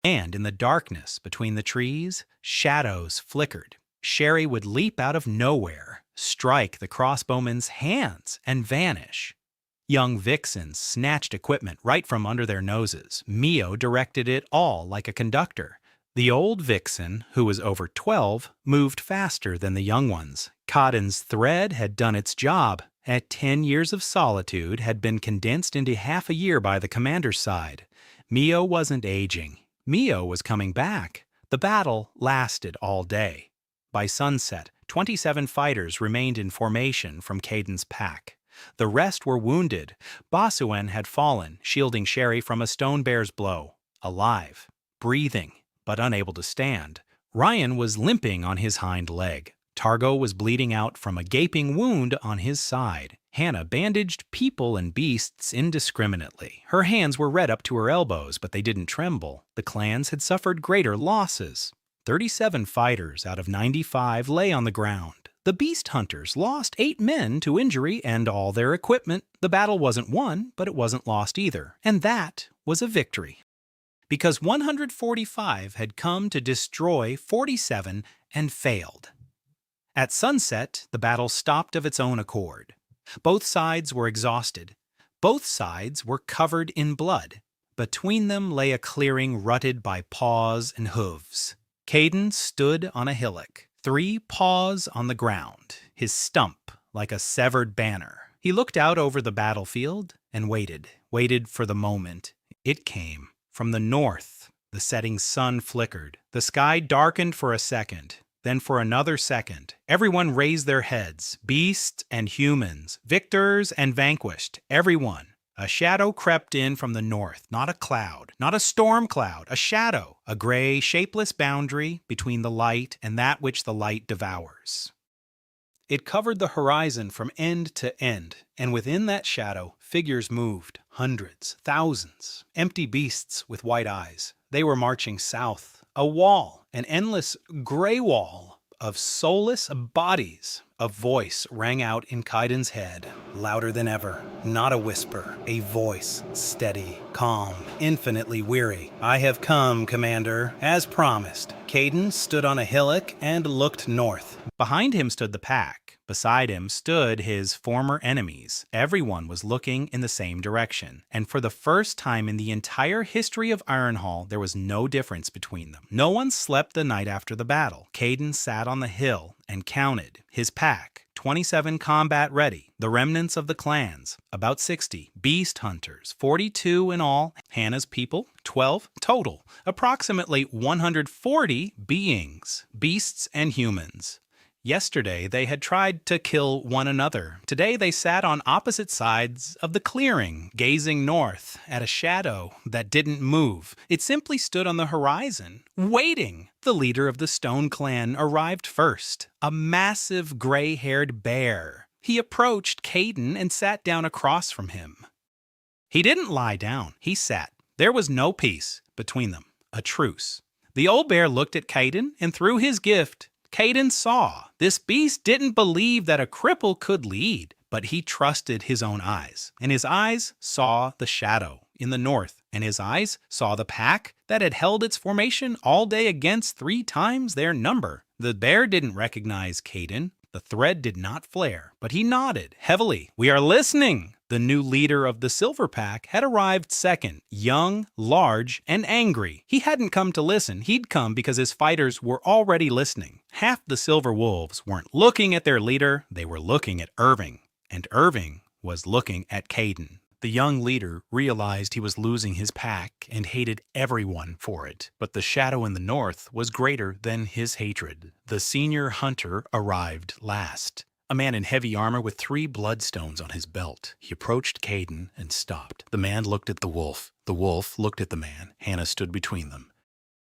A: And in the darkness between the trees, shadows flickered. Sherry would leap out of nowhere, strike the crossbowman's hands, and vanish. Young vixens snatched equipment right from under their noses. Mio directed it all like a conductor. The old vixen, who was over 12, moved faster than the young ones. Cotton's thread had done its job. At 10 years of solitude had been condensed into half a year by the commander's side. Mio wasn't aging. Mio was coming back. The battle lasted all day. By sunset, 27 fighters remained in formation from Caden's pack. The rest were wounded. Basuan had fallen, shielding Sherry from a stone bear's blow. Alive, breathing, but unable to stand. Ryan was limping on his hind leg. Targo was bleeding out from a gaping wound on his side. Hannah bandaged people and beasts indiscriminately. Her hands were red up to her elbows, but they didn't tremble. The clans had suffered greater losses. 37 fighters out of 95 lay on the ground. The beast hunters lost 8 men to injury and all their equipment. The battle wasn't won, but it wasn't lost either. And that was a victory. Because 145 had come to destroy 47 and failed. At sunset, the battle stopped of its own accord. Both sides were exhausted. Both sides were covered in blood. Between them lay a clearing rutted by paws and hooves. Caden stood on a hillock, 3 paws on the ground, his stump like a severed banner. He looked out over the battlefield and waited for the moment. It came. From the north, the setting sun flickered. The sky darkened for a second. Then for another second, everyone raised their heads, beasts and humans, victors and vanquished, everyone. A shadow crept in from the north, not a cloud, not a storm cloud, a shadow, a gray, shapeless boundary between the light and that which the light devours. It covered the horizon from end to end, and within that shadow, figures moved, hundreds, thousands, empty beasts with white eyes. They were marching south. A wall, an endless gray wall of soulless bodies. A voice rang out in Kaiden's head, louder than ever. Not a whisper, a voice, steady, calm, infinitely weary. "I have come, Commander, as promised." Kaiden stood on a hillock and looked north. Behind him stood the pack. Beside him stood his former enemies. Everyone was looking in the same direction. And for the first time in the entire history of Ironhall, there was no difference between them. No one slept the night after the battle. Kaiden sat on the hill and counted his pack. 27 combat ready, the remnants of the clans, about 60, beast hunters, 42 in all, Hannah's people, 12 total, approximately 140 beings, beasts and humans. Yesterday, they had tried to kill one another. Today, they sat on opposite sides of the clearing, gazing north at a shadow that didn't move. It simply stood on the horizon, waiting. The leader of the Stone Clan arrived first, a massive gray-haired bear. He approached Kaiden and sat down across from him. He didn't lie down. He sat. There was no peace between them, a truce. The old bear looked at Kaiden, and through his gift, Kaiden saw. This beast didn't believe that a cripple could lead, but he trusted his own eyes. And his eyes saw the shadow in the north, and his eyes saw the pack that had held its formation all day against 3 times their number. The bear didn't recognize Kaiden. The thread did not flare, but he nodded heavily. "We are listening." The new leader of the Silver Pack had arrived second, young, large, and angry. He hadn't come to listen. He'd come because his fighters were already listening. Half the Silver Wolves weren't looking at their leader, they were looking at Irving. And Irving was looking at Kaiden. The young leader realized he was losing his pack and hated everyone for it. But the shadow in the north was greater than his hatred. The senior hunter arrived last. A man in heavy armor with 3 bloodstones on his belt. He approached Kaiden and stopped. The man looked at the wolf. The wolf looked at the man. Hannah stood between them.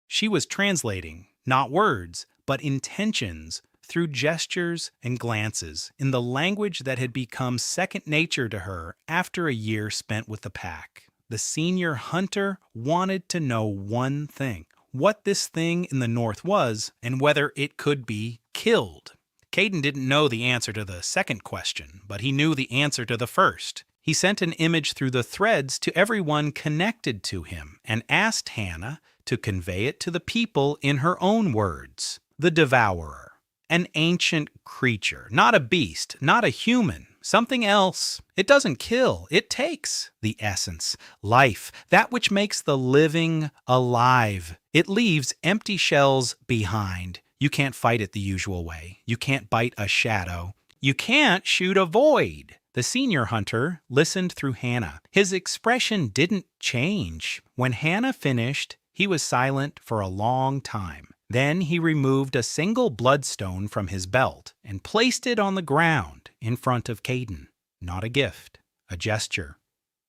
A: She was translating, not words, but intentions, through gestures and glances, in the language that had become second nature to her after a year spent with the pack. The senior hunter wanted to know one thing, what this thing in the north was, and whether it could be killed. Kaiden didn't know the answer to the second question, but he knew the answer to the first. He sent an image through the threads to everyone connected to him and asked Hannah to convey it to the people in her own words. The Devourer. An ancient creature, not a beast, not a human, something else. It doesn't kill, it takes the essence, life, that which makes the living alive. It leaves empty shells behind. You can't fight it the usual way. You can't bite a shadow. You can't shoot a void. The senior hunter listened through Hannah. His expression didn't change. When Hannah finished, he was silent for a long time. Then he removed a single bloodstone from his belt and placed it on the ground in front of Kaiden. Not a gift, a gesture.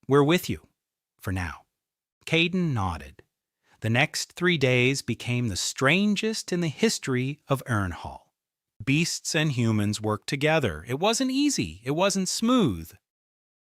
A: "We're with you, for now." Kaiden nodded. The next 3 days became the strangest in the history of Ironhall. Beasts and humans worked together. It wasn't easy. It wasn't smooth.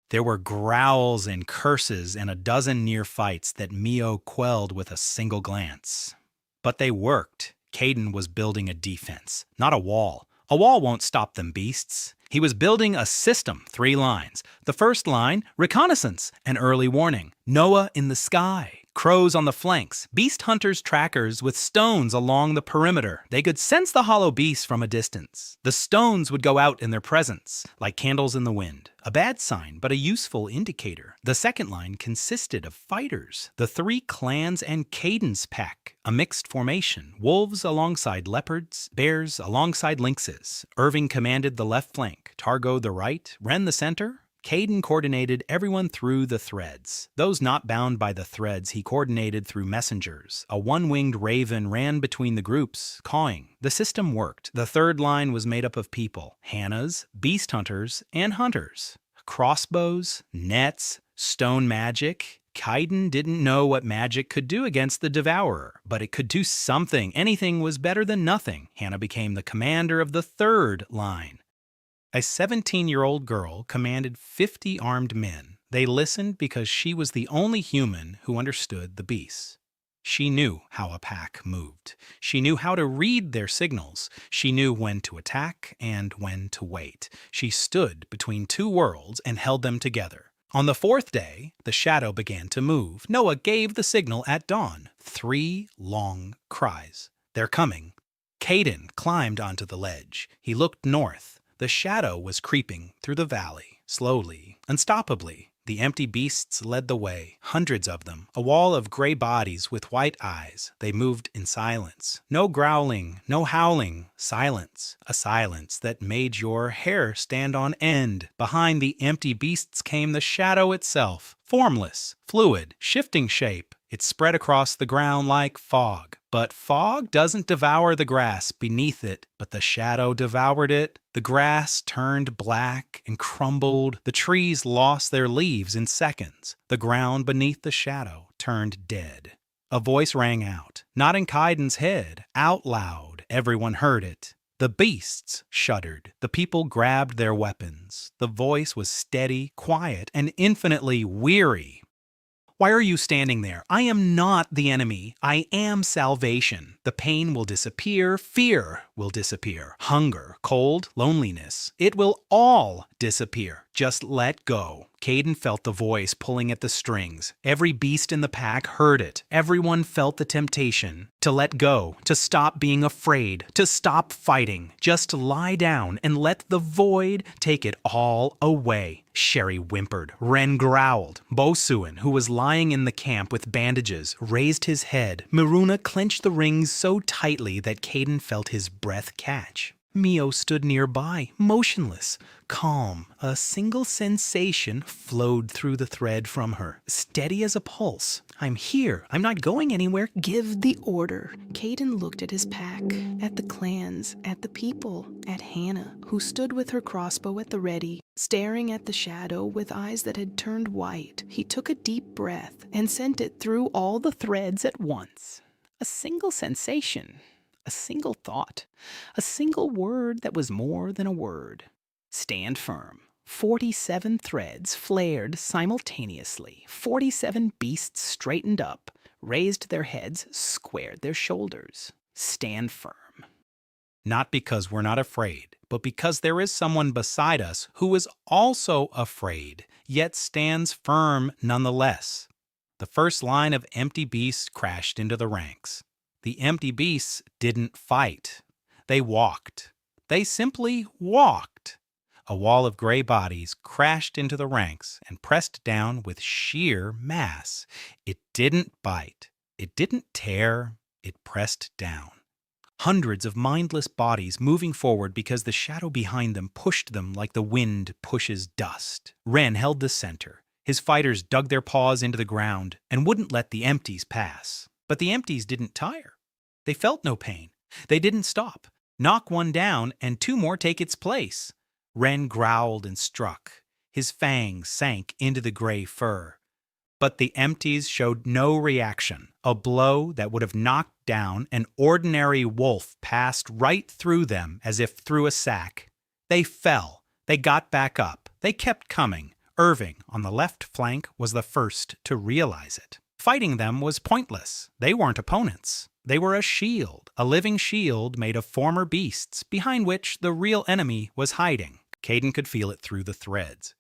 A: There were growls and curses and a dozen near fights that Mio quelled with a single glance. But they worked. Kaiden was building a defense, not a wall. A wall won't stop them beasts. He was building a system, 3 lines. The first line, reconnaissance, an early warning. Noah in the sky. Crows on the flanks, beast hunters' trackers with stones along the perimeter. They could sense the hollow beasts from a distance. The stones would go out in their presence, like candles in the wind. A bad sign, but a useful indicator. The second line consisted of fighters. The 3 clans and Kaiden's pack, a mixed formation. Wolves alongside leopards, bears alongside lynxes. Irving commanded the left flank, Targo the right, Ren the center. Kaiden coordinated everyone through the threads. Those not bound by the threads he coordinated through messengers. A one-winged raven ran between the groups, cawing. The system worked. The third line was made up of people. Hannahs, beast hunters, and hunters. Crossbows, nets, stone magic. Kaiden didn't know what magic could do against the Devourer, but it could do something. Anything was better than nothing. Hannah became the commander of the third line. A 17-year-old girl commanded 50 armed men. They listened because she was the only human who understood the beasts. She knew how a pack moved. She knew how to read their signals. She knew when to attack and when to wait. She stood between two worlds and held them together. On the fourth day, the shadow began to move. Noah gave the signal at dawn. 3 long cries. They're coming. Caden climbed onto the ledge. He looked north. The shadow was creeping through the valley, slowly, unstoppably. The empty beasts led the way, hundreds of them, a wall of gray bodies with white eyes. They moved in silence. No growling, no howling, silence. A silence that made your hair stand on end. Behind the empty beasts came the shadow itself, formless, fluid, shifting shape. It spread across the ground like fog. But fog doesn't devour the grass beneath it, but the shadow devoured it. The grass turned black and crumbled. The trees lost their leaves in seconds. The ground beneath the shadow turned dead. A voice rang out, not in Kaiden's head, out loud. Everyone heard it. The beasts shuddered. The people grabbed their weapons. The voice was steady, quiet, and infinitely weary. Why are you standing there? I am not the enemy. I am salvation. The pain will disappear. Fear will disappear. Hunger, cold, loneliness. It will all disappear. Just let go. Caden felt the voice pulling at the strings. Every beast in the pack heard it. Everyone felt the temptation to let go, to stop being afraid, to stop fighting. Just lie down and let the void take it all away. Sherry whimpered. Ren growled. Bosuin, who was lying in the camp with bandages, raised his head. Miruna clenched the rings so tightly that Caden felt his breath catch. Mio stood nearby, motionless, calm. A single sensation flowed through the thread from her, steady as a pulse. I'm here. I'm not going anywhere.
B: Give the order. Caden looked at his pack, at the clans, at the people, at Hannah, who stood with her crossbow at the ready, staring at the shadow with eyes that had turned white. He took a deep breath and sent it through all the threads at once. A single sensation. A single thought, a single word that was more than a word. Stand firm. 47 threads flared simultaneously. 47 beasts straightened up, raised their heads, squared their shoulders. Stand firm.
A: Not because we're not afraid, but because there is someone beside us who is also afraid, yet stands firm nonetheless. The first line of empty beasts crashed into the ranks. The empty beasts didn't fight. They walked. They simply walked. A wall of gray bodies crashed into the ranks and pressed down with sheer mass. It didn't bite. It didn't tear. It pressed down. Hundreds of mindless bodies moving forward because the shadow behind them pushed them like the wind pushes dust. Ren held the center. His fighters dug their paws into the ground and wouldn't let the empties pass. But the empties didn't tire. They felt no pain. They didn't stop. Knock one down and 2 more take its place. Ren growled and struck. His fangs sank into the gray fur. But the empties showed no reaction. A blow that would have knocked down an ordinary wolf passed right through them as if through a sack. They fell. They got back up. They kept coming. Irving, on the left flank, was the first to realize it. Fighting them was pointless. They weren't opponents. They were a shield, a living shield made of former beasts, behind which the real enemy was hiding. Caden could feel it through the threads.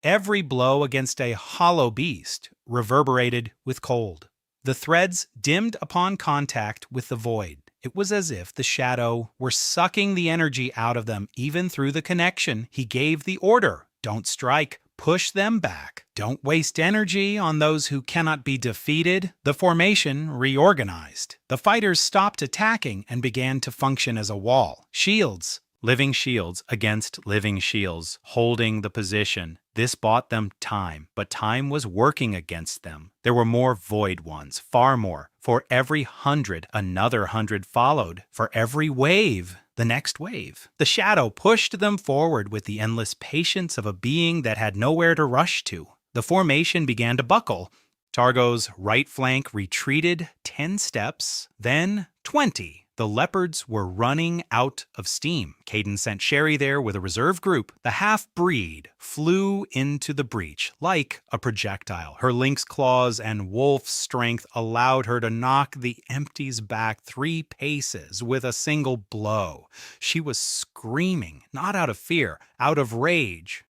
A: Every blow against a hollow beast reverberated with cold. The threads dimmed upon contact with the void. It was as if the shadow were sucking the energy out of them even through the connection. He gave the order. Don't strike. Push them back. Don't waste energy on those who cannot be defeated. The formation reorganized. The fighters stopped attacking and began to function as a wall. Shields. Living shields against living shields, holding the position. This bought them time, but time was working against them. There were more void ones, far more. For every 100, another 100 followed. For every wave, the next wave. The shadow pushed them forward with the endless patience of a being that had nowhere to rush to. The formation began to buckle. Targo's right flank retreated 10 steps, then 20. The leopards were running out of steam. Caden sent Sherry there with a reserve group. The half-breed flew into the breach like a projectile. Her lynx claws and wolf strength allowed her to knock the empties back 3 paces with a single blow. She was screaming, not out of fear, out of rage.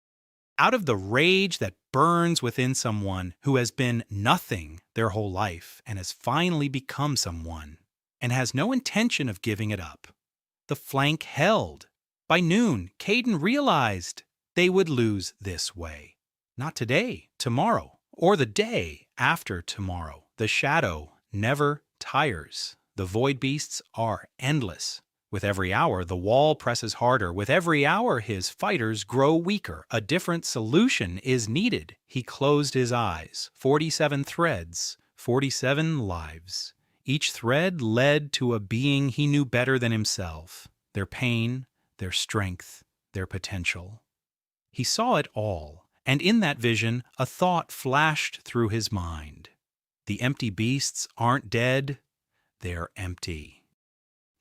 A: Out of the rage that burns within someone who has been nothing their whole life and has finally become someone, and has no intention of giving it up. The flank held. By noon, Caden realized they would lose this way. Not today, tomorrow, or the day after tomorrow. The shadow never tires. The void beasts are endless. With every hour, the wall presses harder. With every hour, his fighters grow weaker. A different solution is needed. He closed his eyes. 47 threads, 47 lives. Each thread led to a being he knew better than himself. Their pain, their strength, their potential. He saw it all, and in that vision, a thought flashed through his mind. The empty beasts aren't dead, they're empty.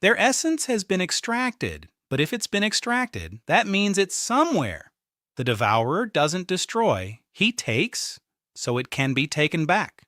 A: Their essence has been extracted, but if it's been extracted, that means it's somewhere. The devourer doesn't destroy, he takes, so it can be taken back.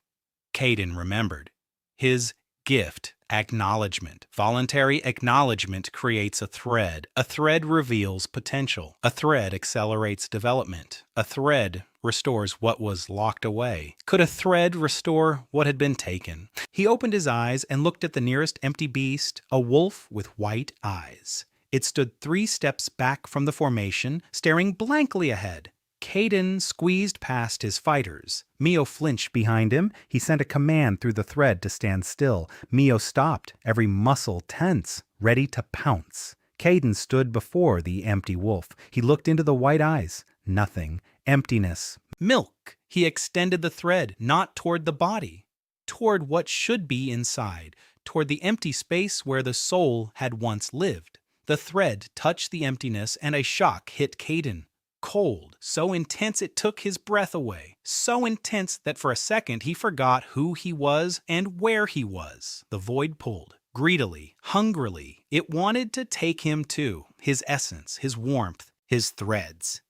A: Caden remembered. His gift, acknowledgement. Voluntary acknowledgement creates a thread. A thread reveals potential. A thread accelerates development. A thread restores what was locked away. Could a thread restore what had been taken? He opened his eyes and looked at the nearest empty beast, a wolf with white eyes. It stood 3 steps back from the formation, staring blankly ahead. Caden squeezed past his fighters. Mio flinched behind him. He sent a command through the thread to stand still. Mio stopped, every muscle tense, ready to pounce. Caden stood before the empty wolf. He looked into the white eyes. Nothing. Emptiness. Milk. He extended the thread, not toward the body, toward what should be inside, toward the empty space where the soul had once lived. The thread touched the emptiness and a shock hit Caden. Cold, so intense it took his breath away, so intense that for a second he forgot who he was and where he was. The void pulled, greedily, hungrily. It wanted to take him too, his essence, his warmth, his threads.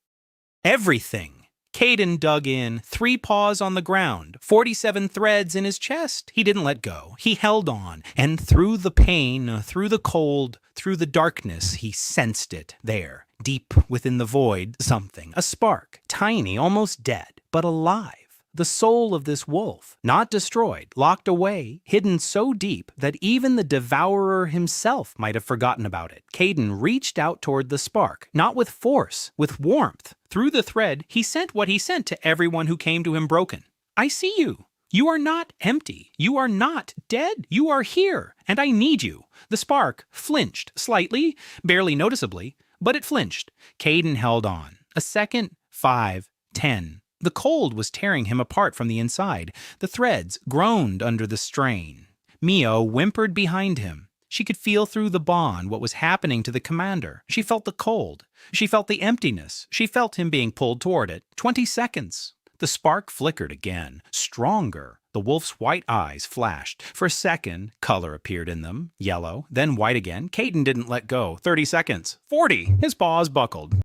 A: Everything. Caden dug in, 3 paws on the ground, 47 threads in his chest. He didn't let go. He held on, and through the pain, through the cold, through the darkness, he sensed it there. Deep within the void, something, a spark, tiny, almost dead, but alive. The soul of this wolf, not destroyed, locked away, hidden so deep that even the devourer himself might have forgotten about it. Caden reached out toward the spark, not with force, with warmth. Through the thread, he sent what he sent to everyone who came to him broken. I see you. You are not empty. You are not dead. You are here, and I need you. The spark flinched slightly, barely noticeably, but it flinched. Caden held on. A second, 5, 10. The cold was tearing him apart from the inside. The threads groaned under the strain. Mio whimpered behind him. She could feel through the bond what was happening to the commander. She felt the cold. She felt the emptiness. She felt him being pulled toward it. 20 seconds. The spark flickered again, stronger. The wolf's white eyes flashed. For a second, color appeared in them, yellow, then white again. Caden didn't let go. 30 seconds. 40. His paws buckled.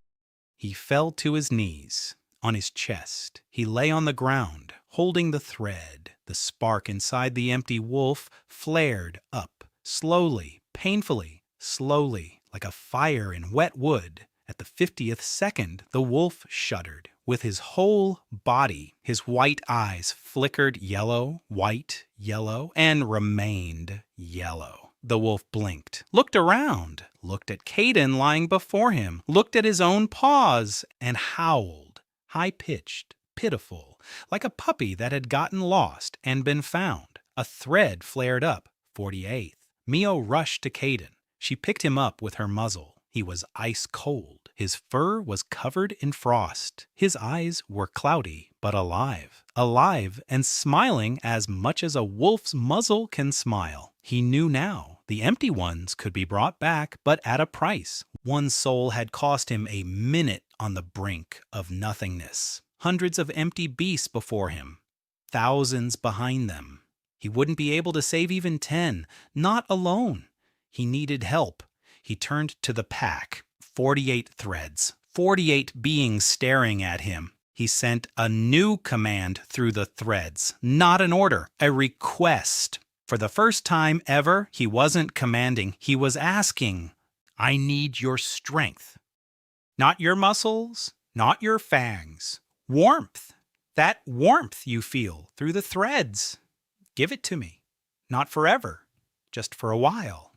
A: He fell to his knees. On his chest, he lay on the ground, holding the thread. The spark inside the empty wolf flared up, slowly, painfully, slowly, like a fire in wet wood. At the 50th second, the wolf shuddered. With his whole body, his white eyes flickered yellow, white, yellow, and remained yellow. The wolf blinked, looked around, looked at Caden lying before him, looked at his own paws, and howled. High-pitched, pitiful, like a puppy that had gotten lost and been found. A thread flared up, 48th. Mio rushed to Caden. She picked him up with her muzzle. He was ice cold. His fur was covered in frost. His eyes were cloudy, but alive. Alive and smiling as much as a wolf's muzzle can smile. He knew now the empty ones could be brought back, but at a price. One soul had cost him a minute on the brink of nothingness. Hundreds of empty beasts before him. Thousands behind them. He wouldn't be able to save even 10. Not alone. He needed help. He turned to the pack. 48 threads. 48 beings staring at him. He sent a new command through the threads. Not an order, a request. For the first time ever, he wasn't commanding. He was asking, I need your strength. Not your muscles, not your fangs. Warmth. That warmth you feel through the threads. Give it to me. Not forever, just for a while.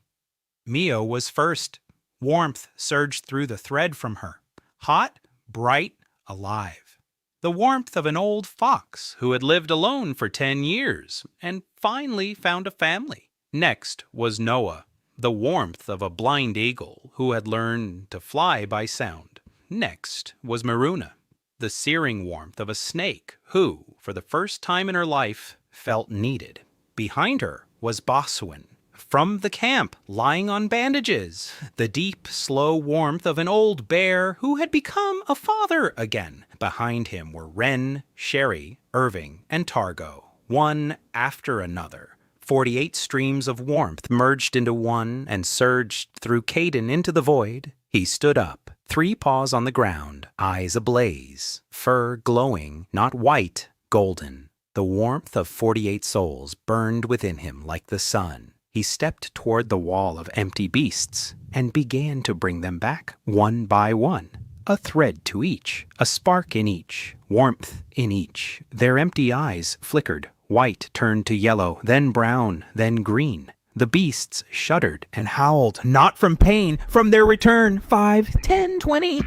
A: Mio was first. Warmth surged through the thread from her. Hot, bright, alive. The warmth of an old fox who had lived alone for 10 years and finally found a family. Next was Noah, the warmth of a blind eagle who had learned to fly by sound. Next was Maruna, the searing warmth of a snake who, for the first time in her life, felt needed. Behind her was Boswin, from the camp, lying on bandages, the deep, slow warmth of an old bear who had become a father again. Behind him were Wren, Sherry, Irving, and Targo, one after another. 48 streams of warmth merged into one and surged through Caden into the void. He stood up, 3 paws on the ground, eyes ablaze, fur glowing, not white, golden. The warmth of 48 souls burned within him like the sun. He stepped toward the wall of empty beasts and began to bring them back one by one. A thread to each, a spark in each, warmth in each. Their empty eyes flickered. White turned to yellow, then brown, then green. The beasts shuddered and howled, not from pain, from their return. 5, 10, 20.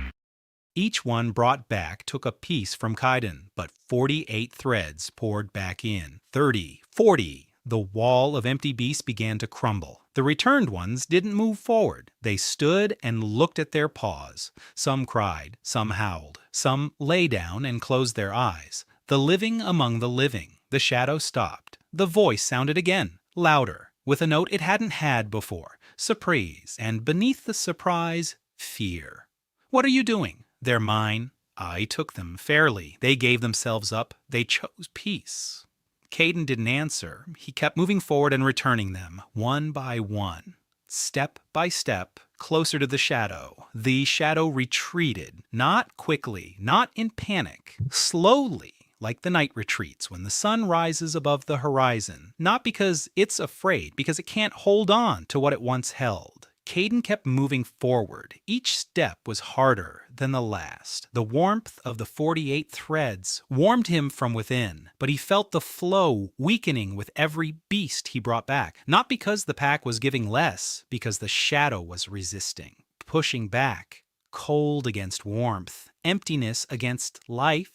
A: Each one brought back took a piece from Kaiden, but 48 threads poured back in. 30, 40. The wall of empty beasts began to crumble. The returned ones didn't move forward. They stood and looked at their paws. Some cried, some howled, some lay down and closed their eyes. The living among the living. The shadow stopped. The voice sounded again, louder, with a note it hadn't had before. Surprise, and beneath the surprise, fear. What are you doing? They're mine. I took them fairly. They gave themselves up. They chose peace. Caden didn't answer. He kept moving forward and returning them, one by one. Step by step, closer to the shadow. The shadow retreated, not quickly, not in panic, slowly, like the night retreats when the sun rises above the horizon. Not because it's afraid, because it can't hold on to what it once held. Caden kept moving forward. Each step was harder than the last. The warmth of the 48 threads warmed him from within, but he felt the flow weakening with every beast he brought back. Not because the pack was giving less, because the shadow was resisting, pushing back, cold against warmth, emptiness against life.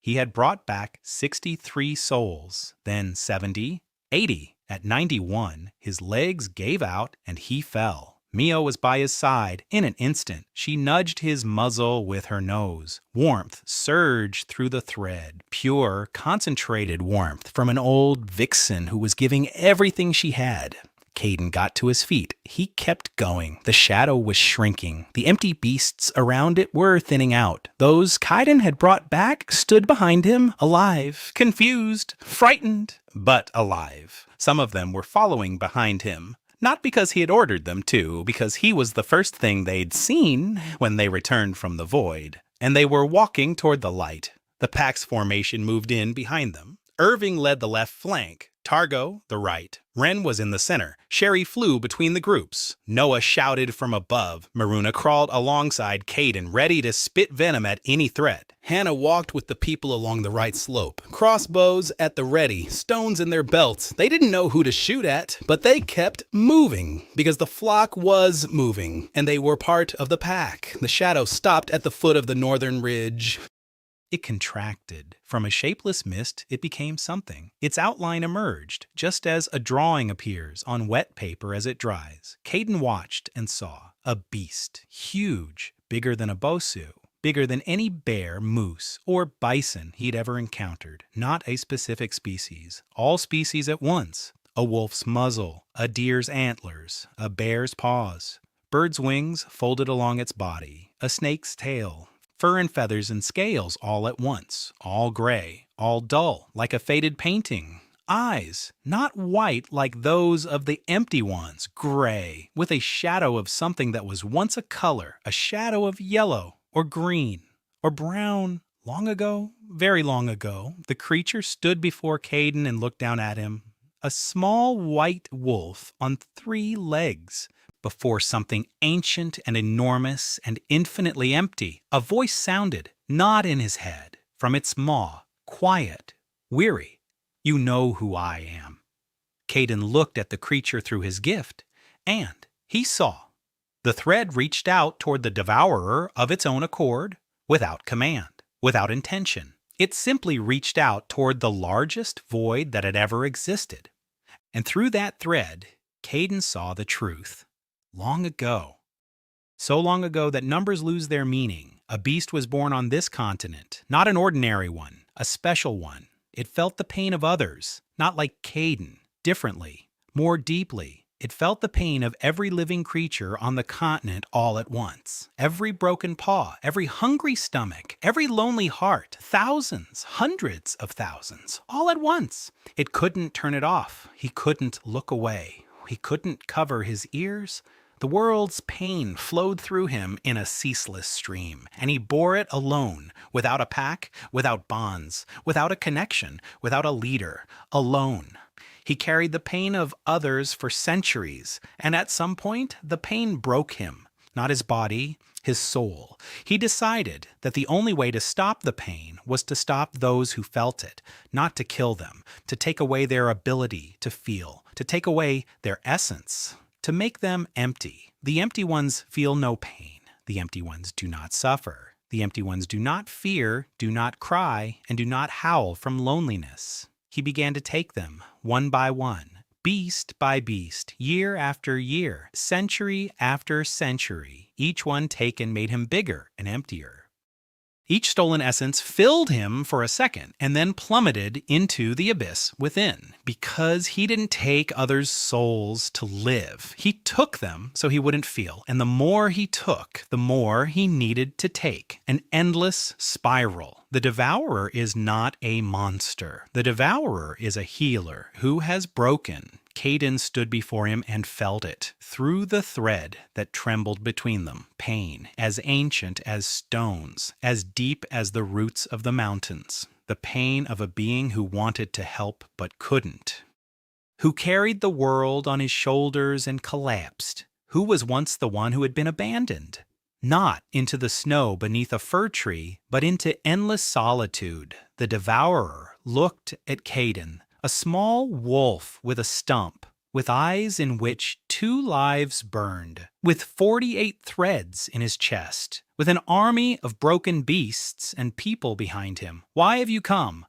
A: He had brought back 63 souls, then 70, 80. At 91, his legs gave out and he fell. Mio was by his side. In an instant, she nudged his muzzle with her nose. Warmth surged through the thread. Pure, concentrated warmth from an old vixen who was giving everything she had. Caden got to his feet. He kept going. The shadow was shrinking. The empty beasts around it were thinning out. Those Kaiden had brought back stood behind him, alive, confused, frightened, but alive. Some of them were following behind him. Not because he had ordered them to, because he was the first thing they'd seen when they returned from the void. And they were walking toward the light. The pack's formation moved in behind them. Irving led the left flank. Targo, the right. Wren was in the center. Sherry flew between the groups. Noah shouted from above. Maruna crawled alongside Caden, ready to spit venom at any threat. Hannah walked with the people along the right slope. Crossbows at the ready, stones in their belts. They didn't know who to shoot at, but they kept moving, because the flock was moving, and they were part of the pack. The shadow stopped at the foot of the northern ridge. It contracted. From a shapeless mist, it became something. Its outline emerged, just as a drawing appears on wet paper as it dries. Caden watched and saw a beast, huge, bigger than a bosu, bigger than any bear, moose, or bison he'd ever encountered. Not a specific species. All species at once. A wolf's muzzle, a deer's antlers, a bear's paws, bird's wings folded along its body, a snake's tail, fur and feathers and scales all at once, all gray, all dull, like a faded painting. eyes, not white like those of the empty ones, gray, with a shadow of something that was once a color, a shadow of yellow or green or brown. Long ago, very long ago, the creature stood before Caden and looked down at him. A small white wolf on 3 legs. Before something ancient and enormous and infinitely empty, a voice sounded, not in his head, from its maw, quiet, weary. You know who I am. Caden looked at the creature through his gift, and he saw. The thread reached out toward the devourer of its own accord, without command, without intention. It simply reached out toward the largest void that had ever existed. And through that thread, Caden saw the truth. Long ago. So long ago that numbers lose their meaning, a beast was born on this continent, not an ordinary one, a special one. It felt the pain of others, not like Caden, differently, more deeply. It felt the pain of every living creature on the continent all at once. Every broken paw, every hungry stomach, every lonely heart, thousands, hundreds of thousands, all at once. It couldn't turn it off. He couldn't look away. He couldn't cover his ears. The world's pain flowed through him in a ceaseless stream, and he bore it alone, without a pack, without bonds, without a connection, without a leader, alone. He carried the pain of others for centuries, and at some point, the pain broke him. Not his body, his soul. He decided that the only way to stop the pain was to stop those who felt it, not to kill them, to take away their ability to feel, to take away their essence, to make them empty. The empty ones feel no pain. The empty ones do not suffer. The empty ones do not fear, do not cry, and do not howl from loneliness. He began to take them, one by one, beast by beast, year after year, century after century. Each one taken made him bigger and emptier. Each stolen essence filled him for a second and then plummeted into the abyss within. Because he didn't take others' souls to live, he took them so he wouldn't feel. And the more he took, the more he needed to take. An endless spiral. The devourer is not a monster. The devourer is a healer who has broken. Caden stood before him and felt it, through the thread that trembled between them. Pain, as ancient as stones, as deep as the roots of the mountains. The pain of a being who wanted to help but couldn't. Who carried the world on his shoulders and collapsed. Who was once the one who had been abandoned. Not into the snow beneath a fir tree, but into endless solitude. The devourer looked at Caden. A small wolf with a stump, with eyes in which 2 lives burned, with 48 threads in his chest, with an army of broken beasts and people behind him. Why have you come?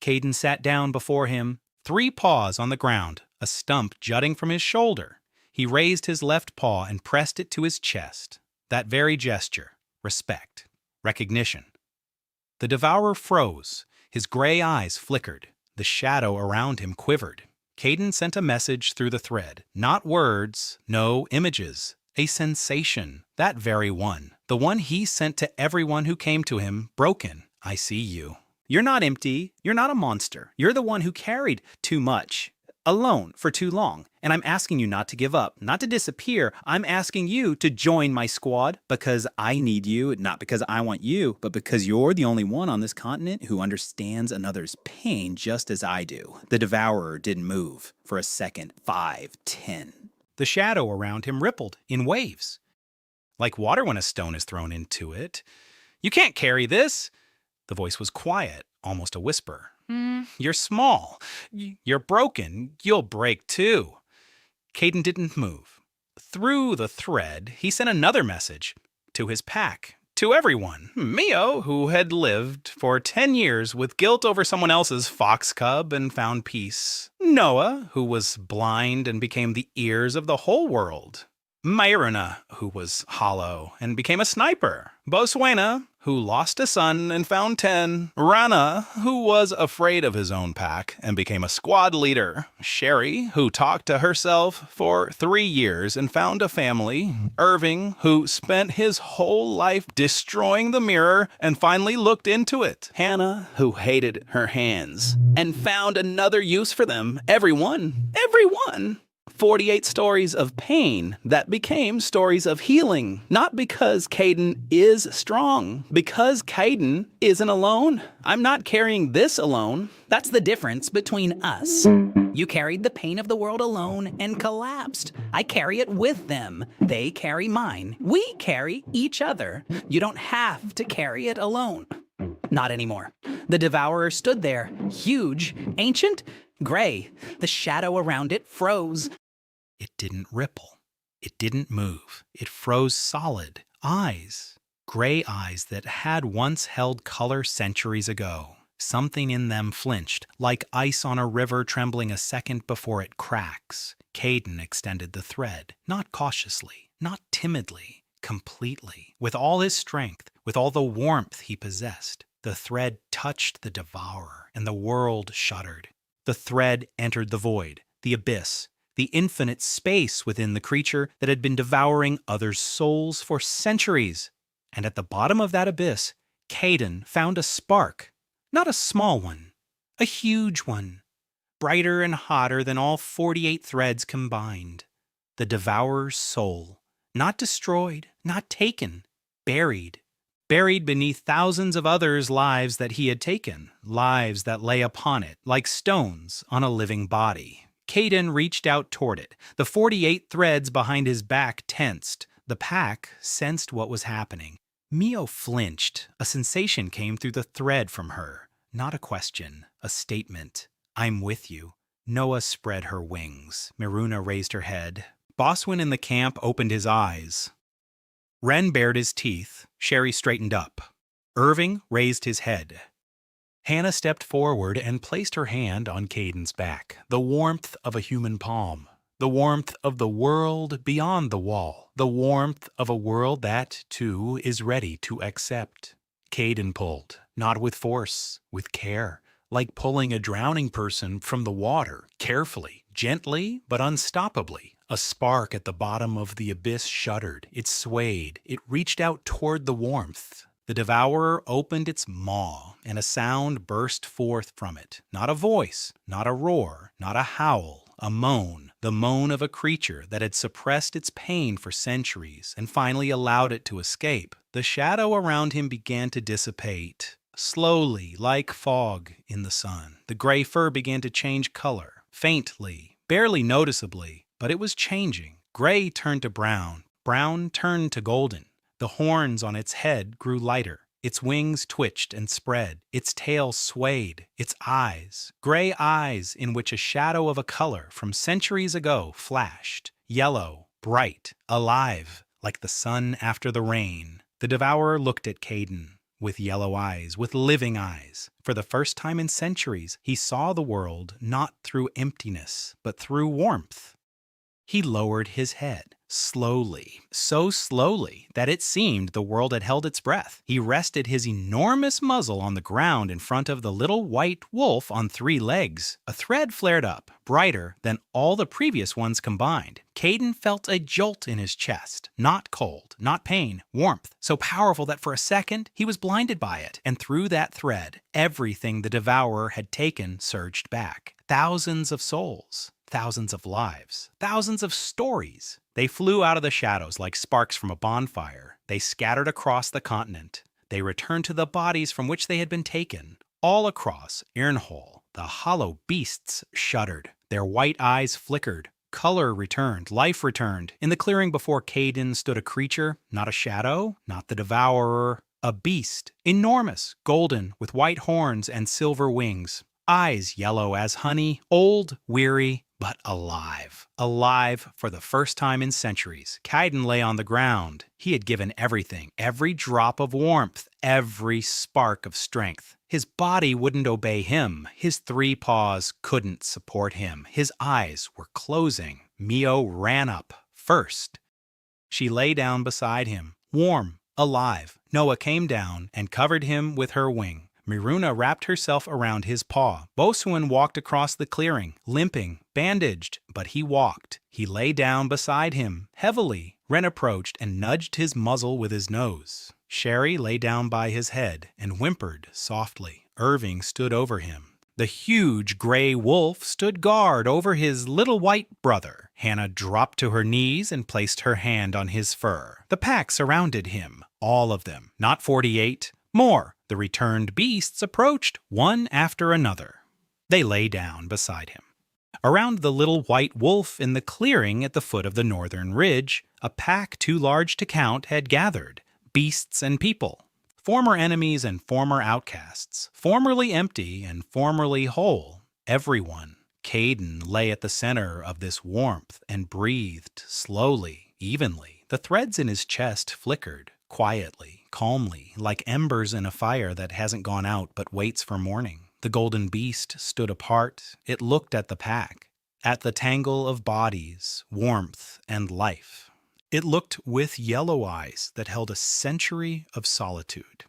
A: Caden sat down before him, 3 paws on the ground, a stump jutting from his shoulder. He raised his left paw and pressed it to his chest. That very gesture, respect, recognition. The devourer froze, his gray eyes flickered. The shadow around him quivered. Caden sent a message through the thread. Not words, no images. A sensation, that very one. The one he sent to everyone who came to him, broken. I see you. You're not empty. You're not a monster. You're the one who carried too much. Alone for too long. And I'm asking you not to give up, not to disappear. I'm asking you to join my squad because I need you, not because I want you, but because you're the only one on this continent who understands another's pain just as I do. The devourer didn't move for a second, 5, 10. The shadow around him rippled in waves. Like water when a stone is thrown into it. You can't carry this. The voice was quiet, almost a whisper. You're small. You're broken. You'll break too. Caden didn't move. Through the thread, he sent another message to his pack, to everyone. Mio, who had lived for 10 years with guilt over someone else's fox cub and found peace. Noah, who was blind and became the ears of the whole world. Myrna, who was hollow and became a sniper. Bosuena, who lost a son and found 10. Rana, who was afraid of his own pack and became a squad leader. Sherry, who talked to herself for 3 years and found a family. Irving, who spent his whole life destroying the mirror and finally looked into it. Hannah, who hated her hands and found another use for them. Everyone. 48 stories of pain that became stories of healing. Not because Caden is strong, because Caden isn't alone. I'm not carrying this alone.
D: That's the difference between us. You carried the pain of the world alone and collapsed. I carry it with them. They carry mine. We carry each other. You don't have to carry it alone. Not anymore. The devourer stood there, huge, ancient, gray. The shadow around it froze.
A: It didn't ripple. It didn't move. It froze solid. Eyes. Gray eyes that had once held color centuries ago. Something in them flinched, like ice on a river trembling a second before it cracks. Caden extended the thread, not cautiously, not timidly, completely. With all his strength, with all the warmth he possessed, the thread touched the devourer, and the world shuddered. The thread entered the void, the abyss, the infinite space within the creature that had been devouring others' souls for centuries. And at the bottom of that abyss, Caden found a spark. Not a small one, a huge one, brighter and hotter than all 48 threads combined. The devourer's soul, not destroyed, not taken, buried. Buried beneath thousands of others' lives that he had taken, lives that lay upon it like stones on a living body. Caden reached out toward it. The 48 threads behind his back tensed. The pack sensed what was happening. Mio flinched. A sensation came through the thread from her. Not a question, a statement. I'm with you. Noah spread her wings. Miruna raised her head. Boswin in the camp opened his eyes. Ren bared his teeth. Sherry straightened up. Irving raised his head. Hannah stepped forward and placed her hand on Caden's back. The warmth of a human palm. The warmth of the world beyond the wall. The warmth of a world that, too, is ready to accept. Caden pulled, not with force, with care, like pulling a drowning person from the water, carefully, gently, but unstoppably. A spark at the bottom of the abyss shuddered. It swayed. It reached out toward the warmth. The devourer opened its maw, and a sound burst forth from it. Not a voice, not a roar, not a howl, a moan. The moan of a creature that had suppressed its pain for centuries and finally allowed it to escape. The shadow around him began to dissipate, slowly, like fog in the sun. The gray fur began to change color, faintly, barely noticeably, but it was changing. Gray turned to brown, brown turned to golden. The horns on its head grew lighter. Its wings twitched and spread. Its tail swayed. Its eyes, gray eyes in which a shadow of a color from centuries ago flashed. Yellow, bright, alive, like the sun after the rain. The devourer looked at Caden with yellow eyes, with living eyes. For the first time in centuries, he saw the world not through emptiness, but through warmth. He lowered his head, slowly, so slowly that it seemed the world had held its breath. He rested his enormous muzzle on the ground in front of the little white wolf on 3 legs. A thread flared up, brighter than all the previous ones combined. Caden felt a jolt in his chest. Not cold, not pain, warmth, so powerful that for a second he was blinded by it. And through that thread, everything the devourer had taken surged back. Thousands of souls. Thousands of lives, thousands of stories. They flew out of the shadows like sparks from a bonfire. They scattered across the continent. They returned to the bodies from which they had been taken. All across Irnhol, the hollow beasts shuddered. Their white eyes flickered. Color returned, life returned. In the clearing before Caden stood a creature, not a shadow, not the devourer, a beast, enormous, golden, with white horns and silver wings. Eyes yellow as honey, old, weary, but alive. Alive for the first time in centuries. Caden lay on the ground. He had given everything, every drop of warmth, every spark of strength. His body wouldn't obey him. His 3 paws couldn't support him. His eyes were closing. Mio ran up first. She lay down beside him, warm, Alive, Noah came down and covered him with her wing. Miruna wrapped herself around his paw. Bosuin walked across the clearing, limping, bandaged, but he walked. He lay down beside him, heavily. Ren approached and nudged his muzzle with his nose. Sherry lay down by his head and whimpered softly. Irving stood over him. The huge gray wolf stood guard over his little white brother. Hannah dropped to her knees and placed her hand on his fur. The pack surrounded him, all of them, not 48, more. The returned beasts approached, one after another. They lay down beside him. Around the little white wolf in the clearing at the foot of the northern ridge, a pack too large to count had gathered, beasts and people. Former enemies and former outcasts, formerly empty and formerly whole, everyone. Caden lay at the center of this warmth and breathed slowly, evenly. The threads in his chest flickered, quietly, calmly, like embers in a fire that hasn't gone out but waits for morning. The golden beast stood apart. It looked at the pack, at the tangle of bodies, warmth, and life. It looked with yellow eyes that held a century of solitude,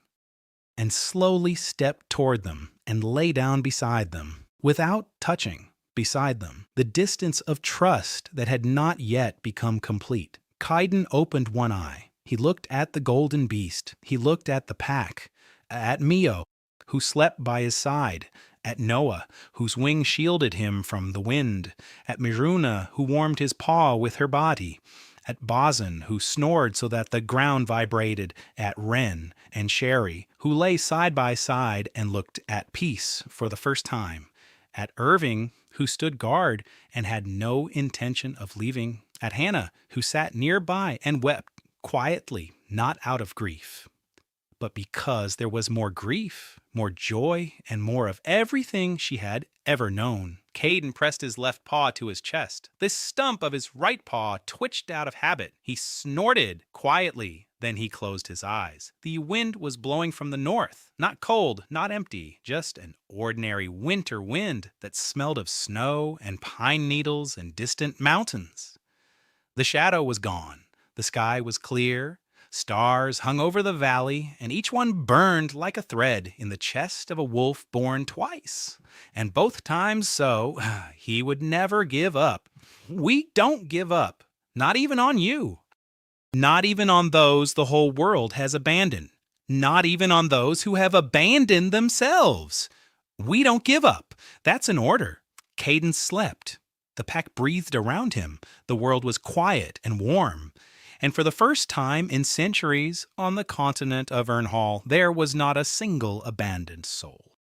A: and slowly stepped toward them and lay down beside them, without touching, beside them, the distance of trust that had not yet become complete. Kaiden opened one eye. He looked at the golden beast. He looked at the pack, at Mio, who slept by his side, at Noah, whose wing shielded him from the wind, at Miruna, who warmed his paw with her body, at Bozin, who snored so that the ground vibrated, at Ren and Sherry, who lay side by side and looked at peace for the first time, at Irving, who stood guard and had no intention of leaving, at Hannah, who sat nearby and wept quietly, not out of grief, but because there was more grief, more joy, and more of everything she had ever known. Caden pressed his left paw to his chest. The stump of his right paw twitched out of habit. He snorted quietly. Then he closed his eyes. The wind was blowing from the north. Not cold, not empty, just an ordinary winter wind that smelled of snow and pine needles and distant mountains. The shadow was gone. The sky was clear. Stars hung over the valley, and each one burned like a thread in the chest of a wolf born twice. And both times so, he would never give up. We don't give up, not even on you. Not even on those the whole world has abandoned. Not even on those who have abandoned themselves. We don't give up. That's an order. Caden slept. The pack breathed around him. The world was quiet and warm. And for the first time in centuries, on the continent of Ernhall, there was not a single abandoned soul.